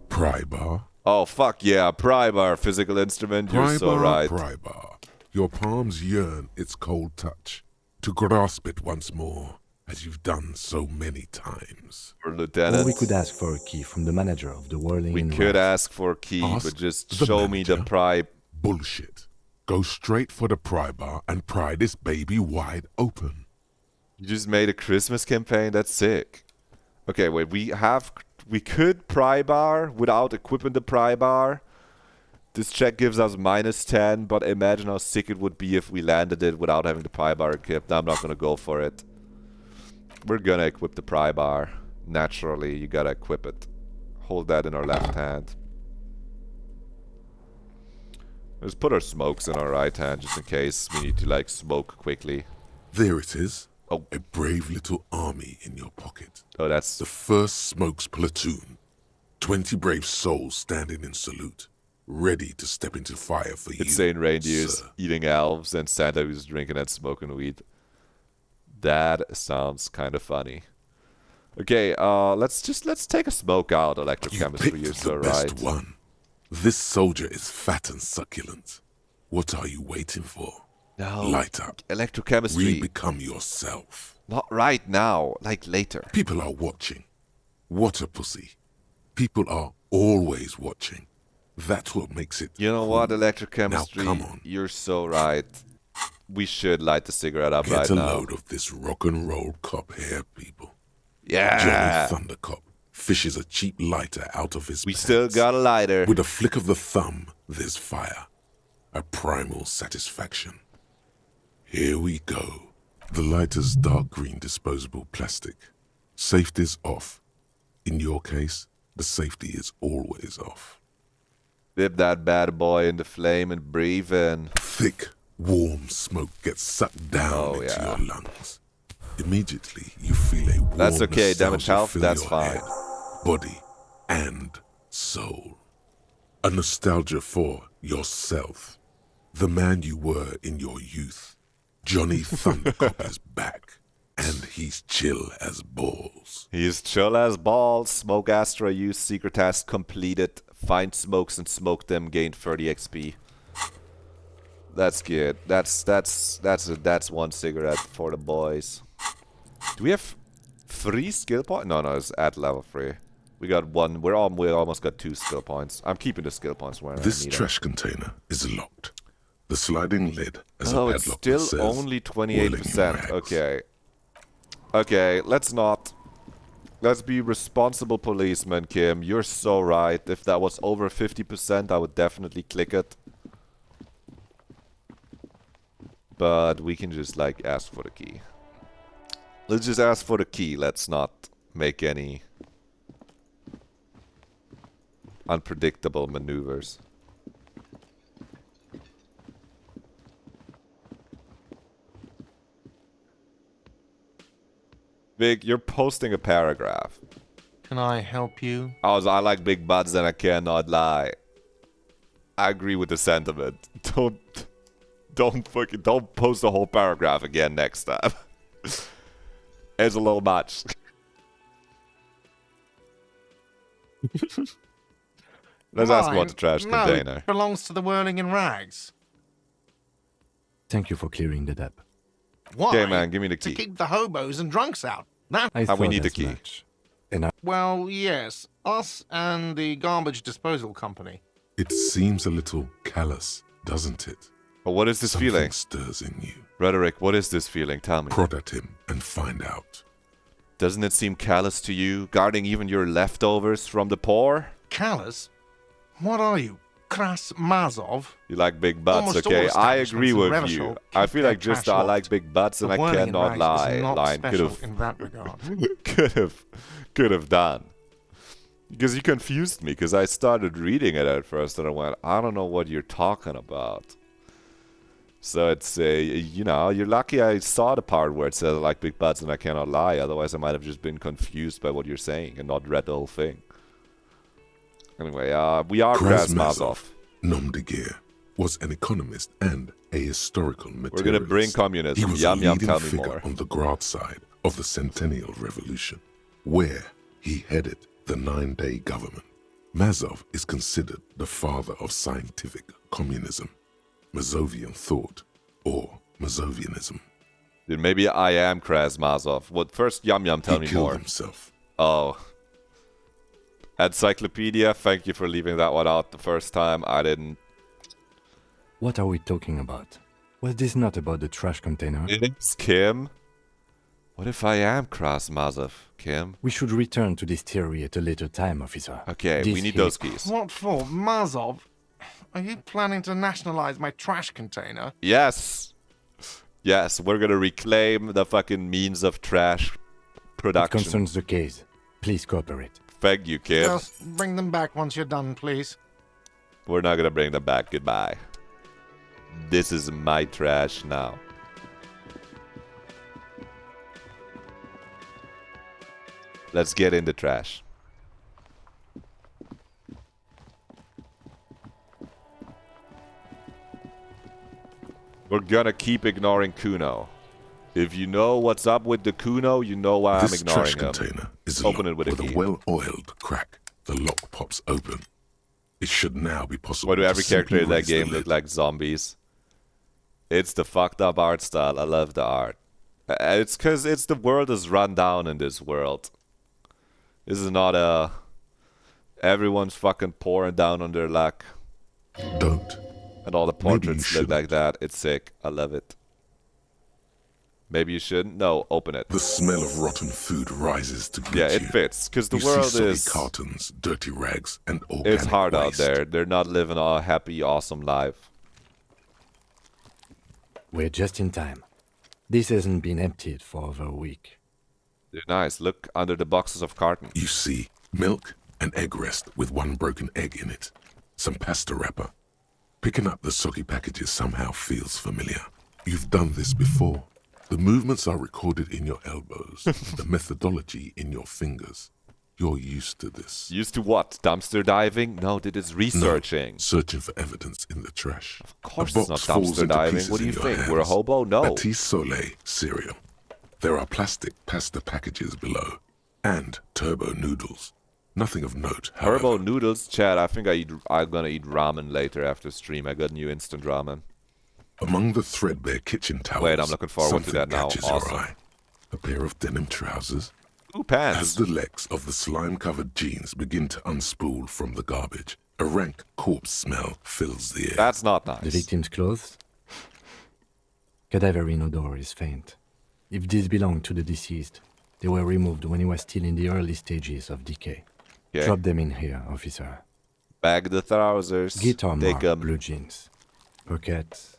pry bar? Oh, fuck yeah, pry bar, physical instrument, you're Pry so bar, right. pry bar. Your palms yearn its cold touch, to grasp it once more, as you've done so many times. Or Lieutenant. Or we could ask for a key from the manager of the Whirling We in could Rags. ask for a key, Ask but just the show me the manager. pry. Bullshit. Go straight for the pry bar and pry this baby wide open. You just made a Christmas campaign? That's sick. Okay, wait, we could pry bar without equipping the pry bar. This check gives us -10, but imagine how sick it would be if we landed it without having the pry bar equipped. I'm not gonna go for it. We're gonna equip the pry bar. Naturally, you gotta equip it. Hold that in our left hand. Let's put our smokes in our right hand just in case we need to like smoke quickly. There it is. Oh. A brave little army in your pocket. Oh, that's The first Smokes platoon. 20 brave souls standing in salute, ready to step into fire for you. insane reindeers sir. eating elves and Santa who's drinking and smoking weed. That sounds kind of funny. Okay, let's take a smoke out, You electrochemistry. picked You're the so best right. one. This soldier is fat and succulent. What are you waiting for? No, Light up. electrochemistry. Re-become yourself. Not right now, like later. People are watching. Water pussy. People are always watching. That's what makes it. You know what, cool. electrochemistry? Now come on. You're so right. We should light the cigarette up Get right a now. load of this rock and roll cop here, people. Yeah. Johnny Thunder Cop fishes a cheap lighter out of his We pants. still got a lighter. With a flick of the thumb, there's fire. A primal satisfaction. Here we go. The lighter's dark green disposable plastic. Safety's off. In your case, the safety is always off. Dip that bad boy in the flame and breathe in. Thick, warm smoke gets sucked down into yeah. your lungs. Immediately, you feel a warm That's okay, damage nostalgia health, fill that's your fine. head, body, and soul. A nostalgia for yourself. The man you were in your youth. Johnny Thundercop is back. And he's chill as balls. He's chill as balls. Smoke Astra use secret task completed. Find smokes and smoke them. Gain 30 XP. That's good. That's one cigarette for the boys. Do we have 3 skill points? No, it's at level 3. We got 1. We almost got 2 skill points. I'm keeping the skill points where I need This them. trash container is locked. The sliding lid has a Oh, padlock it's that still says, only "Whirling in 28%. rags." Okay. Okay, let's not. Let's be responsible policemen, Kim. You're so right. If that was over 50%, I would definitely click it. But we can just, like, ask for the key. Let's just ask for the key. Let's not make any unpredictable maneuvers. Vic, you're posting a paragraph. Can I help you? I like big butts and I cannot lie. I agree with the sentiment. Don't post the whole paragraph again next time. It's a little much. Let's ask about the trash container. It belongs to the Whirling in Rags. Thank you for clearing that up. Why? Okay, man, give me the key. To keep the hobos and drunks out. That. I And we thought need the as key. much. And Well, yes. Us and the garbage disposal company. It seems a little callous, doesn't it? But what is this Something feeling? stirs in you. Roderick, what is this feeling? Tell me. Prod at him and find out. Doesn't it seem callous to you, guarding even your leftovers from the poor? Callous? What are you? Kras Mazov? You like big butts, Almost all okay? I establishments agree in with Revachol you. keep I feel their like just trash I locked. like big butts and The I Whirling in cannot Rags lie. is not Line special could in that regard. have done. Because you confused me, because I started reading it at first and I went, I don't know what you're talking about. So it's you're lucky I saw the part where it says I like big butts and I cannot lie. Otherwise I might have just been confused by what you're saying and not read the whole thing. Anyway, we are Krasmazov. Nom de guerre, was an economist and a historical materialist. We're gonna bring communism. He was Yum a yum, leading tell me figure more. on the Grad side of the Centennial Revolution, where he headed the 9-day government. Mazov is considered the father of scientific communism, Mazovian thought, or Mazovianism. Dude, maybe I am Krasmazov. What first, Yum Yum, tell He me killed more. himself. Oh. Encyclopedia, thank you for leaving that one out the first time. I didn't. what are we talking about? Was this not about the trash container? It's Kim. What if I am Krasmazov, Kim? We should return to this theory at a later time, officer. Okay, we This need here- those keys. What for? Mazov? Are you planning to nationalize my trash container? Yes. Yes, we're gonna reclaim the fucking means of trash It production. concerns the case. Please cooperate. Thank you, Kim. Just bring them back once you're done, please. We're not gonna bring them back. Goodbye. This is my trash now. Let's get in the trash. We're gonna keep ignoring Kuno. If you know what's up with the Kuno, you know why This I'm ignoring trash him. container is Open locked it with a with key. a well-oiled crack. The lock pops open. It should now be possible. Why do to every character simply in that raise the game lid. look like zombies? It's the fucked up art style. I love the art. It's because it's the world is run down in this world. This is not a... Everyone's fucking pouring down on their luck. Don't. And all the Maybe you portraits look like that. It's sick. I love it. Maybe you shouldn't? No, open it. The smell of rotten food rises to greet Yeah, you. it fits. Because the You world see soggy is... cartons, dirty rags, and organic It's hard out waste. there. They're not living a happy, awesome life. We're just in time. This hasn't been emptied for over a week. They're nice. Look under the boxes of carton. You see milk and egg rest with one broken egg in it. some pasta wrapper. Picking up the soggy packages somehow feels familiar. You've done this before. The movements are recorded in your elbows, the methodology in your fingers. You're used to this. Used to what? Dumpster diving? No, that is researching. No, searching for evidence in the trash. Of course A it's not box falls dumpster into diving. pieces What do you in your think? hands. We're a hobo? No. Batiste Soleil cereal. There are plastic pasta packages below. And turbo noodles. Nothing of note, however. Turbo noodles? Chad, I think I'm gonna eat ramen later after stream. I got new instant ramen. Among the threadbare kitchen towels, Wait, I'm looking forward to that now. catches Awesome. your eye. A pair of denim trousers. Ooh, pants. As the legs of the slime-covered jeans begin to unspool from the garbage, a rank corpse smell fills the air. That's not nice. The victim's clothes? Cadaverine odor is faint. If these belong to the deceased, they were removed when he was still in the early stages of decay. Okay. Drop them in here, officer. Bag the trousers. Guitar Take mark, 'em. blue jeans. Pockets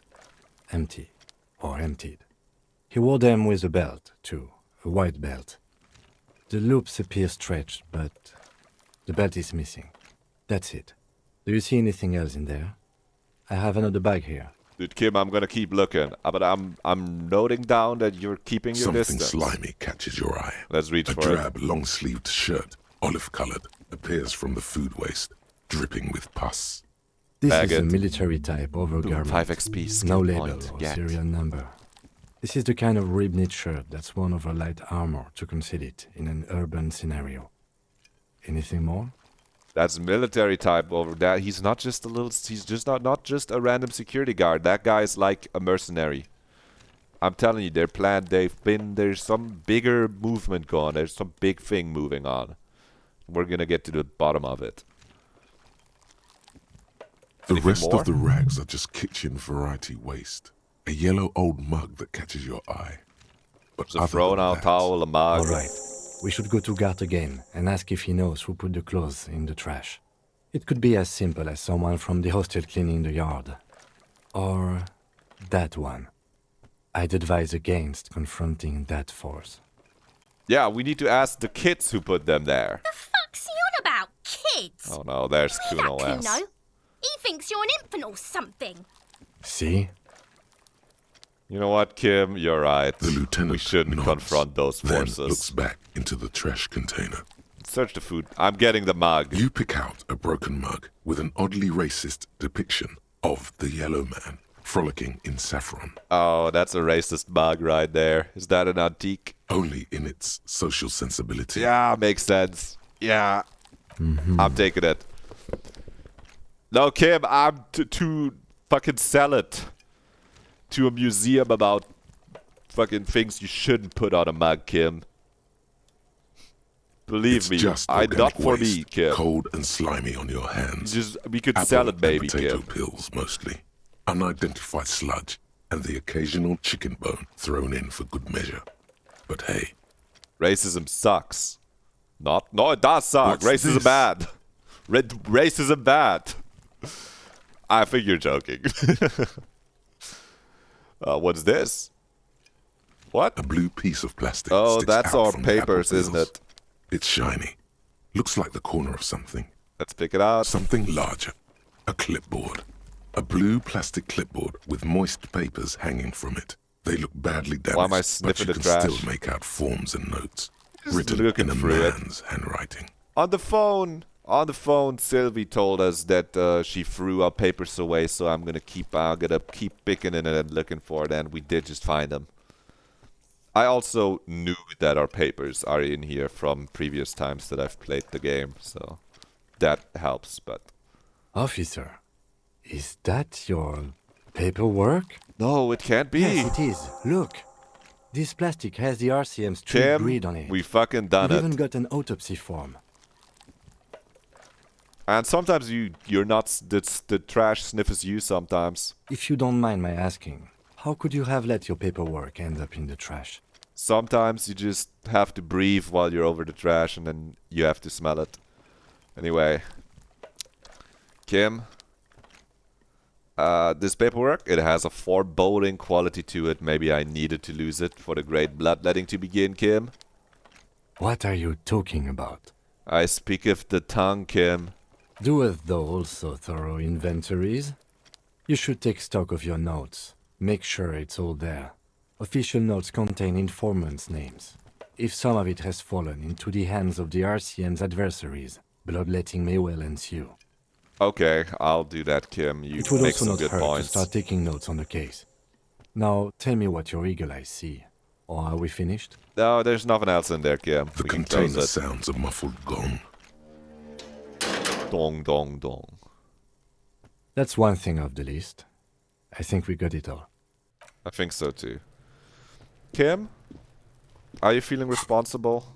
empty or emptied. He wore them with a belt, too, a white belt. The loops appear stretched, but the belt is missing. That's it. Do you see anything else in there? I have another bag here. Dude, Kim, I'm gonna keep looking. But I'm noting down that you're keeping your Something distance. slimy catches your eye. Let's reach a for it. drab, long-sleeved shirt, olive-colored, appears from the food waste, dripping with pus. This Bag is a it. military type overgarment. 5 XP, skill no label point, or yet. serial number. This is the kind of rib-knit shirt that's worn over light armor to conceal it in an urban scenario. Anything more? That's military type over that. He's not just a little. He's just not just a random security guard. That guy's like a mercenary. I'm telling you, they're planned. There's some bigger movement going. There's some big thing moving on. We're gonna get to the bottom of it. The Anything rest more? of the rags are just kitchen variety waste. A yellow old mug that catches your eye. But It's a other thrown than out that, towel, a mug. All right. We should go to Gart again and ask if he knows who put the clothes in the trash. It could be as simple as someone from the hostel cleaning the yard. Or that one. I'd advise against confronting that force. Yeah, we need to ask the kids who put them there. The fuck's he on about? Kids? Oh no, there's Hear that, Kuno S. Kuno? He thinks you're an infant or something. See? You know what, Kim? You're right. The lieutenant We shouldn't nods, confront those then forces. looks back into the trash container. Search the food. I'm getting the mug. You pick out a broken mug with an oddly racist depiction of the yellow man frolicking in saffron. Oh, that's a racist mug right there. Is that an antique? Only in its social sensibility. Yeah, makes sense. Yeah. I'm taking it. No, Kim, I'm to fucking sell it to a museum about fucking things you shouldn't put on a mug, Kim. Believe It's me, just not organic for me, waste, Kim. cold and slimy on your hands. We could Apple sell it, and baby, potato Kim. pills mostly. Unidentified sludge and the occasional chicken bone thrown in for good measure. But hey, Racism sucks. No, it does suck. What's Racism this? bad. Racism bad. I think you're joking. What's this? What? a blue piece of plastic Oh, sticks that's out our from the apple papers, isn't peels. it? It's shiny. Looks like the corner of something. Let's pick it out. Something larger. A clipboard. A blue plastic clipboard with moist papers hanging from it. They look badly damaged, Why am I but sniffing you the can trash? still make out forms and notes. Just Written looking in a through it. man's handwriting. On the phone, Sylvie told us that she threw our papers away, so I'm gonna keep picking in it and looking for it, and we did just find them. I also knew that our papers are in here from previous times that I've played the game, so that helps, but... Officer, is that your paperwork? No, it can't be. Yes, it is. Look. This plastic has the RCM's true Kim, grid on it. we fucking done We've it. even got an autopsy form. And sometimes you're not the trash sniffers you sometimes. If you don't mind my asking, how could you have let your paperwork end up in the trash? Sometimes you just have to breathe while you're over the trash and then you have to smell it. Anyway. Kim. This paperwork, it has a foreboding quality to it. Maybe I needed to lose it for the great bloodletting to begin, Kim. What are you talking about? I speak of the tongue, Kim. Doeth thou also thorough inventories? You should take stock of your notes. Make sure it's all there. Official notes contain informants' names. If some of it has fallen into the hands of the RCM's adversaries, bloodletting may well ensue. Okay, I'll do that, Kim. You It would make also some not good hurt points. to start taking notes on the case. Now, tell me what your eagle eyes see. Or are we finished? No, there's nothing else in there, Kim. The We can close container it. sounds a muffled gong. Dong, dong, dong. That's one thing off the list. I think we got it all. I think so too. Kim, are you feeling responsible?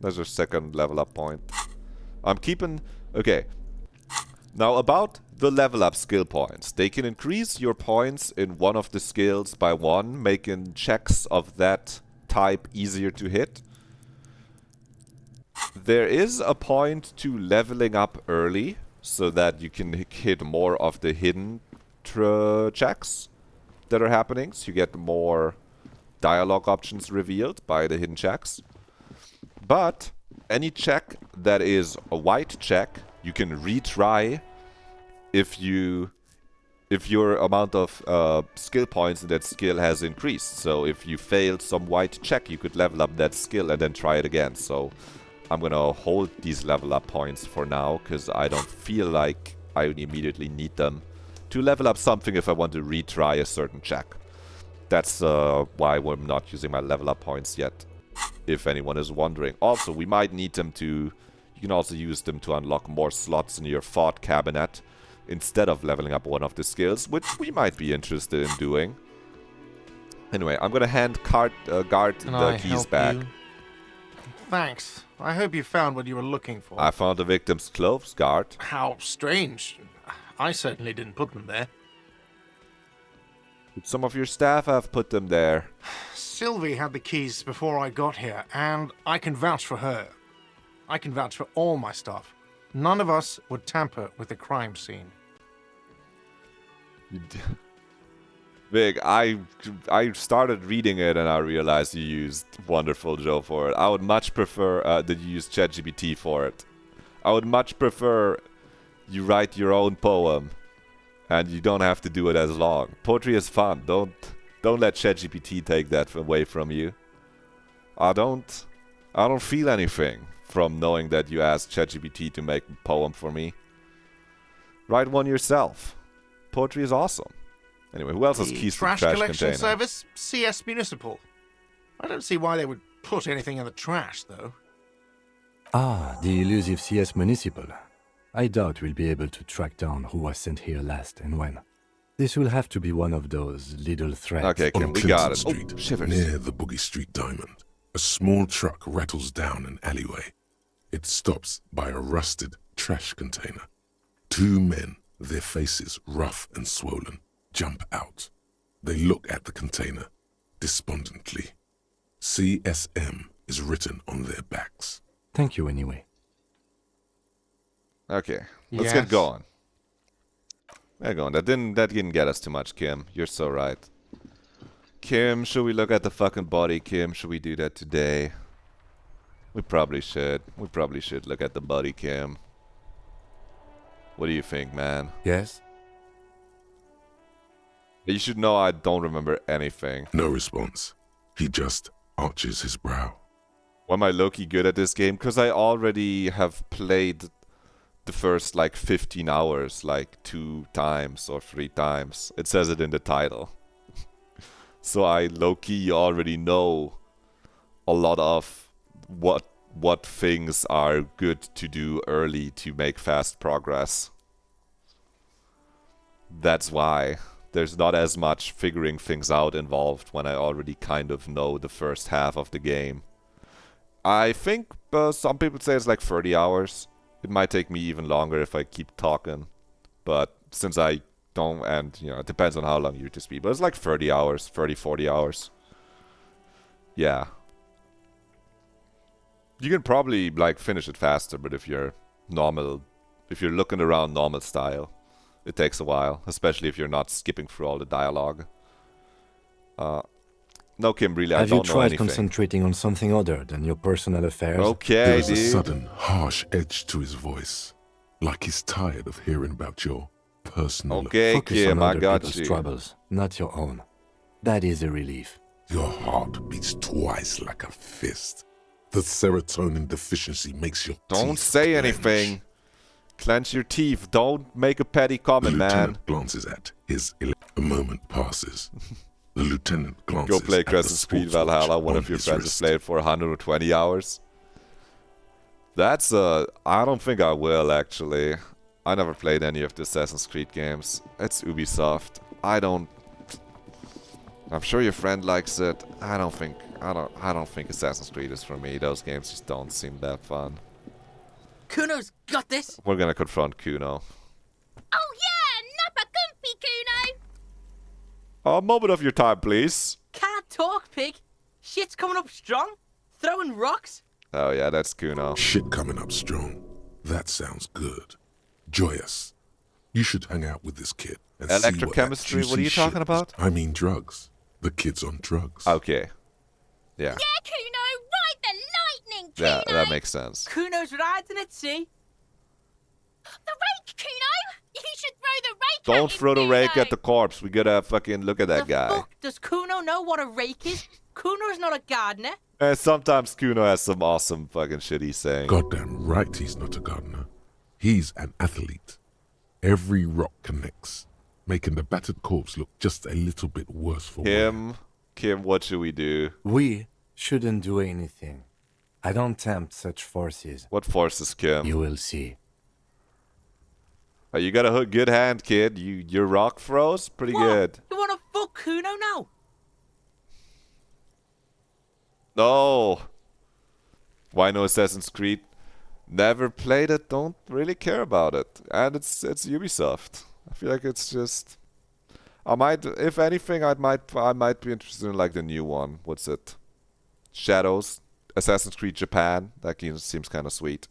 There's your second level up point. I'm keeping... Okay. Now about the level up skill points. They can increase your points in one of the skills by 1, making checks of that type easier to hit. There is a point to leveling up early, so that you can hit more of the hidden checks that are happening. So you get more dialogue options revealed by the hidden checks. But any check that is a white check, you can retry if your amount of skill points in that skill has increased. So if you failed some white check, you could level up that skill and then try it again. So I'm gonna hold these level up points for now, because I don't feel like I immediately need them to level up something if I want to retry a certain check. That's why I'm not using my level up points yet, if anyone is wondering. Also, we might need them to... You can also use them to unlock more slots in your thought cabinet instead of leveling up one of the skills, which we might be interested in doing. Anyway, I'm gonna hand guard the keys back. Thanks. I hope you found what you were looking for. I found the victim's clothes, guard. How strange. I certainly didn't put them there. Some of your staff have put them there. Sylvie had the keys before I got here, and I can vouch for her. I can vouch for all my staff. None of us would tamper with the crime scene. Vic, I started reading it and I realized you used Wonderful Joe for it. I would much prefer that you use ChatGPT for it. I would much prefer you write your own poem and you don't have to do it as long. Poetry is fun. Don't let ChatGPT take that away from you. I don't feel anything from knowing that you asked ChatGPT to make a poem for me. Write one yourself. Poetry is awesome. Anyway, who else has keys to the trash collection container? service, CS Municipal. I don't see why they would put anything in the trash, though. Ah, the elusive CS Municipal. I doubt we'll be able to track down who was sent here last and when. This will have to be one of those little threats. Okay, Kim, On we Clinton got it. Street, Oh, shivers. near the Boogie Street Diamond, a small truck rattles down an alleyway. It stops by a rusted trash container. 2 men, their faces rough and swollen, jump out. They look at the container, despondently. CSM is written on their backs. Thank you anyway. Okay, let's Yes. get going. Get going. That didn't get us too much, Kim. You're so right. Kim, should we look at the fucking body, Kim? Should we do that today? We probably should. We probably should look at the body, Kim. What do you think, man? Yes? You should know I don't remember anything. No response. He just arches his brow. Why am I low-key good at this game? Because I already have played the first, 15 hours, 2 times or 3 times. It says it in the title. So I low-key already know a lot of what things are good to do early to make fast progress. That's why there's not as much figuring things out involved when I already kind of know the first half of the game. I think some people say it's 30 hours. It might take me even longer if I keep talking. But since I don't, and it depends on how long you're to speed. But it's 30 hours, 30, 40 hours. Yeah. You can probably finish it faster, but if you're looking around normal style, it takes a while, especially if you're not skipping through all the dialogue. No, Kim, really, I Have you don't know tried anything. concentrating on something other than your personal affairs? Okay, There is a dude. sudden, harsh edge to his voice. Like he's tired of hearing about your personal... Okay, Focus Kim, on I other got people's you. troubles, not your own. That is a relief. Your heart beats twice like a fist. The serotonin deficiency makes your Don't teeth say clench. anything. Clench your teeth. Don't make a petty comment, The man. lieutenant glances at his... A moment passes. The lieutenant glances Go play at the Crescent Speed sports Valhalla. watch One on of your his friends has wrist. played for 120 hours. That's I don't think I will, actually. I never played any of the Assassin's Creed games. It's Ubisoft. I'm sure your friend likes it. I don't think Assassin's Creed is for me. Those games just don't seem that fun. Kuno's got this. We're gonna confront Kuno. Oh yeah, nappa gumpy, Kuno. A moment of your time, please. Can't talk, pig. Shit's coming up strong. Throwing rocks. Oh yeah, that's Kuno. Shit coming up strong. That sounds good. Joyous. You should hang out with this kid and see what that Electrochemistry? What are you juicy talking shit about? is. I mean drugs. The kid's on drugs. Okay. Yeah. Yeah, Kuno, ride the lightning, Kuno. Yeah, that makes sense. Kuno's riding it, see? The rake, Kuno. You should throw the rake. Don't at him, throw the rake Kuno. at the corpse. We gotta fucking look at that The guy. fuck does Kuno know what a rake is? Kuno's not a gardener. Sometimes Kuno has some awesome fucking shit he's saying. Goddamn right he's not a gardener. He's an athlete. Every rock connects, making the battered corpse look just a little bit worse for wear. Kim, what should we do? We shouldn't do anything. I don't tempt such forces. What forces, Kim? You will see. Oh, you got a good hand, kid. Your rock throws pretty What? good. You wanna fuck Kuno now? No. Why no Assassin's Creed? Never played it. Don't really care about it. And it's Ubisoft. I feel like it's just. I might, if anything, I might be interested in like the new one. What's it? Shadows, Assassin's Creed Japan. That game seems kind of sweet.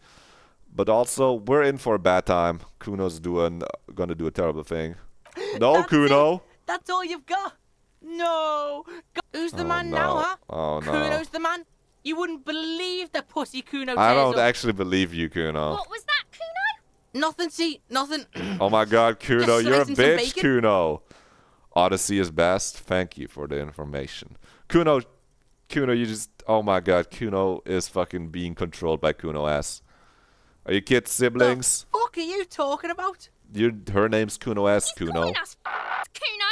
But also, we're in for a bad time. Kuno's gonna do a terrible thing. No, That's Kuno. it. That's all you've got. No. Who's the Oh, man no. now, huh? Oh no. Kuno's the man. You wouldn't believe the pussy Kuno I tears don't up. actually believe you, Kuno. What was that, Kuno? Nothing, see, nothing. Oh my god, Kuno, you're a slicing some bitch, bacon? Kuno. Odyssey is best. Thank you for the information. Kuno, you just... Oh my god, Kuno is fucking being controlled by Kuno S. Are you kids siblings? The fuck are you talking about? Her name's Kuno S, Kuno. Calling us Kuno.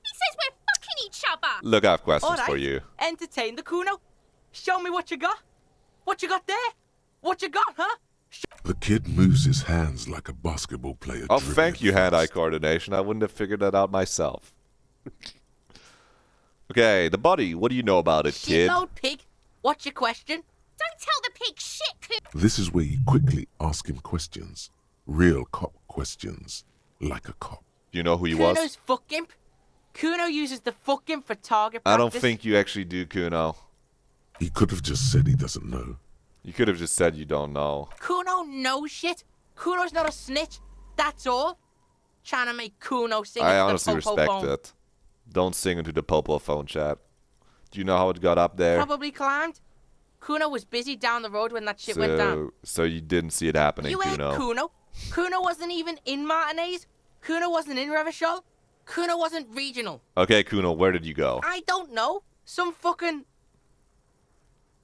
He says we're fucking each other. Look, I have questions All right. for you. Entertain the Kuno. Show me what you got. What you got there? What you got, huh? The kid moves his hands like a basketball player. Oh, dribbling thank you, fast. hand-eye coordination. I wouldn't have figured that out myself. Okay, the body. What do you know about it, kid? Shitload pig. What's your question? Don't tell the pig shit, Kuno. This is where you quickly ask him questions. Real cop questions. Like a cop. Do you know who he Kuno's was? fuck imp. Kuno uses the fuck imp for target practice. I don't think you actually do, Kuno. He could have just said he doesn't know. You could have just said you don't know. Kuno knows shit. Kuno's not a snitch. That's all. Trying to make Kuno sing I into honestly the popo respect phone. it. Don't sing into the popo phone, chat. Do you know how it got up there? Probably climbed. Kuno was busy down the road when that shit went down. So you didn't see it happening, You ain't Kuno. Kuno. Kuno wasn't even in Martinez. Kuno wasn't in Revachol. Kuno wasn't regional. Okay, Kuno, where did you go? I don't know. Some fucking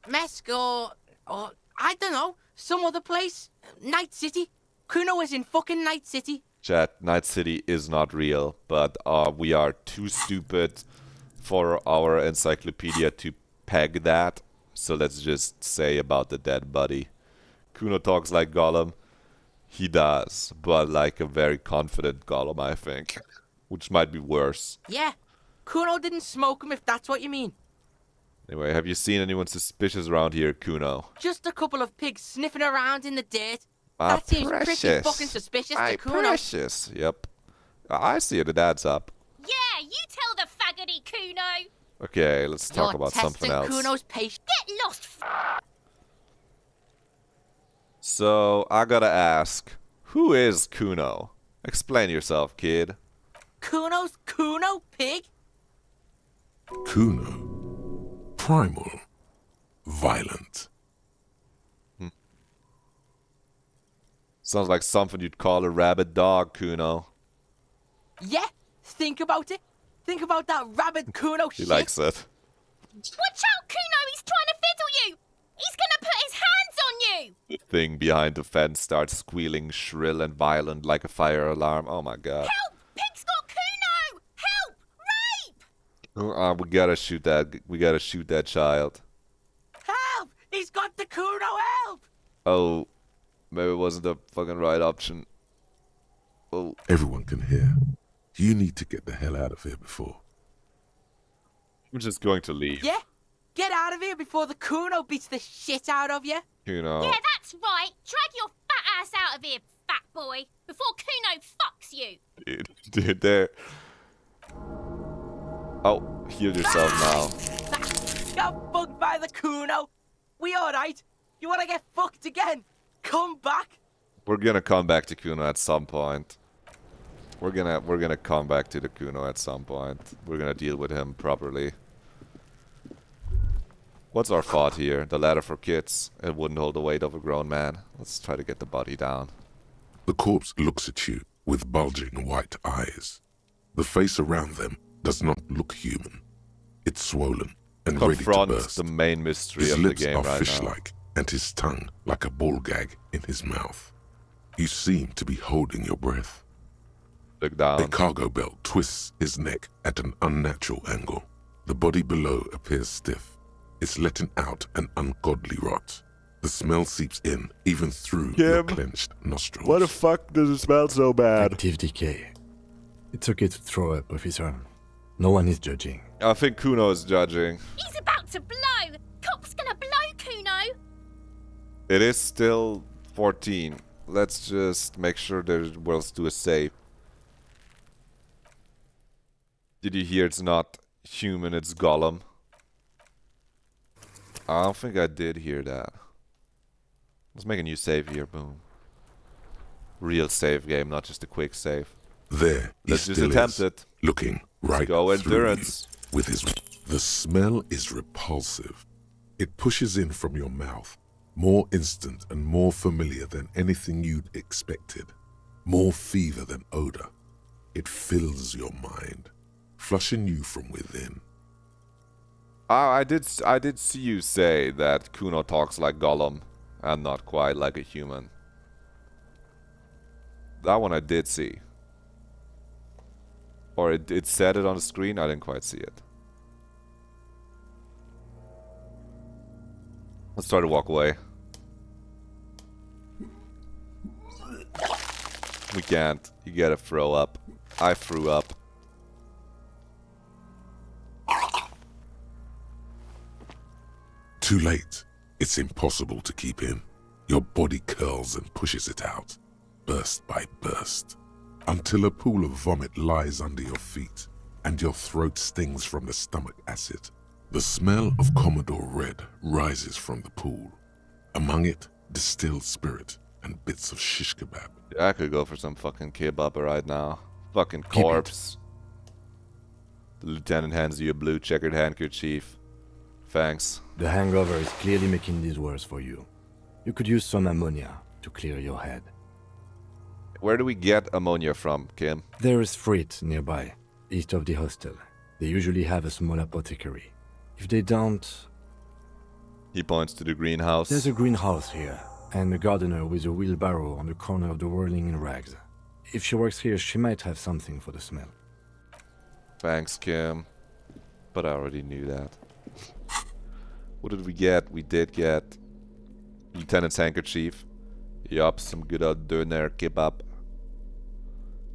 Mesk or I don't know. Some other place. Night City. Kuno was in fucking Night City. Chat, Night City is not real, but we are too stupid for our encyclopedia to peg that. So let's just say about the dead body. Kuno talks like Gollum. He does, but like a very confident Gollum, I think. Which might be worse. Yeah. Kuno didn't smoke him if that's what you mean. Anyway, have you seen anyone suspicious around here, Kuno? Just a couple of pigs sniffing around in the dirt. Ah, That seems pretty precious. fucking suspicious Aye, to Kuno. precious. Yep. I see it. It adds up. Yeah, you tell the faggoty, Kuno. Okay, let's talk You're about testing something else. Kuno's patience. Get lost. So, I gotta ask, who is Kuno? Explain yourself, kid. Kuno's Kuno pig? Kuno. Primal. Violent. Sounds like something you'd call a rabid dog, Kuno. Yeah, think about it. Think about that rabid Kuno He shit. likes it. Watch out, Kuno! He's trying to fiddle you! He's gonna put his hands on you! The thing behind the fence starts squealing shrill and violent like a fire alarm. Oh my god. Help! Pig's got Kuno! Help! Rape! We gotta shoot that. We gotta shoot that child. Help! He's got the Kuno, help! Oh, maybe it wasn't the fucking right option. Oh. Everyone can hear. You need to get the hell out of here before. I'm just going to leave. Yeah? Get out of here before the Kuno beats the shit out of you. Kuno. Yeah, that's right. Drag your fat ass out of here, fat boy, before Kuno fucks you. Dude, there. Oh, heal yourself now. Got fucked by the Kuno. We alright? You wanna get fucked again? Come back. We're gonna come back to Kuno at some point. We're gonna come back to the Kuno at some point. We're gonna deal with him properly. What's our thought here? The ladder for kids. It wouldn't hold the weight of a grown man. Let's try to get the body down. The corpse looks at you with bulging white eyes. The face around them does not look human. It's swollen and ready to Confront burst. the main mystery His of the lips game are right now. fish-like, and his tongue like a ball gag in his mouth. You seem to be holding your breath. Look down. A cargo belt twists his neck at an unnatural angle. The body below appears stiff. It's letting out an ungodly rot. The smell seeps in, even through your clenched nostrils. Why the fuck does it smell so bad? Active decay. It's okay to throw up, officer. No one is judging. I think Kuno is judging. He's about to blow! Cop's gonna blow, Kuno! It is still 14. Let's just make sure there's wells do a save. Did you hear it's not human, it's Gollum? I don't think I did hear that. Let's make a new save here, boom. Real save game, not just a quick save. There, Let's he just still attempt is, it. looking Let's right go through endurance. you with his. The smell is repulsive. It pushes in from your mouth, more instant and more familiar than anything you'd expected, more fever than odor. It fills your mind, flushing you from within. I did see you say that Kuno talks like Gollum and not quite like a human. That one I did see. Or it said it on the screen, I didn't quite see it. Let's try to walk away. We can't. You gotta throw up. I threw up. Too late. It's impossible to keep in. Your body curls and pushes it out, burst by burst, until a pool of vomit lies under your feet and your throat stings from the stomach acid. The smell of Commodore Red rises from the pool. Among it, distilled spirit and bits of shish kebab. Yeah, I could go for some fucking kebab right now. Fucking corpse. The lieutenant hands you a blue checkered handkerchief. Thanks. The hangover is clearly making this worse for you. You could use some ammonia to clear your head. Where do we get ammonia from, Kim? There is freight nearby, east of the hostel. They usually have a small apothecary. If they don't... He points to the greenhouse. There's a greenhouse here, and a gardener with a wheelbarrow on the corner of the whirling in rags. If she works here, she might have something for the smell. Thanks, Kim. But I already knew that. What did we get? We did get Lieutenant's handkerchief. Yup, some good old doner kebab.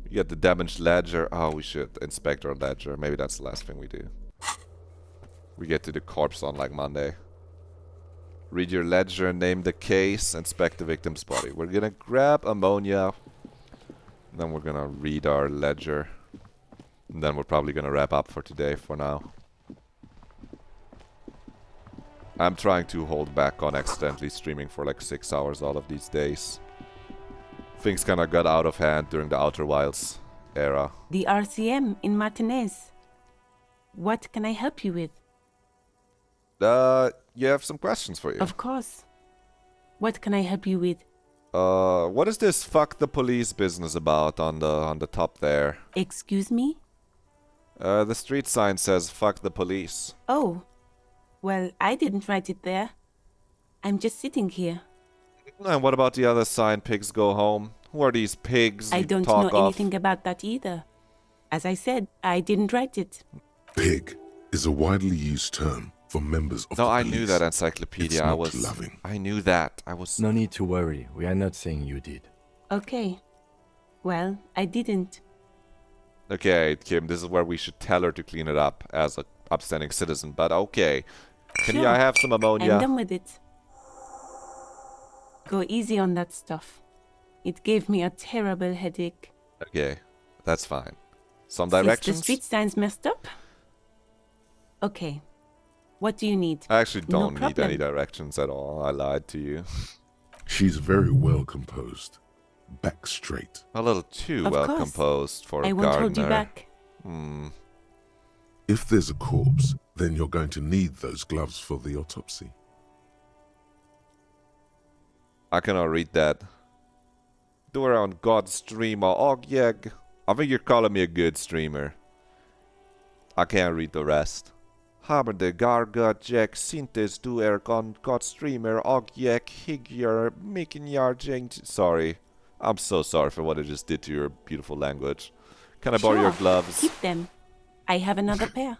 We get the damaged ledger. Oh, we should inspect our ledger. Maybe that's the last thing we do. We get to the corpse on like Monday. Read your ledger, name the case, inspect the victim's body. We're gonna grab ammonia. And then we're gonna read our ledger. And then we're probably gonna wrap up for today for now. I'm trying to hold back on accidentally streaming for like 6 hours all of these days. Things kinda got out of hand during the Outer Wilds era. The RCM in Martinez. What can I help you with? You have some questions for you. Of course. What can I help you with? What is this fuck the police business about on the top there? Excuse me? The street sign says fuck the police. Oh. Well, I didn't write it there. I'm just sitting here. And what about the other sign, pigs go home? Who are these pigs? I you don't talk know of? anything about that either. As I said, I didn't write it. Pig is a widely used term for members of the No, I police. knew that encyclopedia. It's I not was loving. I knew that. I was No need to worry. We are not saying you did. Okay. Well, I didn't. Okay, Kim, this is where we should tell her to clean it up as a upstanding citizen, but okay. Can Sure. I have some ammonia? I'm done with it. Go easy on that stuff. It gave me a terrible headache. Okay, that's fine. Some Since directions? the street sign's messed up? Okay. What do you need? I actually No don't need any problem. directions at all. I lied to you. She's very well composed. Back straight. A little too Of well course. composed for a I gardener. won't hold you back. If there's a corpse, then you're going to need those gloves for the autopsy. I cannot read that. Do around God streamer. Og jeg. I think you're calling me a good streamer. I can't read the rest. Haber de gargat jack sintes du God streamer og jeg higger making your jank. Sorry. I'm so sorry for what I just did to your beautiful language. Can I borrow your Sure. gloves? Keep them. I have another pair.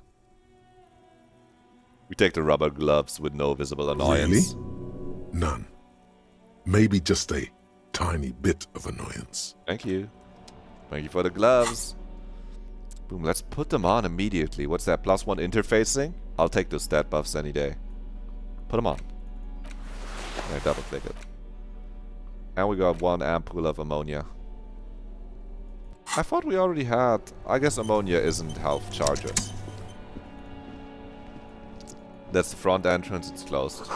We take the rubber gloves with no visible annoyance. Really? None. Maybe just a tiny bit of annoyance. Thank you. Thank you for the gloves. Boom, let's put them on immediately. What's that, +1 interfacing? I'll take those stat buffs any day. Put them on. And double click it. And we got 1 ampoule of ammonia. I thought we already had... I guess ammonia isn't health charges. That's the front entrance, it's closed.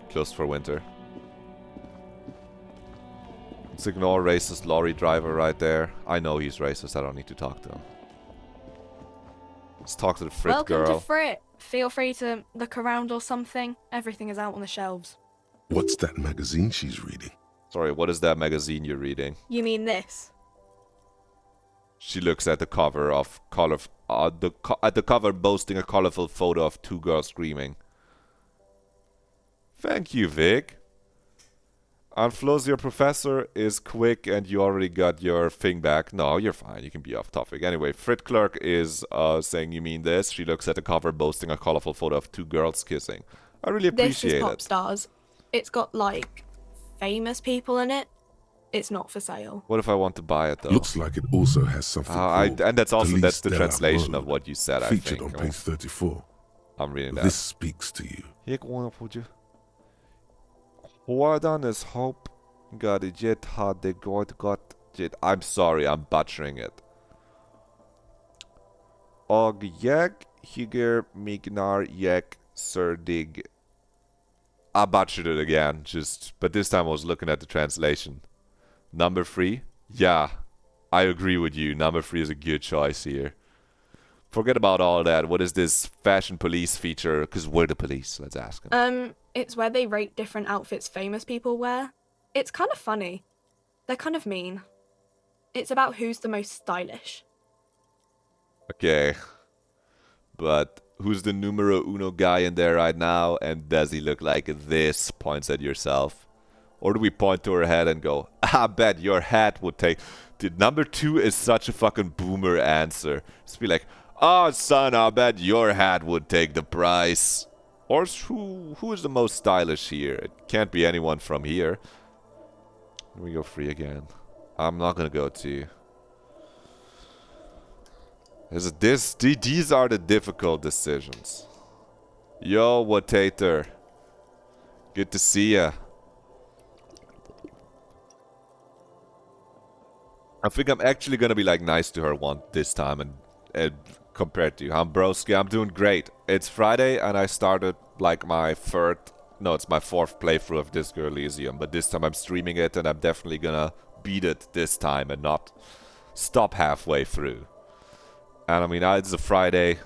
Closed for winter. Let's ignore racist lorry driver right there. I know he's racist, I don't need to talk to him. Let's talk to the Frit Welcome girl. to Frit. Feel free to look around or something. Everything is out on the shelves. What's that magazine she's reading? Sorry, what is that magazine you're reading? You mean this? She looks at the cover of at the cover boasting a colorful photo of 2 girls screaming. Thank you, Vic. And Flo's your professor is quick and you already got your thing back. No, you're fine. You can be off topic. Anyway, Frit Clerk is saying you mean this. She looks at the cover boasting a colorful photo of 2 girls kissing. I really This appreciate is Pop it. Stars. It's got, like, famous people in it. It's not for sale. What if I want to buy it though? Looks like it also has something called and that's also Police that's the de la translation of Road, what you said, I featured think. on page 34. I'm reading that. This speaks to you. Jordanes hope jet had the god got jet. I'm sorry, I'm butchering it. Og jeg higer mignar jeg surdig. I butchered it again, but this time I was looking at the translation. Number 3? Yeah, I agree with you. Number 3 is a good choice here. Forget about all that. What is this fashion police feature? Because we're the police. Let's ask them. It's where they rate different outfits famous people wear. It's kind of funny. They're kind of mean. It's about who's the most stylish. Okay. But who's the numero uno guy in there right now? And does he look like this? Points at yourself. Or do we point to her head and go, I bet your hat would take... Dude, number 2 is such a fucking boomer answer. Just be like, oh, son, I bet your hat would take the price. Or who is the most stylish here? It can't be anyone from here. Here we go free again. I'm not gonna go to... These are the difficult decisions. Yo, Watater. Good to see ya. I think I'm actually gonna be like nice to her this time and compared to you. I'm broski, I'm doing great. It's Friday and I started like my it's my 4th playthrough of Disco Elysium, but this time I'm streaming it and I'm definitely gonna beat it this time and not stop halfway through. And I mean, it's a Friday,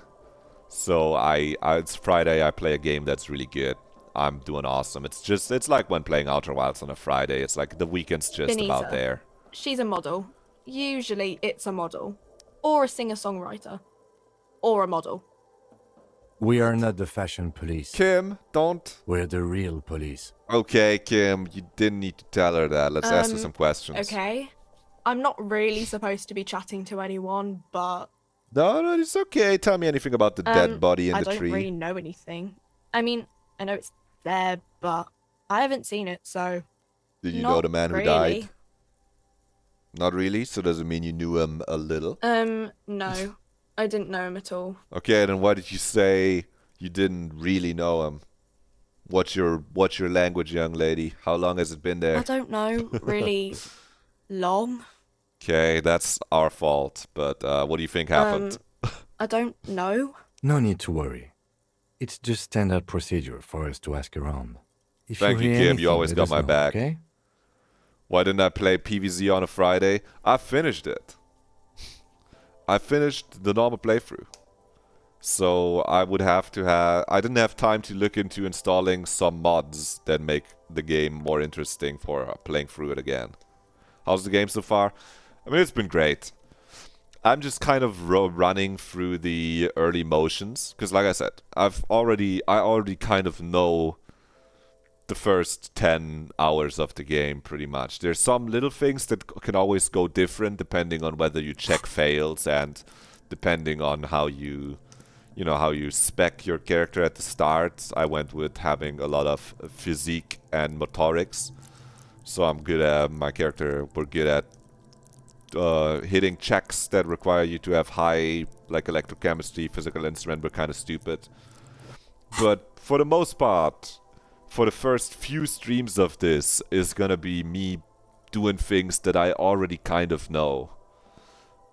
so it's Friday, I play a game that's really good. I'm doing awesome. It's like when playing Outer Wilds on a Friday. It's like the weekend's just about Benita. there. She's a model. Usually it's a model. Or a singer-songwriter. Or a model. We are not the fashion police. Kim, don't. We're the real police. Okay, Kim, you didn't need to tell her that. Let's ask her some questions. Okay. I'm not really supposed to be chatting to anyone, but... No, it's okay. Tell me anything about the dead body in the tree. I don't really know anything. I mean, I know it's there, but I haven't seen it, so... Did you know the man who died? Not really? So does it mean you knew him a little? No. I didn't know him at all. Okay, then why did you say you didn't really know him? What's your language, young lady? How long has it been there? I don't know, really long. Okay, that's our fault, but what do you think happened? I don't know. No need to worry. It's just standard procedure for us to ask around. If Thank you, hear Kim. anything, You always let got us my know, back. Okay? Why didn't I play PvZ on a Friday? I finished it. I finished the normal playthrough. So I didn't have time to look into installing some mods that make the game more interesting for playing through it again. How's the game so far? I mean, it's been great. I'm just kind of running through the early motions, because like I said, I already kind of know the first 10 hours of the game pretty much. There's some little things that can always go different depending on whether you check fails and depending on how you spec your character at the start. I went with having a lot of physique and motorics. So I'm good at, my character, we're good at hitting checks that require you to have high, like, electrochemistry, physical instrument, but kind of stupid. But for the most part, for the first few streams of this is gonna be me doing things that I already kind of know.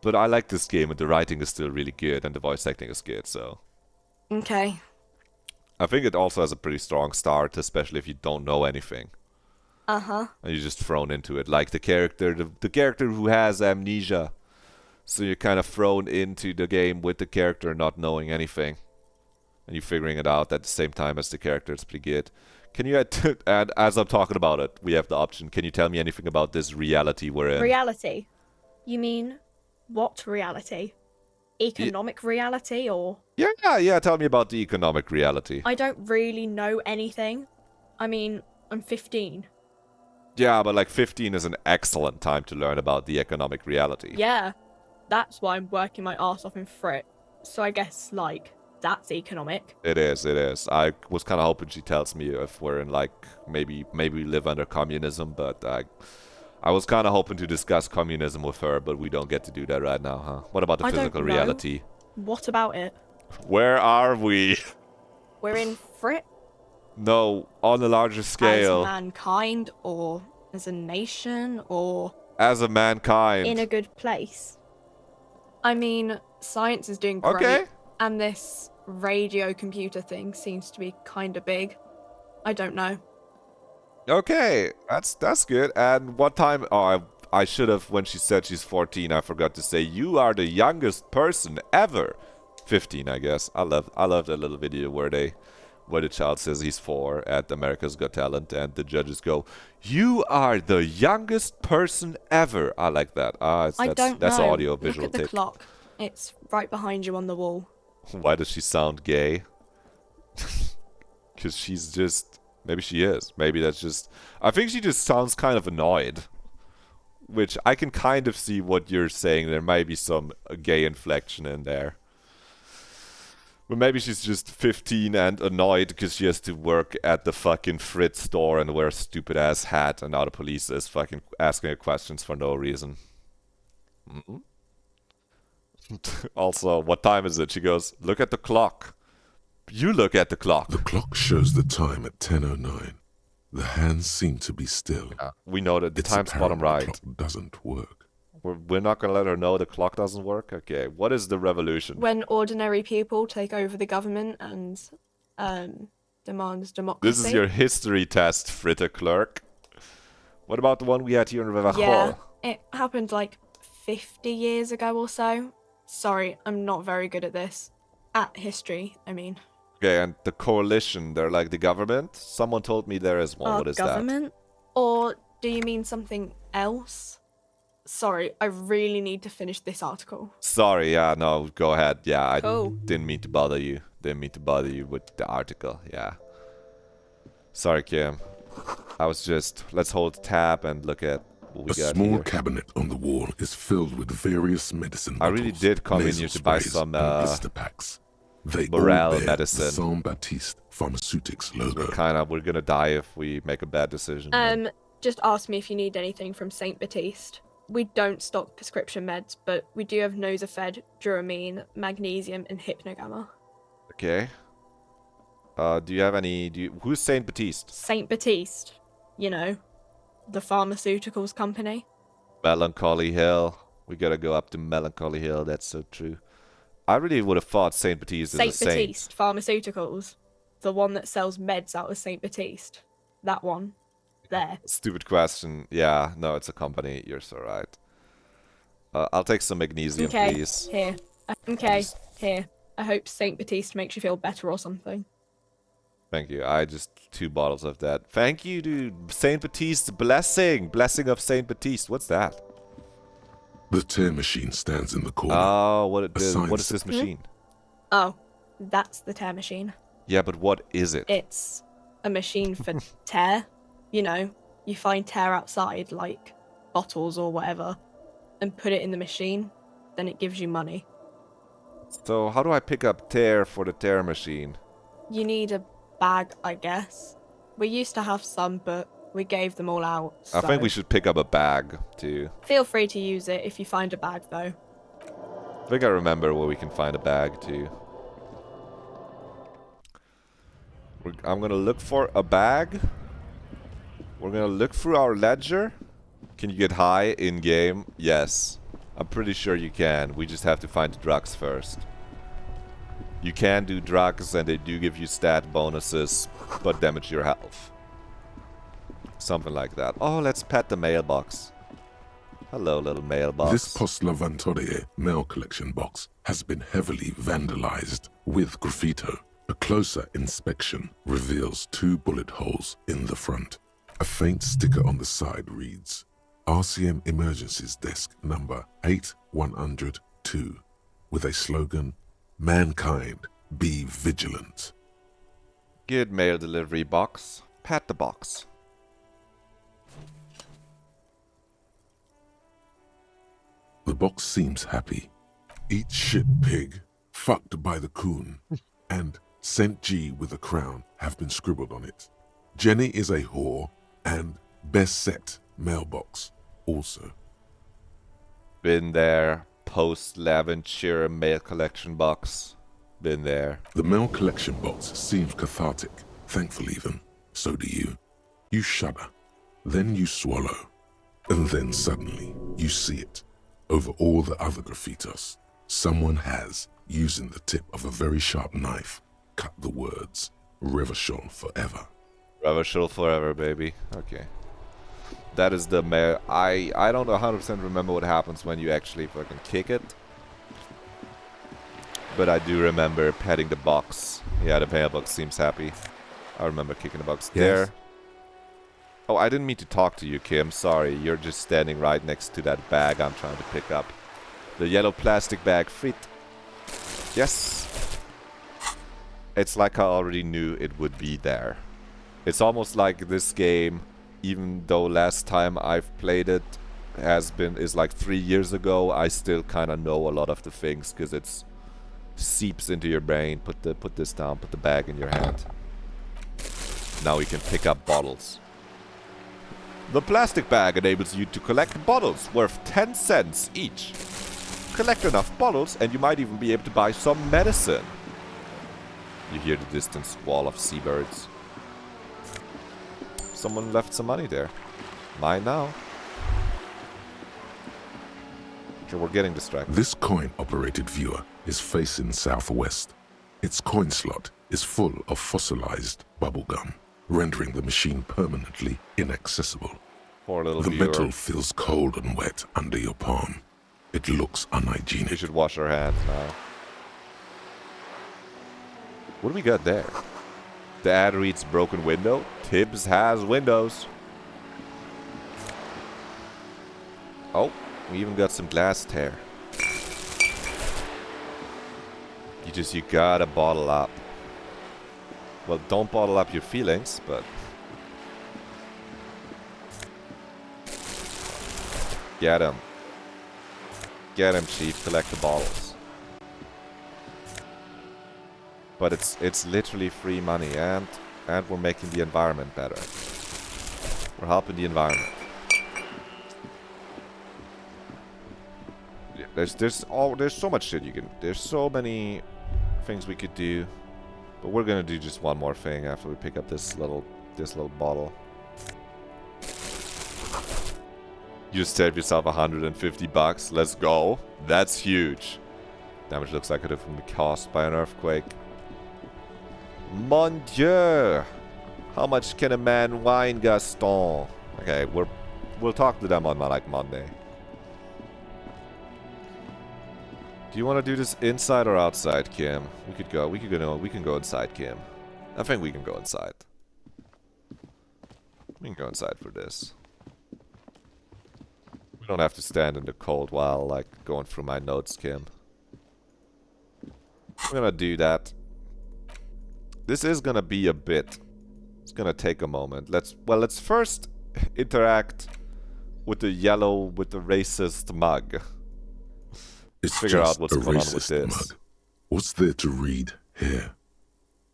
But I like this game and the writing is still really good and the voice acting is good, so... Okay. I think it also has a pretty strong start, especially if you don't know anything. Uh-huh. And you're just thrown into it, like the character who has amnesia. So you're kind of thrown into the game with the character not knowing anything. And you're figuring it out at the same time as the character. It's pretty good. Can you and as I'm talking about it, we have the option. Can you tell me anything about this reality we're in? Reality? You mean what reality? Economic reality or? Yeah, tell me about the economic reality. I don't really know anything. I mean, I'm 15. Yeah, but like 15 is an excellent time to learn about the economic reality. Yeah, that's why I'm working my arse off in Frit. So I guess, like, that's economic. It is. I was kind of hoping she tells me if we're in, like, maybe we live under communism, but I was kind of hoping to discuss communism with her, but we don't get to do that right now, huh? What about the physical reality? What about it? Where are we? We're in Frit? No, on a larger scale. As mankind, or as a nation, or... As a mankind. In a good place. I mean, science is doing great. Okay. And this radio computer thing seems to be kind of big. I don't know. Okay, that's good. And what time... Oh, I should have, when she said she's 14, I forgot to say, you are the youngest person ever. 15, I guess. I love that little video where the child says he's 4 at America's Got Talent, and the judges go, "You are the youngest person ever." I like that. That's know. Audio visual. Look at the clock. It's right behind you on the wall. Why does she sound gay? Because she's just... Maybe she is. Maybe that's just... I think she just sounds kind of annoyed. Which I can kind of see what you're saying. There might be some gay inflection in there. But maybe she's just 15 and annoyed because she has to work at the fucking Frit store and wear a stupid ass hat, and now the police is fucking asking her questions for no reason. Mm-mm. Also, what time is it? She goes, "Look at the clock." You look at the clock. The clock shows the time at 10:09. The hands seem to be still. We know that the time's bottom right. The clock doesn't work. We're not going to let her know the clock doesn't work? Okay, what is the revolution? When ordinary people take over the government and demands democracy. This is your history test, Fritter Clerk. What about the one we had here in Revachol? Yeah, it happened like 50 years ago or so. Sorry, I'm not very good at this. At history, I mean. Okay, and the coalition, they're like the government? Someone told me there is one. Our What is government? Or do you mean something else? Sorry, I really need to finish this article. that? Sorry, yeah, no, go ahead. Yeah, I Cool. didn't mean to bother you. Didn't mean to bother you with the article, yeah. Sorry, Kim. I was just... Let's hold tab and look at what we A got small here. cabinet on the wall is filled with various medicine I really bottles, did come in nasal here to buy sprays, some and blister packs. They morale all bear medicine. the Saint-Baptiste Pharmaceutics logo. We're gonna die if we make a bad decision. Just ask me if you need anything from Saint Baptiste. We don't stock prescription meds, but we do have Nosafed, Duramine, Magnesium, and Hypnogamma. Okay. Do you have any... Who's Saint Baptiste? Saint Baptiste, you know, the pharmaceuticals company. Melancholy Hill. We gotta go up to Melancholy Hill, that's so true. I really would have thought Saint Baptiste is a Saint saint. Baptiste Pharmaceuticals, the one that sells meds out of Saint Baptiste. That one. There. Stupid question. Yeah, no, it's a company. You're so right. I'll take some magnesium, Okay, please. here. Okay, here. I hope Saint Baptiste makes you feel better or something. Thank you. I just 2 bottles of that. Thank you, dude. Saint Baptiste blessing. Blessing of Saint Baptiste. What's that? The tear machine stands in the corner. Oh, what sign is this machine? Oh, that's the tear machine. Yeah, but what is it? It's a machine for tear. You know, you find tear outside, like bottles or whatever, and put it in the machine, then it gives you money. So how do I pick up tear for the tear machine? You need a bag, I guess. We used to have some, but we gave them all out. I think so we should pick up a bag, too. Feel free to use it if you find a bag, though. I think I remember where we can find a bag, too. I'm gonna look for a bag. We're gonna look through our ledger. Can you get high in-game? Yes. I'm pretty sure you can. We just have to find the drugs first. You can do drugs and they do give you stat bonuses, but damage your health. Something like that. Oh, let's pet the mailbox. Hello, little mailbox. This Post Lavatorie mail collection box has been heavily vandalized with graffito. A closer inspection reveals 2 bullet holes in the front. A faint sticker on the side reads, RCM Emergencies Desk number 8102, with a slogan, Mankind, be vigilant. Good mail delivery box. Pat the box. The box seems happy. Eat shit, pig. Fucked by the coon. And St. G with a crown have been scribbled on it. Jenny is a whore. And best set mailbox also. Been there. Post Laventure mail collection box. Been there. The mail collection box seems cathartic, thankful even. So do you. You shudder. Then you swallow. And then suddenly you see it. Over all the other graffitos, someone has, using the tip of a very sharp knife, cut the words, Revachol forever. Revachol forever, baby. Okay. That is the mail. I don't 100% remember what happens when you actually fucking kick it. But I do remember petting the box. Yeah, the mailbox seems happy. I remember kicking the box there. Oh, I didn't mean to talk to you, Kim. Sorry, you're just standing right next to that bag I'm trying to pick up. The yellow plastic bag fit. Yes! It's like I already knew it would be there. It's almost like this game, even though last time I've played it is like 3 years ago, I still kind of know a lot of the things because it's seeps into your brain. Put this down, put the bag in your hand. Now we can pick up bottles. The plastic bag enables you to collect bottles worth 10 cents each. Collect enough bottles and you might even be able to buy some medicine. You hear the distant squall of seabirds. Someone left some money there. Mine now. Okay, we're getting distracted. This coin-operated viewer is facing southwest. Its coin slot is full of fossilized bubblegum, rendering the machine permanently inaccessible. Poor little The viewer. metal feels cold and wet under your palm. It looks unhygienic. We should wash our hands now. What do we got there? The ad reads broken window. Tibbs has windows. Oh, we even got some glass tear. You gotta bottle up. Well, don't bottle up your feelings, but... Get him. Get him, Chief. Collect the bottles. But it's literally free money, and we're making the environment better. We're helping the environment. There's so much shit you can. There's so many things we could do, but we're gonna do just one more thing after we pick up this little bottle. You just save yourself $150. Let's go. That's huge. Damage looks like it would be caused by an earthquake. Mon Dieu! How much can a man whine, Gaston? Okay, we'll talk to them on like Monday. Do you want to do this inside or outside, Kim? We can go inside, Kim. I think we can go inside. We can go inside for this. We don't have to stand in the cold while like going through my notes, Kim. We're gonna do that. This is gonna be a bit. It's gonna take a moment. Let's first interact with the racist mug. It's figure just out what's a going on with racist this. mug. What's there to read here?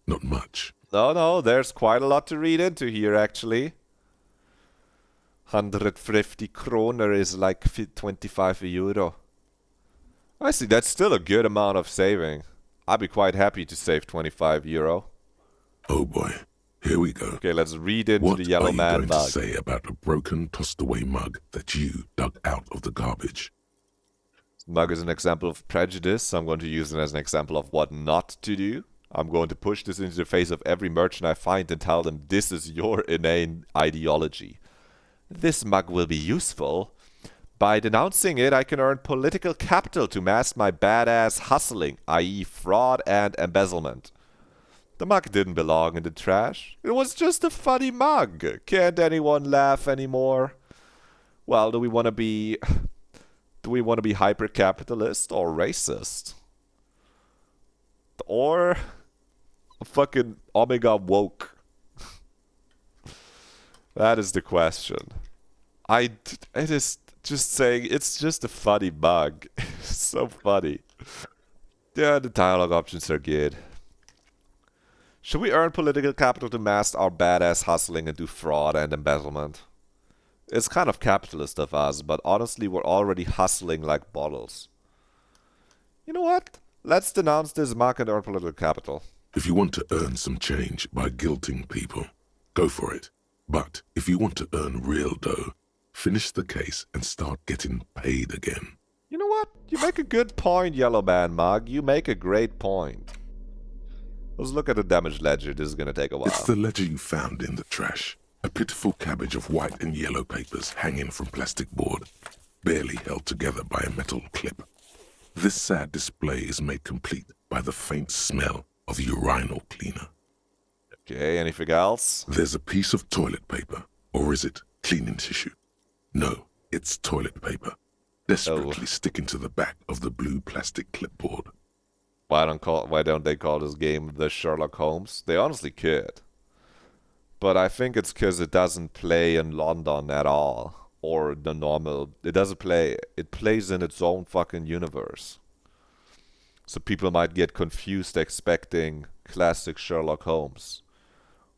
Not much. No, there's quite a lot to read into here, actually. 150 kroner is like 25 euro. I see, that's still a good amount of saving. I'd be quite happy to save 25 euro. Oh boy, here we go. Okay, let's read into the yellow man mug. What are you going to say about a broken, tossed-away mug that you dug out of the garbage? Mug is an example of prejudice, so I'm going to use it as an example of what not to do. I'm going to push this into the face of every merchant I find and tell them this is your inane ideology. This mug will be useful. By denouncing it, I can earn political capital to mask my badass hustling, i.e. fraud and embezzlement. The mug didn't belong in the trash. It was just a funny mug. Can't anyone laugh anymore? Well, do we want to be hyper-capitalist or racist? Or fucking Omega woke? That is the question. It is just saying it's just a funny mug. So funny. Yeah, the dialogue options are good. Should we earn political capital to mask our badass hustling and do fraud and embezzlement? It's kind of capitalist of us, but honestly, we're already hustling like bottles. You know what? Let's denounce this mug and earn political capital. If you want to earn some change by guilting people, go for it. But if you want to earn real dough, finish the case and start getting paid again. You know what? You make a good point, Yellow Man Mug. You make a great point. Let's look at the damage ledger. This is going to take a while. It's the ledger you found in the trash. A pitiful cabbage of white and yellow papers hanging from plastic board, barely held together by a metal clip. This sad display is made complete by the faint smell of urinal cleaner. Okay, anything else? There's a piece of toilet paper, or is it cleaning tissue? No, it's toilet paper, desperately sticking to the back of the blue plastic clipboard. Why don't they call this game the Sherlock Holmes? They honestly could. But I think it's because it doesn't play in London at all. Or the normal... It doesn't play... It plays in its own fucking universe. So people might get confused expecting classic Sherlock Holmes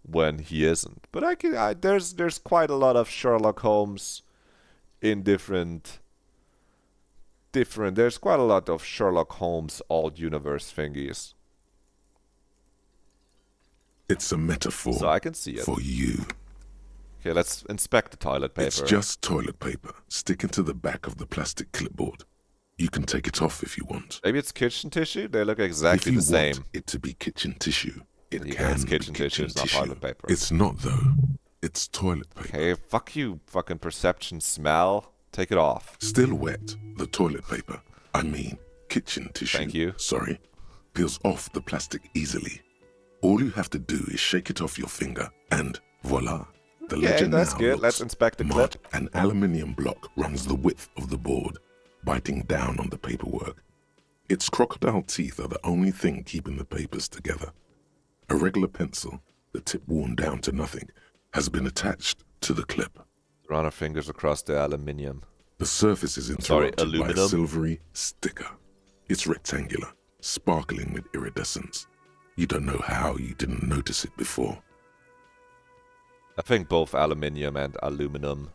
when he isn't. But there's quite a lot of Sherlock Holmes in different... There's quite a lot of Sherlock Holmes alt universe thingies. It's a metaphor so I can see it. For you. Okay, let's inspect the toilet paper. It's just toilet paper sticking to the back of the plastic clipboard. You can take it off if you want. Maybe it's kitchen tissue? They look exactly the same. If you want it to be kitchen tissue, it yeah, can it's kitchen be tissue, kitchen it's not tissue. toilet paper. It's not, though. It's toilet paper. Hey, fuck you, fucking perception smell. Take it off. Still wet, the toilet paper, I mean kitchen tissue. Thank you. Sorry. Peels off the plastic easily. All you have to do is shake it off your finger, and voila. The Okay, legend that's now good. looks Let's inspect the mud. clip. An aluminium block runs the width of the board, biting down on the paperwork. Its crocodile teeth are the only thing keeping the papers together. A regular pencil, the tip worn down to nothing, has been attached to the clip. Run our fingers across the aluminium. The surface is interrupted by a silvery sticker. It's rectangular, sparkling with iridescence. You don't know how you didn't notice it before. I think both aluminium and aluminum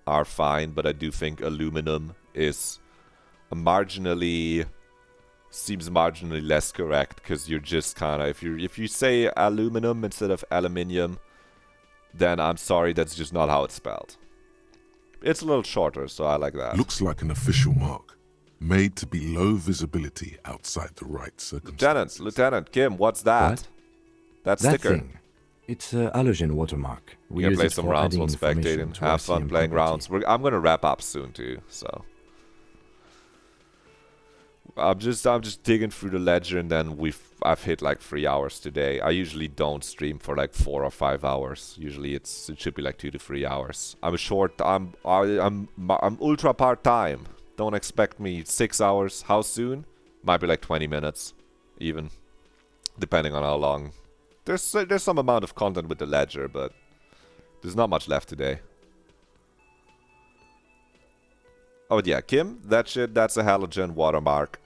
are fine, but I do think aluminum is seems marginally less correct, because you're just kind of, if you say aluminum instead of aluminium, then I'm sorry, that's just not how it's spelled. It's a little shorter, so I like that. Looks like an official mark, made to be low visibility outside the right circumstances. Lieutenant Kim, what's that? What? That That sticker. thing. It's a halogen watermark. We can use play it some for rounds adding while information spectating. to Have fun RCM playing property. rounds. I'm gonna wrap up soon too, so I'm just digging through the ledger, and then I've hit like 3 hours today. I usually don't stream for like 4 or 5 hours. Usually it should be like 2 to 3 hours. I'm ultra part time. Don't expect me 6 hours. How soon? Might be like 20 minutes, even, depending on how long. There's some amount of content with the ledger, but there's not much left today. Oh yeah, Kim, that's a halogen watermark.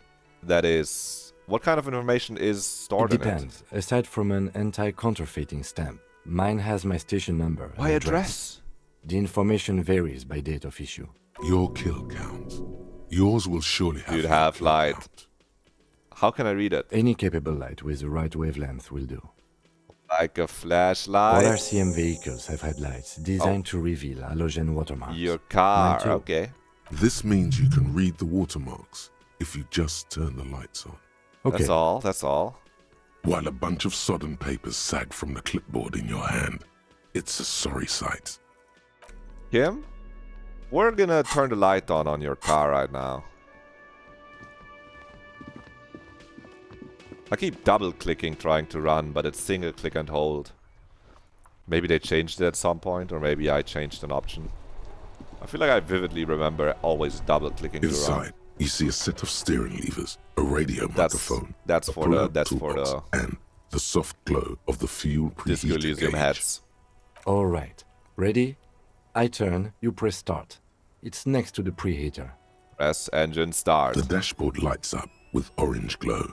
That is, what kind of information is stored It in it? depends. Aside from an anti-counterfeiting stamp, mine has my station number. and Why address? The information varies by date of issue. Your kill count. Yours will surely have. You'd have light. How can I read it? Any capable light with the right wavelength will do. Like a flashlight? All RCM vehicles have headlights designed to reveal halogen watermarks. Your car, Mine too. okay. This means you can read the watermarks if you just turn the lights on. Okay. That's all. While a bunch of sodden papers sag from the clipboard in your hand, it's a sorry sight. Kim, we're gonna turn the light on your car right now. I keep double clicking trying to run, but it's single click and hold. Maybe they changed it at some point, or maybe I changed an option. I feel like I vividly remember always double clicking to run. Inside, you see a set of steering levers, a radio microphone, That's a for pull-out the toolbox, and the soft glow of the fuel Disco preheater Elysium gauge. heads. All right. Ready? I turn, you press start. It's next to the preheater. Press engine start. The dashboard lights up with orange glow.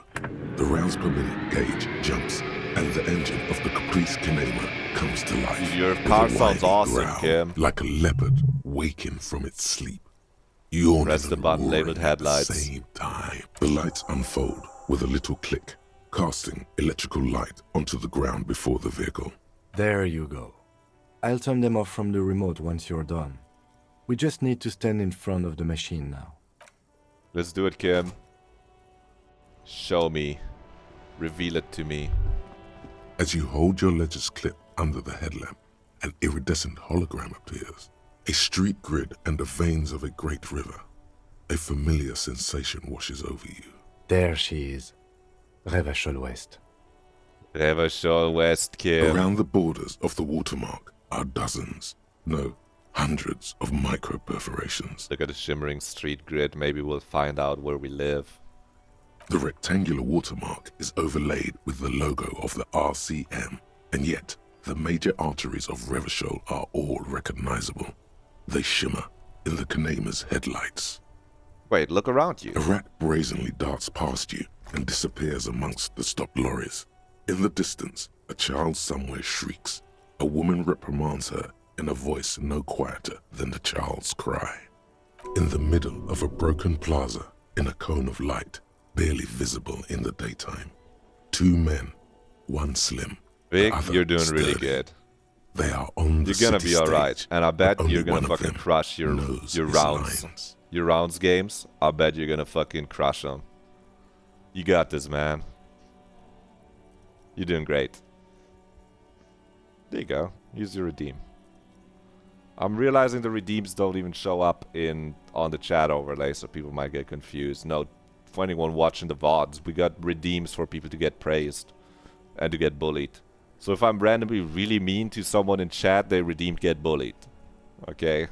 The rounds per minute gauge jumps, and the engine of the Caprice Kinema comes to life. Your with car a sounds whiny awesome, growl, Kim. like a leopard waking from its sleep. Yawning Press the and button roaring labeled at headlights. the same time. The lights unfold with a little click, casting electrical light onto the ground before the vehicle. There you go. I'll turn them off from the remote once you're done. We just need to stand in front of the machine now. Let's do it, Kim. Show me. Reveal it to me. As you hold your ledger's clip under the headlamp, an iridescent hologram appears. A street grid and the veins of a great river. A familiar sensation washes over you. There she is. Revachol West. Revachol West, Kim. Around the borders of the watermark are dozens, no, hundreds of micro perforations. Look at the shimmering street grid. Maybe we'll find out where we live. The rectangular watermark is overlaid with the logo of the RCM, and yet the major arteries of Revachol are all recognizable. They shimmer in the Kinema's headlights. Wait, look around you. A rat brazenly darts past you and disappears amongst the stopped lorries. In the distance, a child somewhere shrieks. A woman reprimands her in a voice no quieter than the child's cry. In the middle of a broken plaza, in a cone of light, barely visible in the daytime, two men, one slim, Big, the other you're doing sturdy. really good. They are on the You're gonna city be alright, stage, and I bet but you're only gonna one of fucking them crush your knows his rounds. lines. Your rounds games, I bet you're gonna fucking crush them. You got this, man. You're doing great. There you go. Use your redeem. I'm realizing the redeems don't even show up on the chat overlay, so people might get confused. No, for anyone watching the VODs, we got redeems for people to get praised. and to get bullied. So if I'm randomly really mean to someone in chat, they redeemed get bullied. Okay?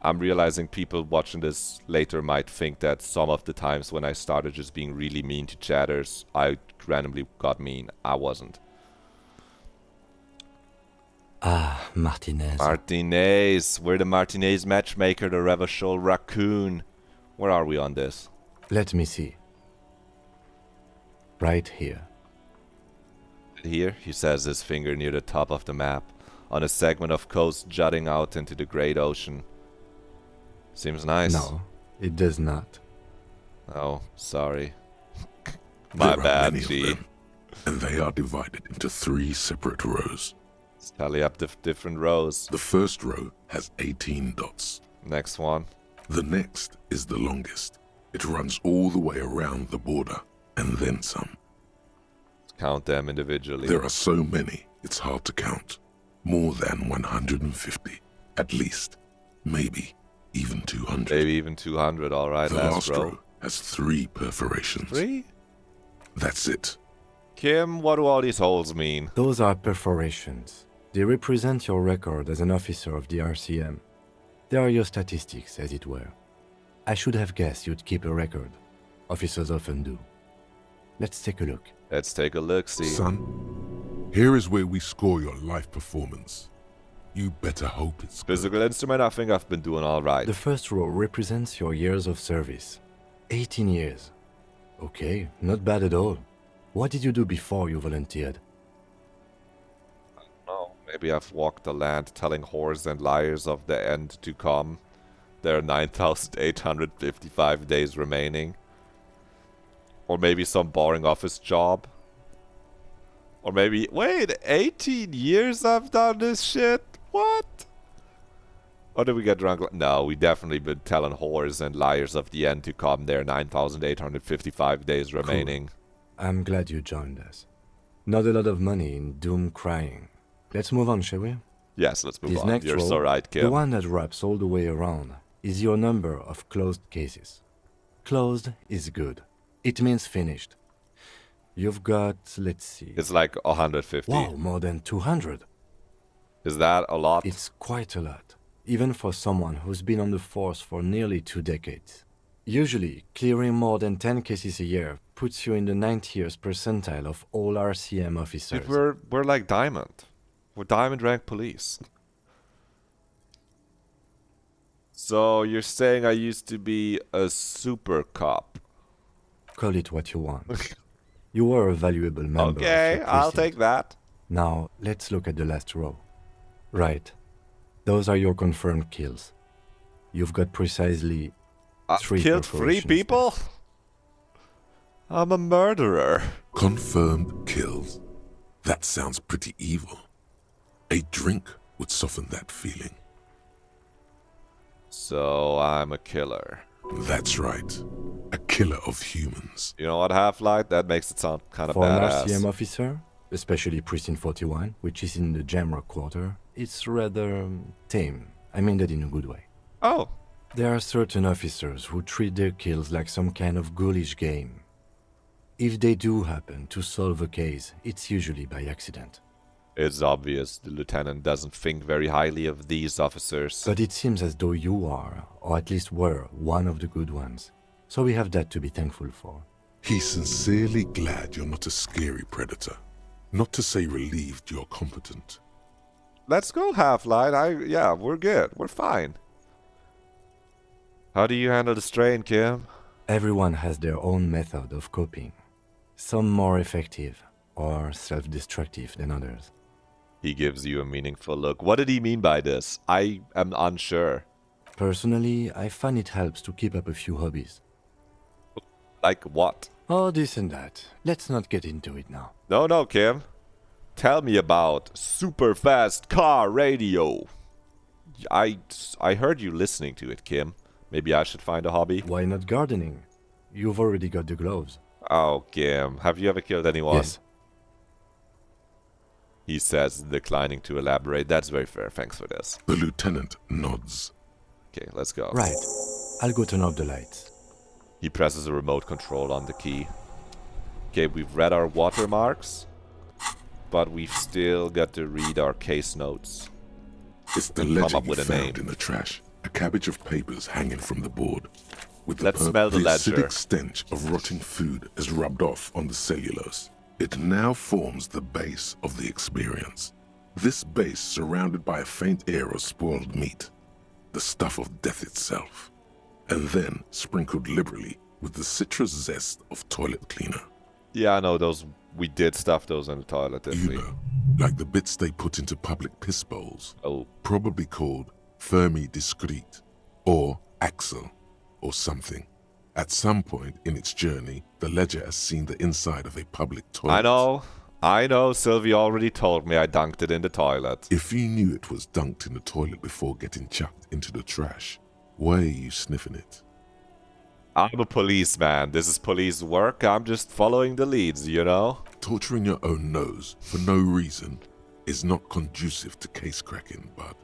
I'm realizing people watching this later might think that some of the times when I started just being really mean to chatters, I randomly got mean. I wasn't. Ah, Martinez. Martinez. We're the Martinez matchmaker, the Revachol raccoon. Where are we on this? Let me see. Right here. Here, he says, his finger near the top of the map, on a segment of coast jutting out into the great ocean. Seems nice. No, it does not. Oh, sorry. My bad, G. And they are divided into 3 separate rows. Let's tally up the different rows. The first row has 18 dots. Next one. The next is the longest. It runs all the way around the border, and then some. Let's count them individually. There are so many, it's hard to count. More than 150, at least. Maybe even 200. Maybe even 200, alright, the last last row. row has 3 perforations. 3? That's it. Kim, what do all these holes mean? Those are perforations. They represent your record as an officer of the RCM. They are your statistics, as it were. I should have guessed you'd keep a record. Officers often do. Let's take a look. Let's take a look, see. Son, here is where we score your life performance. You better hope it's good. Physical instrument, I think I've been doing alright. The first row represents your years of service. 18 years. Okay, not bad at all. What did you do before you volunteered? Oh, maybe I've walked the land telling whores and liars of the end to come. There are 9,855 days remaining. Or maybe some boring office job. Or maybe, wait, 18 years I've done this shit? What? Or did we get drunk? No, we definitely been telling whores and liars of the end to come. There are 9,855 days remaining. Cool. I'm glad you joined us. Not a lot of money in doom crying. Let's move on, shall we? Yes, let's move This on. next You're row, so right, Kim. the one that wraps all the way around, is your number of closed cases. Closed is good. It means finished. You've got, let's see. It's like 150. Wow, more than 200. Is that a lot? It's quite a lot, even for someone who's been on the force for nearly 2 decades. Usually, clearing more than 10 cases a year puts you in the 90th percentile of all RCM officers. Dude, we're like Diamond. We're Diamond rank police. So you're saying I used to be a super cop? Call it what you want. You were a valuable member. Okay, of your I'll precinct. take that. Now, let's look at the last row. Right. Those are your confirmed kills. You've got precisely 3 killed 3 perforations. people? I'm a murderer. Confirmed kills. That sounds pretty evil. A drink would soften that feeling. So I'm a killer. That's right. A killer of humans. You know what, Half-Light? That makes it sound kind of For an badass. RCM officer, especially Precinct 41, which is in the Jamrock Quarter, it's rather tame. I mean that in a good way. Oh. There are certain officers who treat their kills like some kind of ghoulish game. If they do happen to solve a case, it's usually by accident. It's obvious the lieutenant doesn't think very highly of these officers. But it seems as though you are, or at least were, one of the good ones. So we have that to be thankful for. He's sincerely glad you're not a scary predator. Not to say relieved you're competent. Let's go, Half-Light. Yeah, we're good. We're fine. How do you handle the strain, Kim? Everyone has their own method of coping. Some more effective or self-destructive than others. He gives you a meaningful look. What did he mean by this? I am unsure. Personally, I find it helps to keep up a few hobbies. Like what? Oh, this and that. Let's not get into it now. No, Kim. Tell me about super fast car radio. I heard you listening to it, Kim. Maybe I should find a hobby. Why not gardening? You've already got the gloves. Oh, Kim. Have you ever killed anyone? Yes. He says, declining to elaborate. That's very fair. Thanks for this. The lieutenant nods. Okay, let's go. Right. I'll go turn off the lights. He presses a remote control on the key. Okay, we've read our watermarks. but we've still got to read our case notes. It's the Come ledger up you with a found name. in the trash. A cabbage of papers hanging from the board. With the Let's smell the ledger. acidic stench of rotting food has rubbed off on the cellulose. It now forms the base of the experience. This base surrounded by a faint air of spoiled meat. The stuff of death itself. And then sprinkled liberally with the citrus zest of toilet cleaner. Yeah, I know those. We did stuff those in the toilet, didn't we? You know, like the bits they put into public piss bowls. Oh. Probably called Fermi Discrete, or Axel, or something. At some point in its journey, the ledger has seen the inside of a public toilet. I know, Sylvie already told me I dunked it in the toilet. If you knew it was dunked in the toilet before getting chucked into the trash, why are you sniffing it? I'm a policeman. This is police work. I'm just following the leads, you know? Torturing your own nose for no reason is not conducive to case cracking, bud.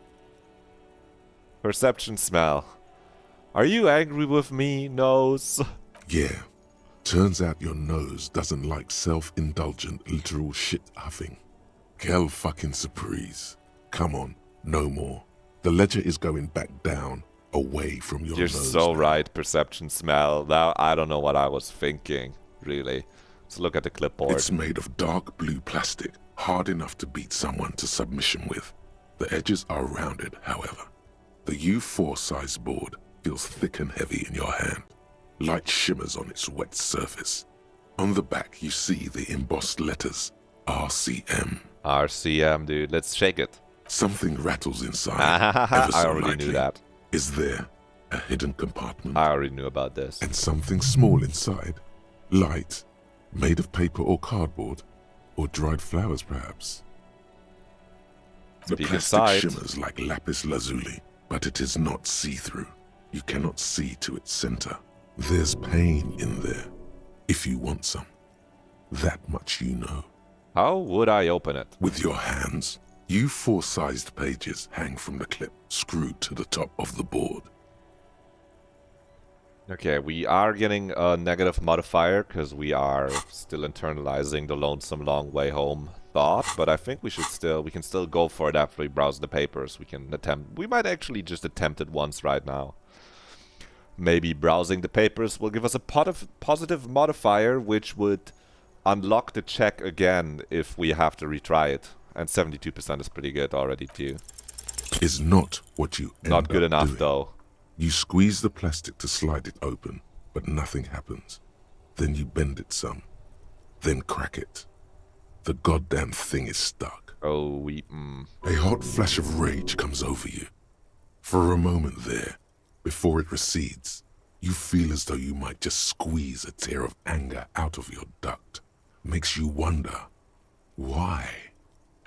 Perception smell. Are you angry with me, nose? Yeah. Turns out your nose doesn't like self-indulgent literal shit huffing. Quelle fucking surprise. Come on, no more. The ledger is going back down, away from your You're nose. so now. right, perception smell. Now, I don't know what I was thinking, really. Let's look at the clipboard. It's made of dark blue plastic, hard enough to beat someone to submission with. The edges are rounded, however. The U4 size board feels thick and heavy in your hand. Light shimmers on its wet surface. On the back, you see the embossed letters, RCM. RCM, dude. Let's shake it. Something rattles inside. I already knew that. Is there a hidden compartment? I already knew about this. And something small inside. Light, made of paper or cardboard, or dried flowers perhaps. The Peek plastic inside. shimmers like lapis lazuli, but it is not see-through. You cannot see to its center. There's pain in there, if you want some. That much you know. How would I open it? With your hands. U4-sized pages hang from the clip, screwed to the top of the board. Okay, we are getting a negative modifier because we are still internalizing the lonesome long way home thought, but I think we can still go for it after we browse the papers. We might actually just attempt it once right now. Maybe browsing the papers will give us a positive modifier, which would unlock the check again if we have to retry it. And 72% is pretty good already too. Is not what you end Not good up enough doing. though. You squeeze the plastic to slide it open, but nothing happens. Then you bend it some. Then crack it. The goddamn thing is stuck. Oh, A hot flash of rage comes over you. For a moment there, before it recedes, you feel as though you might just squeeze a tear of anger out of your duct. Makes you wonder, why?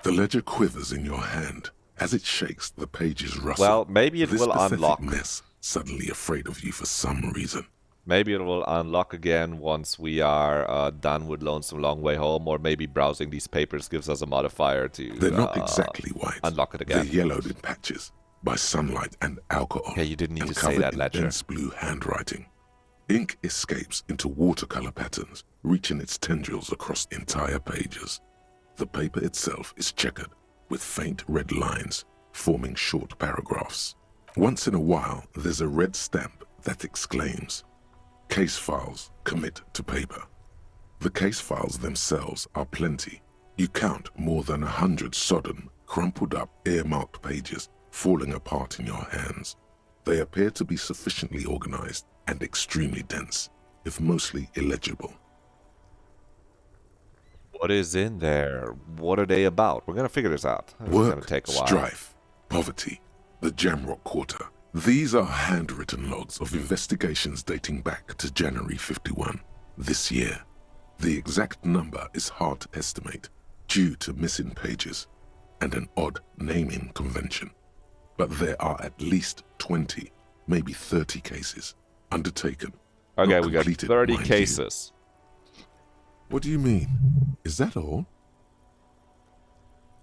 The ledger quivers in your hand. As it shakes, the pages rustle. Well, maybe it will pathetic unlock. Mess, suddenly afraid of you for some reason. Maybe it will unlock again once we are done with Lonesome Long Way Home, or maybe browsing these papers gives us a modifier to They're not exactly white. unlock it again. They're yellowed in patches by sunlight and alcohol. Okay, you didn't need and to say covered that, in Ledger. dense blue handwriting. Ink escapes into watercolor patterns, reaching its tendrils across entire pages. The paper itself is checkered with faint red lines, forming short paragraphs. Once in a while, there's a red stamp that exclaims, "Case files commit to paper." The case files themselves are plenty. You count more than 100 sodden, crumpled up, earmarked pages falling apart in your hands. They appear to be sufficiently organized and extremely dense, if mostly illegible. What is in there? What are they about? We're gonna figure this out. It's gonna Work, take a while. strife, poverty, the Jamrock Quarter. These are handwritten logs of investigations dating back to January 51, this year. The exact number is hard to estimate due to missing pages and an odd naming convention. But there are at least 20, maybe 30 cases undertaken. Okay, not we got completed, 30 mind you. cases. What do you mean? Is that all?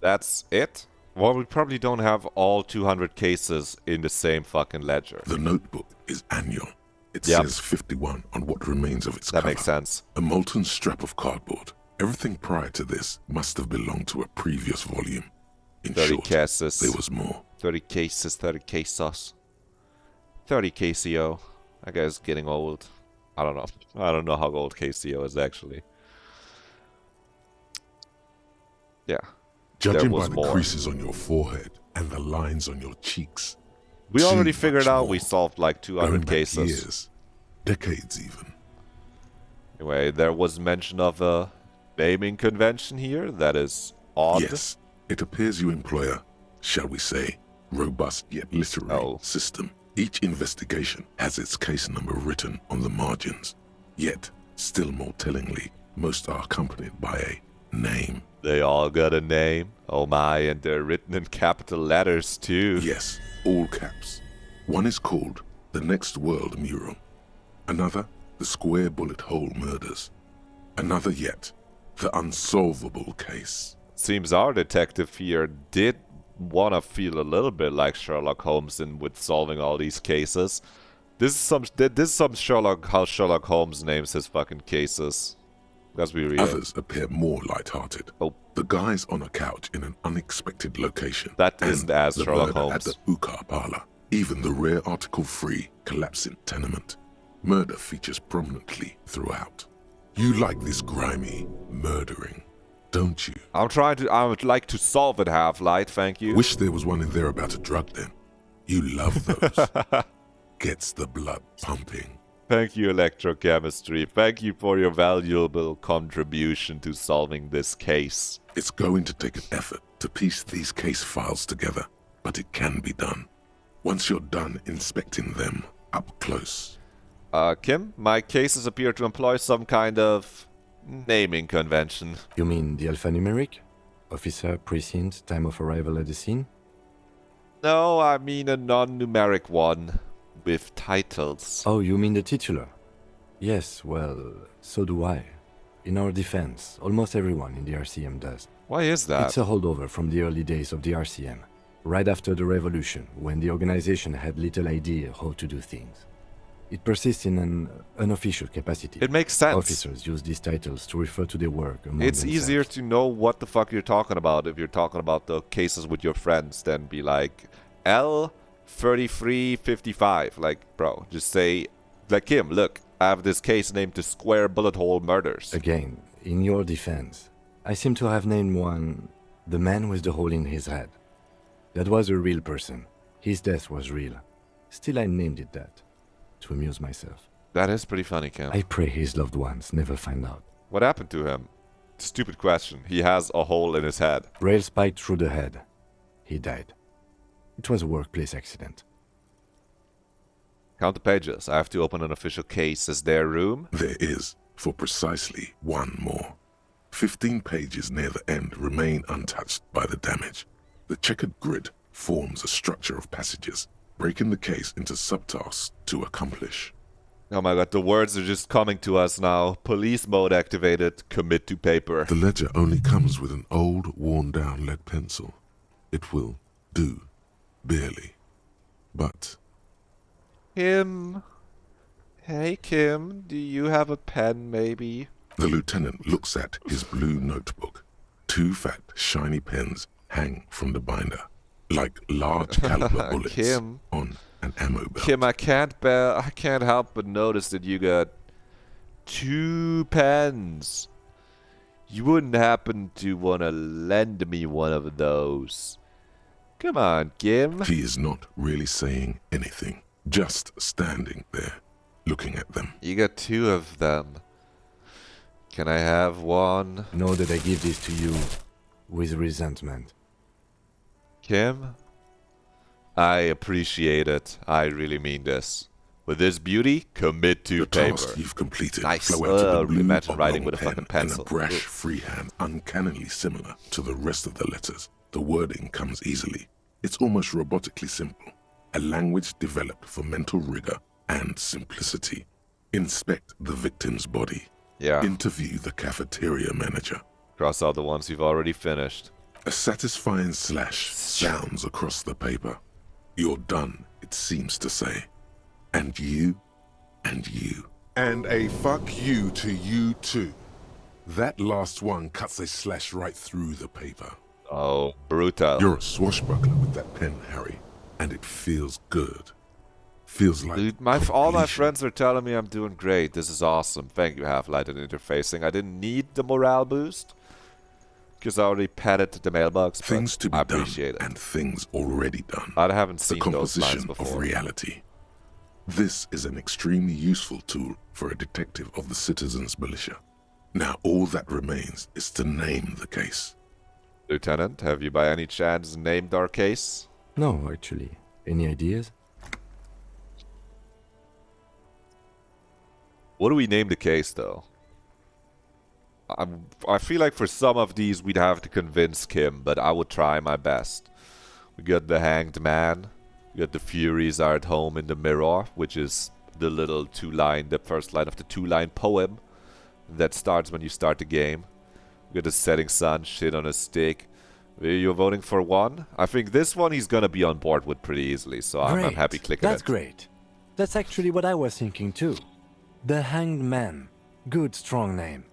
That's it? Well, we probably don't have all 200 cases in the same fucking ledger. The notebook is annual. It Yep. says 51 on what remains of its That cover. makes sense. A molten strap of cardboard, Everything prior to this must have belonged to a previous volume. In 30 short, cases. there was more. 30 cases, 30 quesos. 30 KCO. That guy's getting old. I don't know. I don't know how old KCO is actually. Yeah. Judging by the creases on your forehead and the lines on your cheeks. We already figured out we solved like 200 cases. Years, decades even. Anyway, there was mention of a naming convention here. That is odd. Yes, it appears you employ a, shall we say, robust yet literary system. Each investigation has its case number written on the margins. Yet, still more tellingly, most are accompanied by a name. They all got a name. Oh my, and they're written in capital letters too. Yes, all caps. One is called The Next World Mural. Another, The Square Bullet Hole Murders. Another yet, The Unsolvable Case. Seems our detective here did want to feel a little bit like Sherlock Holmes in with solving all these cases. This is some how Sherlock Holmes names his fucking cases. Let's be real. Others appear more light-hearted. Oh. The guys on a couch in an unexpected location. That isn't as the Sherlock murder Holmes. At the hookah parlor. Even the rare Article-free collapsing tenement. Murder features prominently throughout. You like this grimy murdering, don't you? I would like to solve it, Half-Light, thank you. Wish there was one in there about a drug then. You love those. Gets the blood pumping. Thank you, Electrochemistry. Thank you for your valuable contribution to solving this case. It's going to take an effort to piece these case files together, but it can be done. Once you're done inspecting them up close. Kim, my cases appear to employ some kind of naming convention. You mean the alphanumeric? Officer, precinct, time of arrival at the scene? No, I mean a non-numeric one. With titles. Oh, you mean the titular? Yes, well, so do I. In our defense, almost everyone in the RCM does. Why is that? It's a holdover from the early days of the RCM, right after the revolution, when the organization had little idea how to do things. It persists in an unofficial capacity. It makes sense. Officers use these titles to refer to their work among It's themselves. easier to know what the fuck you're talking about if you're talking about the cases with your friends than be like, L 3355. Like, bro, just say, like, Kim, look, I have this case named the Square Bullet Hole Murders. Again, in your defense, I seem to have named one the man with the hole in his head. That was a real person. His death was real. Still, I named it that, to amuse myself. That is pretty funny, Kim. I pray his loved ones never find out. What happened to him? Stupid question. He has a hole in his head. Rail spiked through the head. He died. It was a workplace accident. Count the pages. I have to open an official case. Is there room? There is, for precisely one more. 15 pages near the end remain untouched by the damage. The checkered grid forms a structure of passages, breaking the case into subtasks to accomplish. Oh my god, the words are just coming to us now. Police mode activated. Commit to paper. The ledger only comes with an old, worn-down lead pencil. It will do. Barely. But... Kim. Hey, Kim. Do you have a pen, maybe? The lieutenant looks at his blue notebook. 2 fat, shiny pens hang from the binder, like large caliber bullets Kim. On an ammo belt. Kim, I can't help but notice that you got 2 pens. You wouldn't happen to want to lend me one of those. Come on, Kim. He is not really saying anything, just standing there, looking at them. You got 2 of them. Can I have one? Know that I give this to you with resentment. Kim? I appreciate it. I really mean this. With this beauty, commit to paper. Task you've completed. Nice. Flow out of the blue imagine writing with a pen fucking pencil. And a brash freehand, uncannily similar to the rest of the letters. The wording comes easily. It's almost robotically simple. A language developed for mental rigor and simplicity. Inspect the victim's body. Yeah. Interview the cafeteria manager. Cross out the ones you've already finished. A satisfying slash sounds across the paper. You're done, it seems to say. And you, and you. And a fuck you to you too. That last one cuts a slash right through the paper. Oh, brutal. You're a swashbuckler with that pen, Harry, and it feels good. Feels like Dude, all my friends are telling me I'm doing great. This is awesome. Thank you, Half-Light and Interfacing. I didn't need the morale boost because I already padded the mailbox. Things to be I appreciate done and things already done. I haven't seen the those lines composition before. of reality. This is an extremely useful tool for a detective of the citizens' militia. Now all that remains is to name the case. Lieutenant, have you by any chance named our case? No, actually. Any ideas? What do we name the case, though? I feel like for some of these we'd have to convince Kim, but I would try my best. We got the Hanged Man. We got the Furies are at home in the mirror, which is the little the first line of the two-line poem that starts when you start the game. We got the Setting Sun, shit on a stick. You're voting for one? I think this one he's gonna be on board with pretty easily, so I'm happy clicking That's it. great. That's actually what I was thinking too. The Hanged Man. Good, strong name.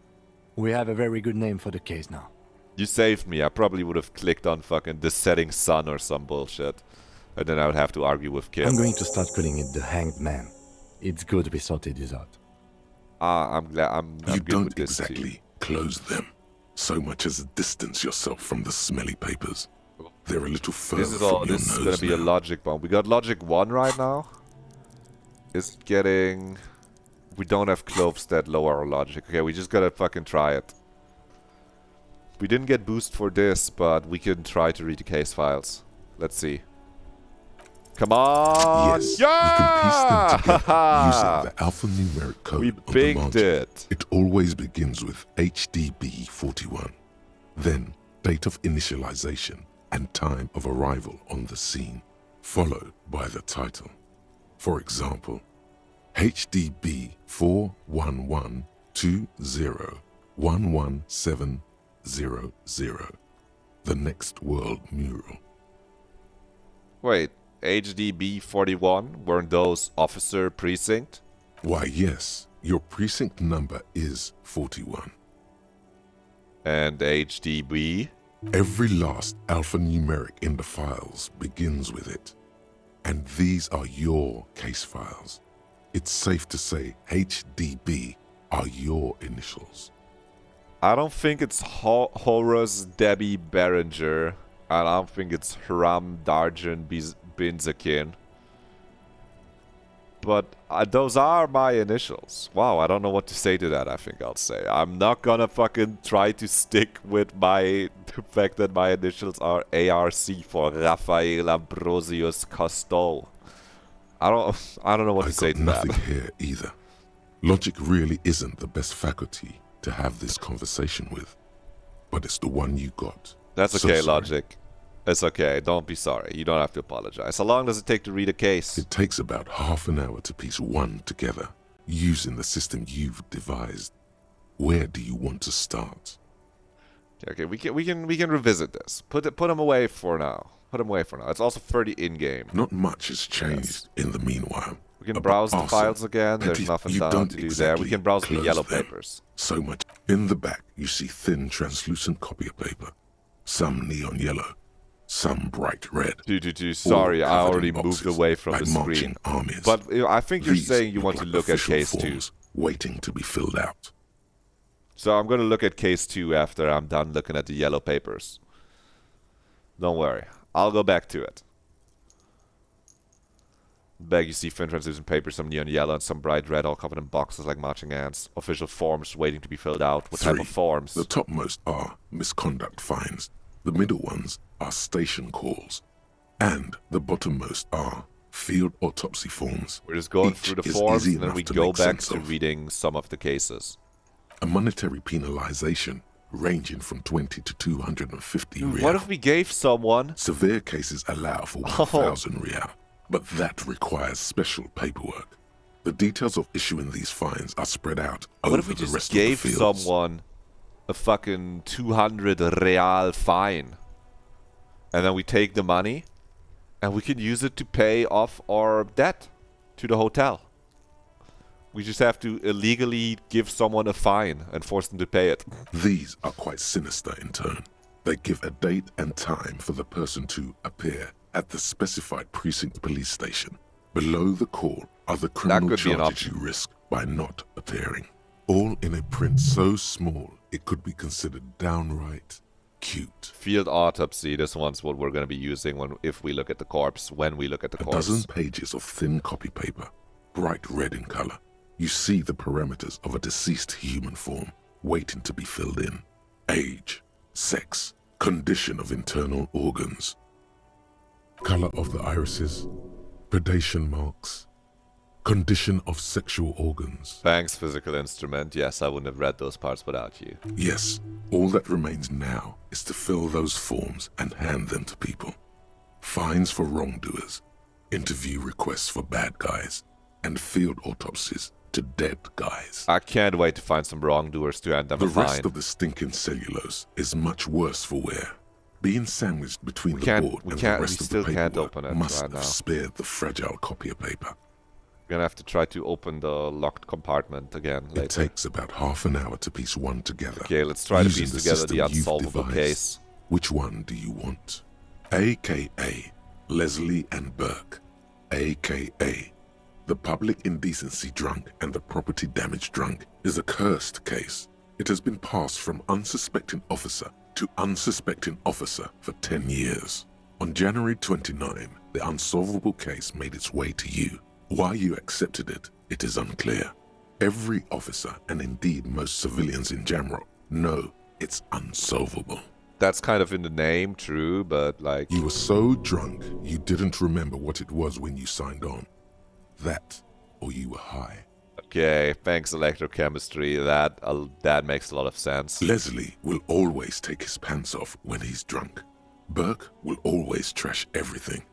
We have a very good name for the case now. You saved me. I probably would have clicked on fucking the Setting Sun or some bullshit. And then I would have to argue with Kim. I'm going to start calling it the Hanged Man. It's good we sorted this out. I'm glad. I'm You good don't with this exactly too. close them, so much as distance yourself from the smelly papers. They're a little further This is from all. your This is nose gonna be a now. logic bomb. We got logic 1 right now. It's getting. We don't have cloves that lower our logic. Okay, we just gotta fucking try it. We didn't get boost for this, but we can try to read the case files. Let's see. Come on! Yes, yeah! you can piece them together using the alphanumeric code We on the binged margin. it. It always begins with HDB 41, then date of initialization and time of arrival on the scene, followed by the title. For example, HDB 41120111700, the Next World Mural. Wait, HDB 41? Weren't those officer precinct? Why, yes, your precinct number is 41. And HDB? Every last alphanumeric in the files begins with it. And these are your case files. It's safe to say HDB are your initials. I don't think it's Horus Debbie Berenger. I don't think it's Haram Darjan Binzakin. But those are my initials. Wow, I don't know what to say to that, I think I'll say. I'm not gonna fucking try to stick with the fact that my initials are ARC for Raphael Ambrosius Cousteau. I don't know what to say to that. Nothing here either. Logic really isn't the best faculty to have this conversation with. But it's the one you got. That's So okay, sorry. Logic. It's okay. Don't be sorry. You don't have to apologize. How long does it take to read a case? It takes about half an hour to piece one together, using the system you've devised. Where do you want to start? Okay, we can revisit this. Put them away for now. Put them away for now. It's also 30 in-game. Not much has changed in the meanwhile. We can browse the files again. There's Petty, nothing you down don't to do there. exactly We can browse the close yellow them. papers. So much. In the back, you see thin, translucent copier paper. Some neon yellow. Some bright red. Sorry, I All already covered in moved boxes away from like the marching screen. armies. But I think you're These saying you want to like look at official case 2. forms waiting to be filled out. So I'm going to look at case 2 after I'm done looking at the yellow papers. Don't worry. I'll go back to it. Back you see thin translucent paper, some neon yellow and some bright red, all covered in boxes like marching ants. Official forms waiting to be filled out. What type 3. of forms? The topmost are misconduct fines. The middle ones are station calls. And the bottommost are field autopsy forms. We're just going Each through the is forms easy and then enough we to go make back sense to of. reading some of the cases. A monetary penalization ranging from 20 to 250 real. What if we gave someone... Severe cases allow for 1,000 real, but that requires special paperwork. The details of issuing these fines are spread out What over if we the just rest gave of the fields. someone a fucking 200 real fine? And then we take the money and we can use it to pay off our debt to the hotel. We just have to illegally give someone a fine and force them to pay it. These are quite sinister in turn. They give a date and time for the person to appear at the specified precinct police station. Below the call are the criminal charges you risk by not appearing. All in a print so small it could be considered downright cute. Field autopsy, this one's what we're going to be using if we look at the corpse, when we look at the corpse. A dozen pages of thin copy paper, bright red in color. You see the parameters of a deceased human form waiting to be filled in. Age, sex, condition of internal organs, color of the irises, predation marks, condition of sexual organs. Thanks, physical instrument. Yes, I wouldn't have read those parts without you. Yes, all that remains now is to fill those forms and hand them to people. Fines for wrongdoers, interview requests for bad guys, and field autopsies to dead guys. I can't wait to find some wrongdoers to hand them a fine. The rest of the stinking cellulose is much worse for wear. Being sandwiched between the board and the rest of the paperwork must have spared the fragile copy of paper. Gonna have to try to open the locked compartment again later. It takes about half an hour to piece one together. Okay, let's try to piece together the unsolvable case. Which one do you want? AKA Leslie and Burke. AKA the public indecency drunk and the property damage drunk is a cursed case. It has been passed from unsuspecting officer to unsuspecting officer for 10 years. On January 29, the unsolvable case made its way to you. Why you accepted it, it is unclear. Every officer, and indeed most civilians in Jamrock, know it's unsolvable. That's kind of in the name, true, but like... You were so drunk, you didn't remember what it was when you signed on. That, or you were high. Okay, thanks electrochemistry. That makes a lot of sense. Leslie will always take his pants off when he's drunk. Burke will always trash everything.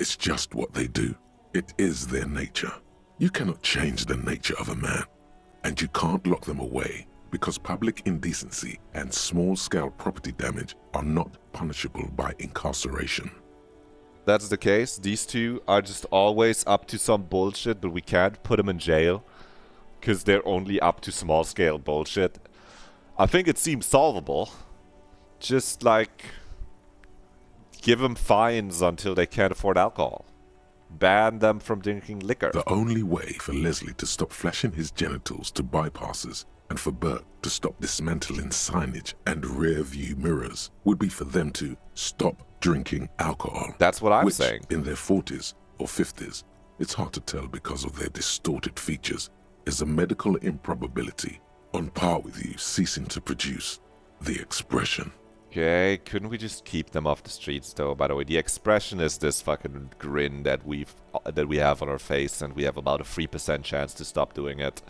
It's just what they do. It is their nature. You cannot change the nature of a man, and you can't lock them away because public indecency and small-scale property damage are not punishable by incarceration. That's the case. These two are just always up to some bullshit, but we can't put them in jail because they're only up to small-scale bullshit. I think it seems solvable. Just like give them fines until they can't afford alcohol. Ban them from drinking liquor. The only way for Leslie to stop flashing his genitals to bypassers and for Burke to stop dismantling signage and rear-view mirrors would be for them to stop drinking alcohol. That's what I'm saying. In their 40s or 50s, it's hard to tell because of their distorted features, is a medical improbability on par with you ceasing to produce the expression. Okay, couldn't we just keep them off the streets though? By the way, the expression is this fucking grin that we have on our face, and we have about a 3% chance to stop doing it.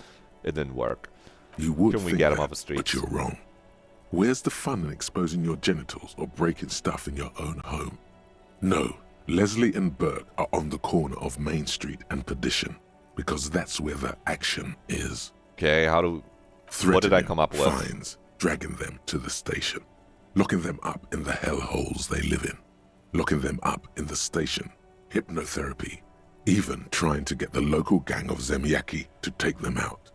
It didn't work. You would Can we think get them that, off the streets? but you're wrong. Where's the fun in exposing your genitals or breaking stuff in your own home? No, Leslie and Burke are on the corner of Main Street and Perdition, because that's where the action is. Okay, what did I come up with? Fines, dragging them to the station. Locking them up in the hellholes they live in. Locking them up in the station. Hypnotherapy. Even trying to get the local gang of Zemyaki to take them out.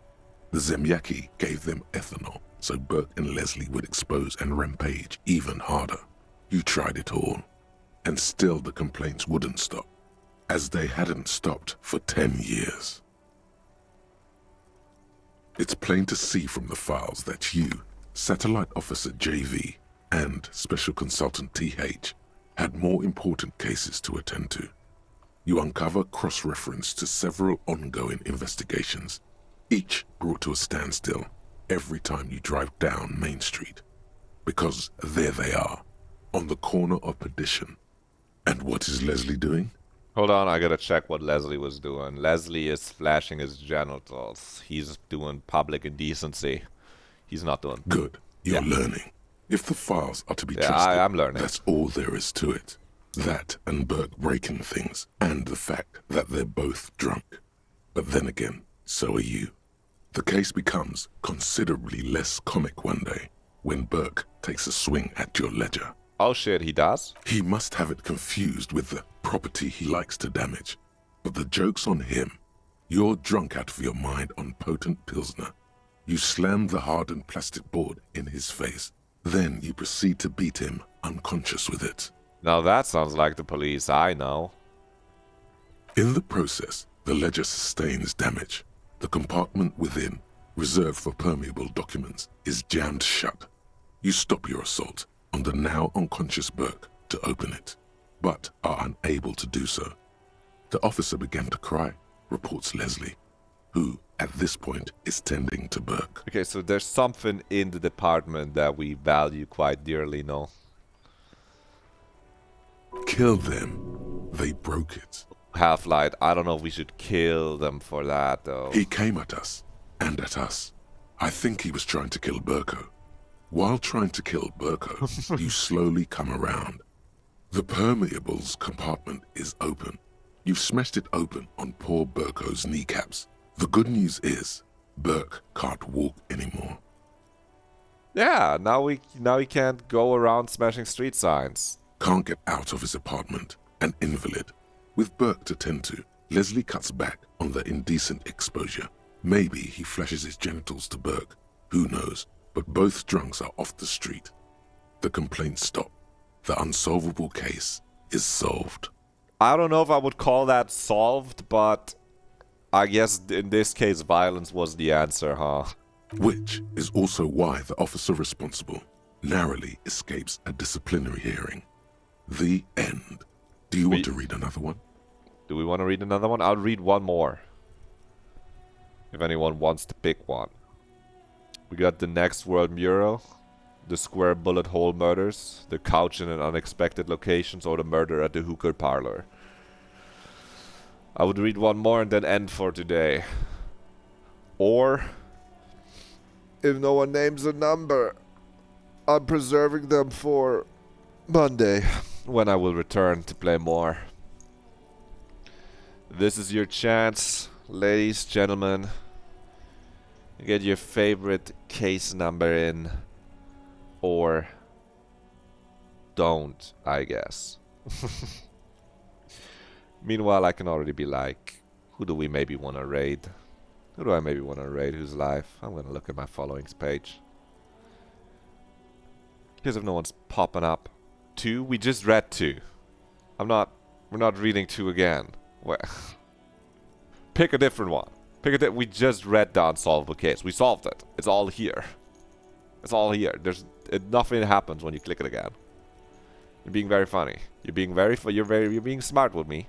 The Zemyaki gave them ethanol, so Burke and Leslie would expose and rampage even harder. You tried it all, and still the complaints wouldn't stop, as they hadn't stopped for 10 years. It's plain to see from the files that you, Satellite Officer JV, and Special Consultant TH had more important cases to attend to. You uncover cross-reference to several ongoing investigations, each brought to a standstill every time you drive down Main Street. Because there they are, on the corner of Perdition. And what is Leslie doing? Hold on, I gotta check what Leslie was doing. Leslie is flashing his genitals. He's doing public indecency. He's not doing... Good, you're learning. If the files are to be trusted, I'm learning. That's all there is to it. That and Burke breaking things, and the fact that they're both drunk. But then again, so are you. The case becomes considerably less comic one day when Burke takes a swing at your ledger. Oh shit, he does? He must have it confused with the property he likes to damage. But the joke's on him. You're drunk out of your mind on potent Pilsner. You slam the hardened plastic board in his face. Then you proceed to beat him unconscious with it. Now that sounds like the police I know. In the process, the ledger sustains damage. The compartment within, reserved for permeable documents, is jammed shut. You stop your assault on the now unconscious Burke to open it, but are unable to do so. The officer began to cry, reports Leslie, who, at this point, is tending to Burke. Okay, so there's something in the department that we value quite dearly, no? Kill them. They broke it. Half-Light, I don't know if we should kill them for that, though. He came at us, and at us. I think he was trying to kill Burko. While trying to kill Burko, you slowly come around. The permeables compartment is open. You've smashed it open on poor Burko's kneecaps. The good news is, Burke can't walk anymore. Yeah, now he can't go around smashing street signs. Can't get out of his apartment, an invalid. With Burke to tend to, Leslie cuts back on the indecent exposure. Maybe he flashes his genitals to Burke. Who knows? But both drunks are off the street. The complaints stop. The unsolvable case is solved. I don't know if I would call that solved, but I guess in this case violence was the answer, huh? Which is also why the officer responsible narrowly escapes a disciplinary hearing. The end. Do you want to read another one? Do we want to read another one? I'll read one more. If anyone wants to pick one. We got the Next World Mural, the Square Bullet Hole Murders, the Couch in an Unexpected Locations, or the Murder at the Hookah Parlor. I would read one more and then end for today. Or, if no one names a number, I'm preserving them for Monday, when I will return to play more. This is your chance, ladies, gentlemen. Get your favorite case number in. Or don't, I guess. Meanwhile, I can already be like, who do we maybe want to raid? Who do I maybe want to raid? Who's live? I'm going to look at my followings page. Because if no one's popping up. 2? We just read 2. We're not reading 2 again. Well, pick a different one. We just read the unsolvable case. We solved it. It's all here. It's all here. Nothing happens when you click it again. You're being very funny. You're being smart with me.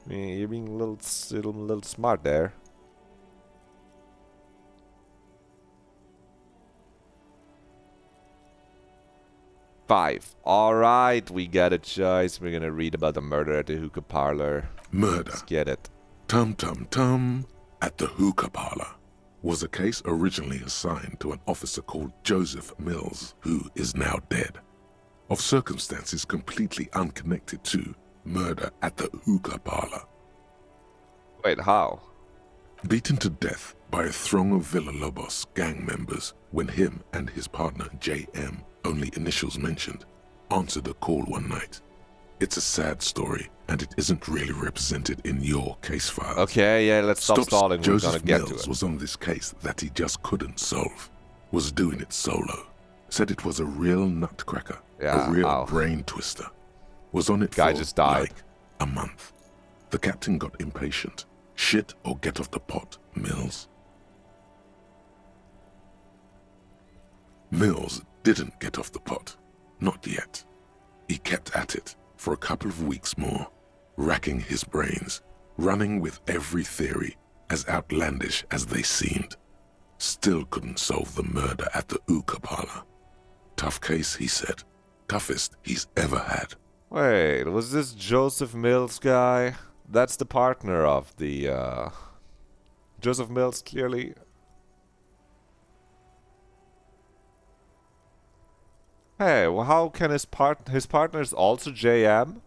You're being a little smart there. Five. Alright, we got a choice. We're gonna read about the murder at the hookah parlor. Murder. Let's get it. Tum tum tum at the hookah parlor was a case originally assigned to an officer called Joseph Mills, who is now dead, of circumstances completely unconnected to murder at the hookah parlor. Wait, how? Beaten to death by a throng of Villalobos gang members when him and his partner J.M., only initials mentioned, answered a call one night. It's a sad story, and it isn't really represented in your case file. Okay, yeah, let's stop stalling. We're gonna get Mills to it. was on this case that he just couldn't solve. Was doing it solo. Said it was a real nutcracker. Yeah, a real brain twister. Was on it for just died. like a month. The captain got impatient. Shit or get off the pot, Mills. Mills didn't get off the pot. Not yet. He kept at it for a couple of weeks more, racking his brains, running with every theory as outlandish as they seemed. Still couldn't solve the murder at the hookah parlor. Tough case, he said. Toughest he's ever had. Wait, was this Joseph Mills guy? That's the partner of the, Joseph Mills, clearly. Hey, well, how can his partner is also JM?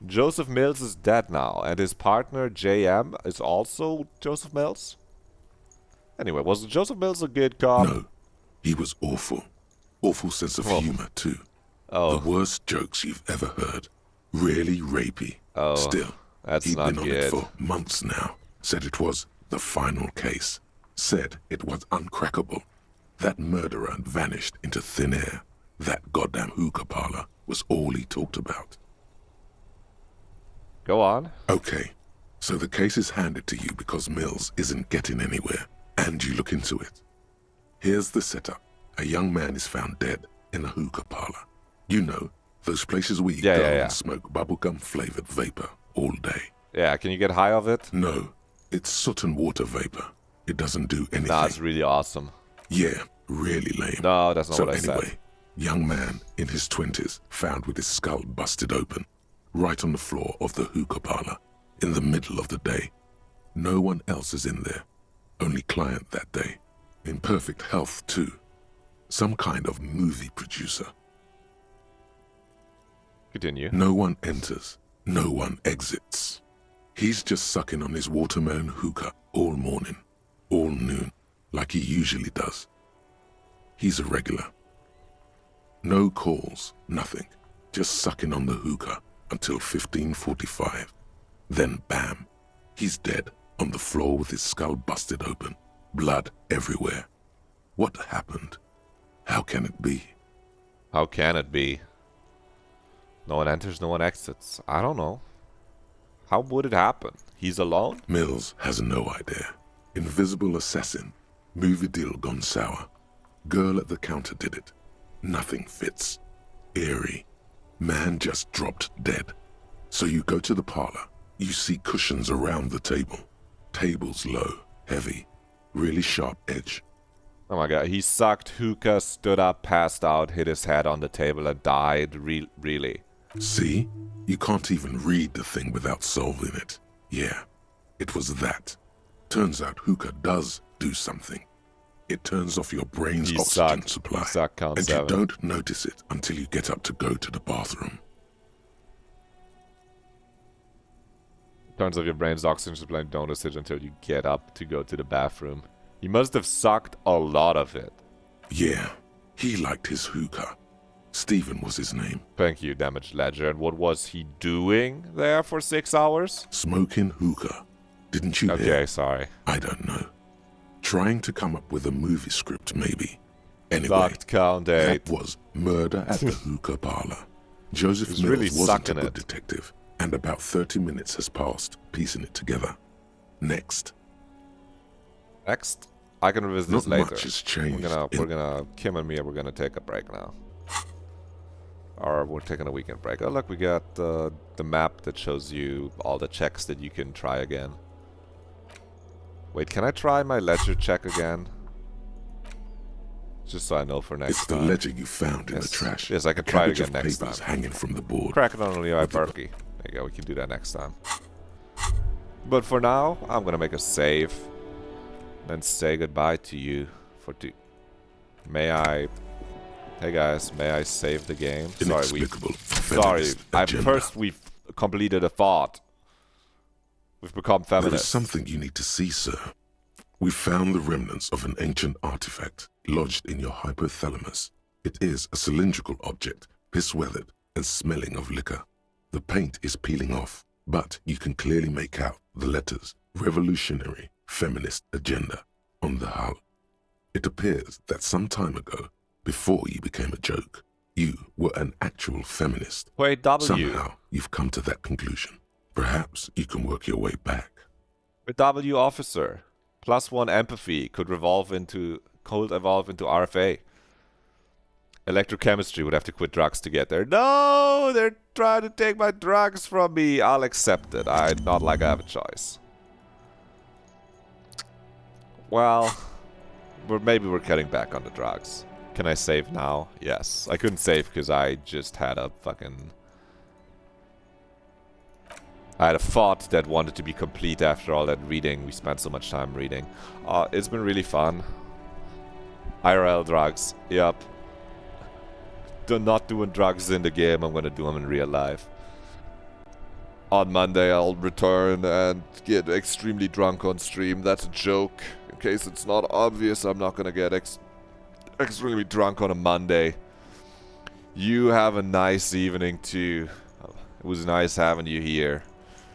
Joseph Mills is dead now, and his partner JM is also Joseph Mills? Anyway, was Joseph Mills a good cop? No, he was awful. Awful sense of humor, too. The worst jokes you've ever heard. Really rapey. Still, that's he'd not been on it good. for months now. said it was the final case, said it was uncrackable. That murderer vanished into thin air. That goddamn hookah parlor was all he talked about. Go on. Okay, so the case is handed to you because Mills isn't getting anywhere, and you look into it. Here's the setup. A young man is found dead in a hookah parlor. You know, those places where you go and smoke bubblegum-flavored vapor all day. Yeah, can you get high of it? No, it's soot and water vapor. It doesn't do anything. That's really awesome. Yeah, really lame. No, that's not what I anyway, said. Young man in his 20s found with his skull busted open, right on the floor of the hookah parlor, in the middle of the day. No one else is in there. Only client that day. In perfect health, too. Some kind of movie producer. Continue. No one enters. No one exits. He's just sucking on his watermelon hookah all morning, all noon, like he usually does. He's a regular. No calls, nothing. Just sucking on the hookah until 15:45. Then bam, he's dead on the floor with his skull busted open, blood everywhere. What happened? How can it be? How can it be? No one enters, no one exits. I don't know. How would it happen? He's alone? Mills has no idea. Invisible assassin. Movie deal gone sour. Girl at the counter did it. Nothing fits. Eerie. Man just dropped dead. So you go to the parlor. You see cushions around the table. Table's low, heavy, really sharp edge. Oh my god, he sucked hookah, stood up, passed out, hit his head on the table and died. Really? See? You can't even read the thing without solving it. Yeah, it was that. Turns out hookah does do something. It turns off your brain's oxygen supply. And you don't notice it until you get up to go to the bathroom. Turns off your brain's oxygen supply and don't notice it until you get up to go to the bathroom. He must have sucked a lot of it. Yeah, he liked his hookah. Stephen was his name. Thank you, Damaged Ledger. And what was he doing there for 6 hours? Smoking hookah. Didn't you hear? Okay, sorry. I don't know. Trying to come up with a movie script, maybe. Anyway, Locked count 8. That was murder at the hookah parlor. Joseph Mills really wasn't a good detective, and about 30 minutes has passed, piecing it together. Next. Next? I can revisit this later. Not much has changed. We're gonna, Kim and me, we're gonna take a break now. Or we're taking a weekend break. Oh look, we got the map that shows you all the checks that you can try again. Wait, can I try my ledger check again? Just so I know for next time. It's the ledger you found in the trash. Yes, I can try it again next time. Hanging from the board. Crack it on Levi Berkey. There you go, we can do that next time. But for now, I'm gonna make a save. Then say goodbye to you for May I... Hey guys, may I save the game? Sorry, first we've completed a thought. We've become feminists. There is something you need to see, sir. We found the remnants of an ancient artifact lodged in your hypothalamus. It is a cylindrical object, piss-weathered and smelling of liquor. The paint is peeling off, but you can clearly make out the letters Revolutionary Feminist Agenda on the hull. It appears that some time ago, before you became a joke, you were an actual feminist. Wait, W. Somehow you've come to that conclusion. Perhaps you can work your way back. A W officer. +1 empathy could evolve into RFA. Electrochemistry would have to quit drugs to get there. No, they're trying to take my drugs from me. I'll accept it. I'd not like I have a choice. Well, maybe we're cutting back on the drugs. Can I save now? Yes. I couldn't save because I just had a fucking... I had a thought that wanted to be complete after all that reading. We spent so much time reading. It's been really fun. IRL drugs. Yep. Not doing drugs in the game. I'm gonna do them in real life. On Monday I'll return and get extremely drunk on stream. That's a joke. In case it's not obvious, I'm not gonna get extremely drunk on a Monday. You have a nice evening too. It was nice having you here.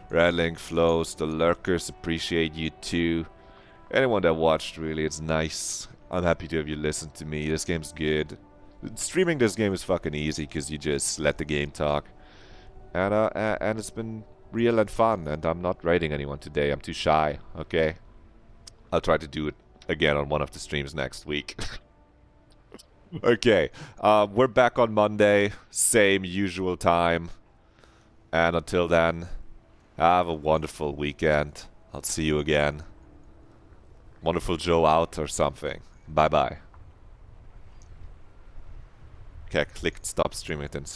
Rattling flows, the lurkers appreciate you too. Anyone that watched, really, it's nice. I'm happy to have you listen to me. This game's good. Streaming this game is fucking easy because you just let the game talk. And it's been real and fun, and I'm not raiding anyone today. I'm too shy, okay? I'll try to do it again on one of the streams next week. Okay, we're back on Monday, same usual time. And until then, have a wonderful weekend. I'll see you again. Wonderful Joe out or something. Bye-bye. Okay, I clicked stop streaming, then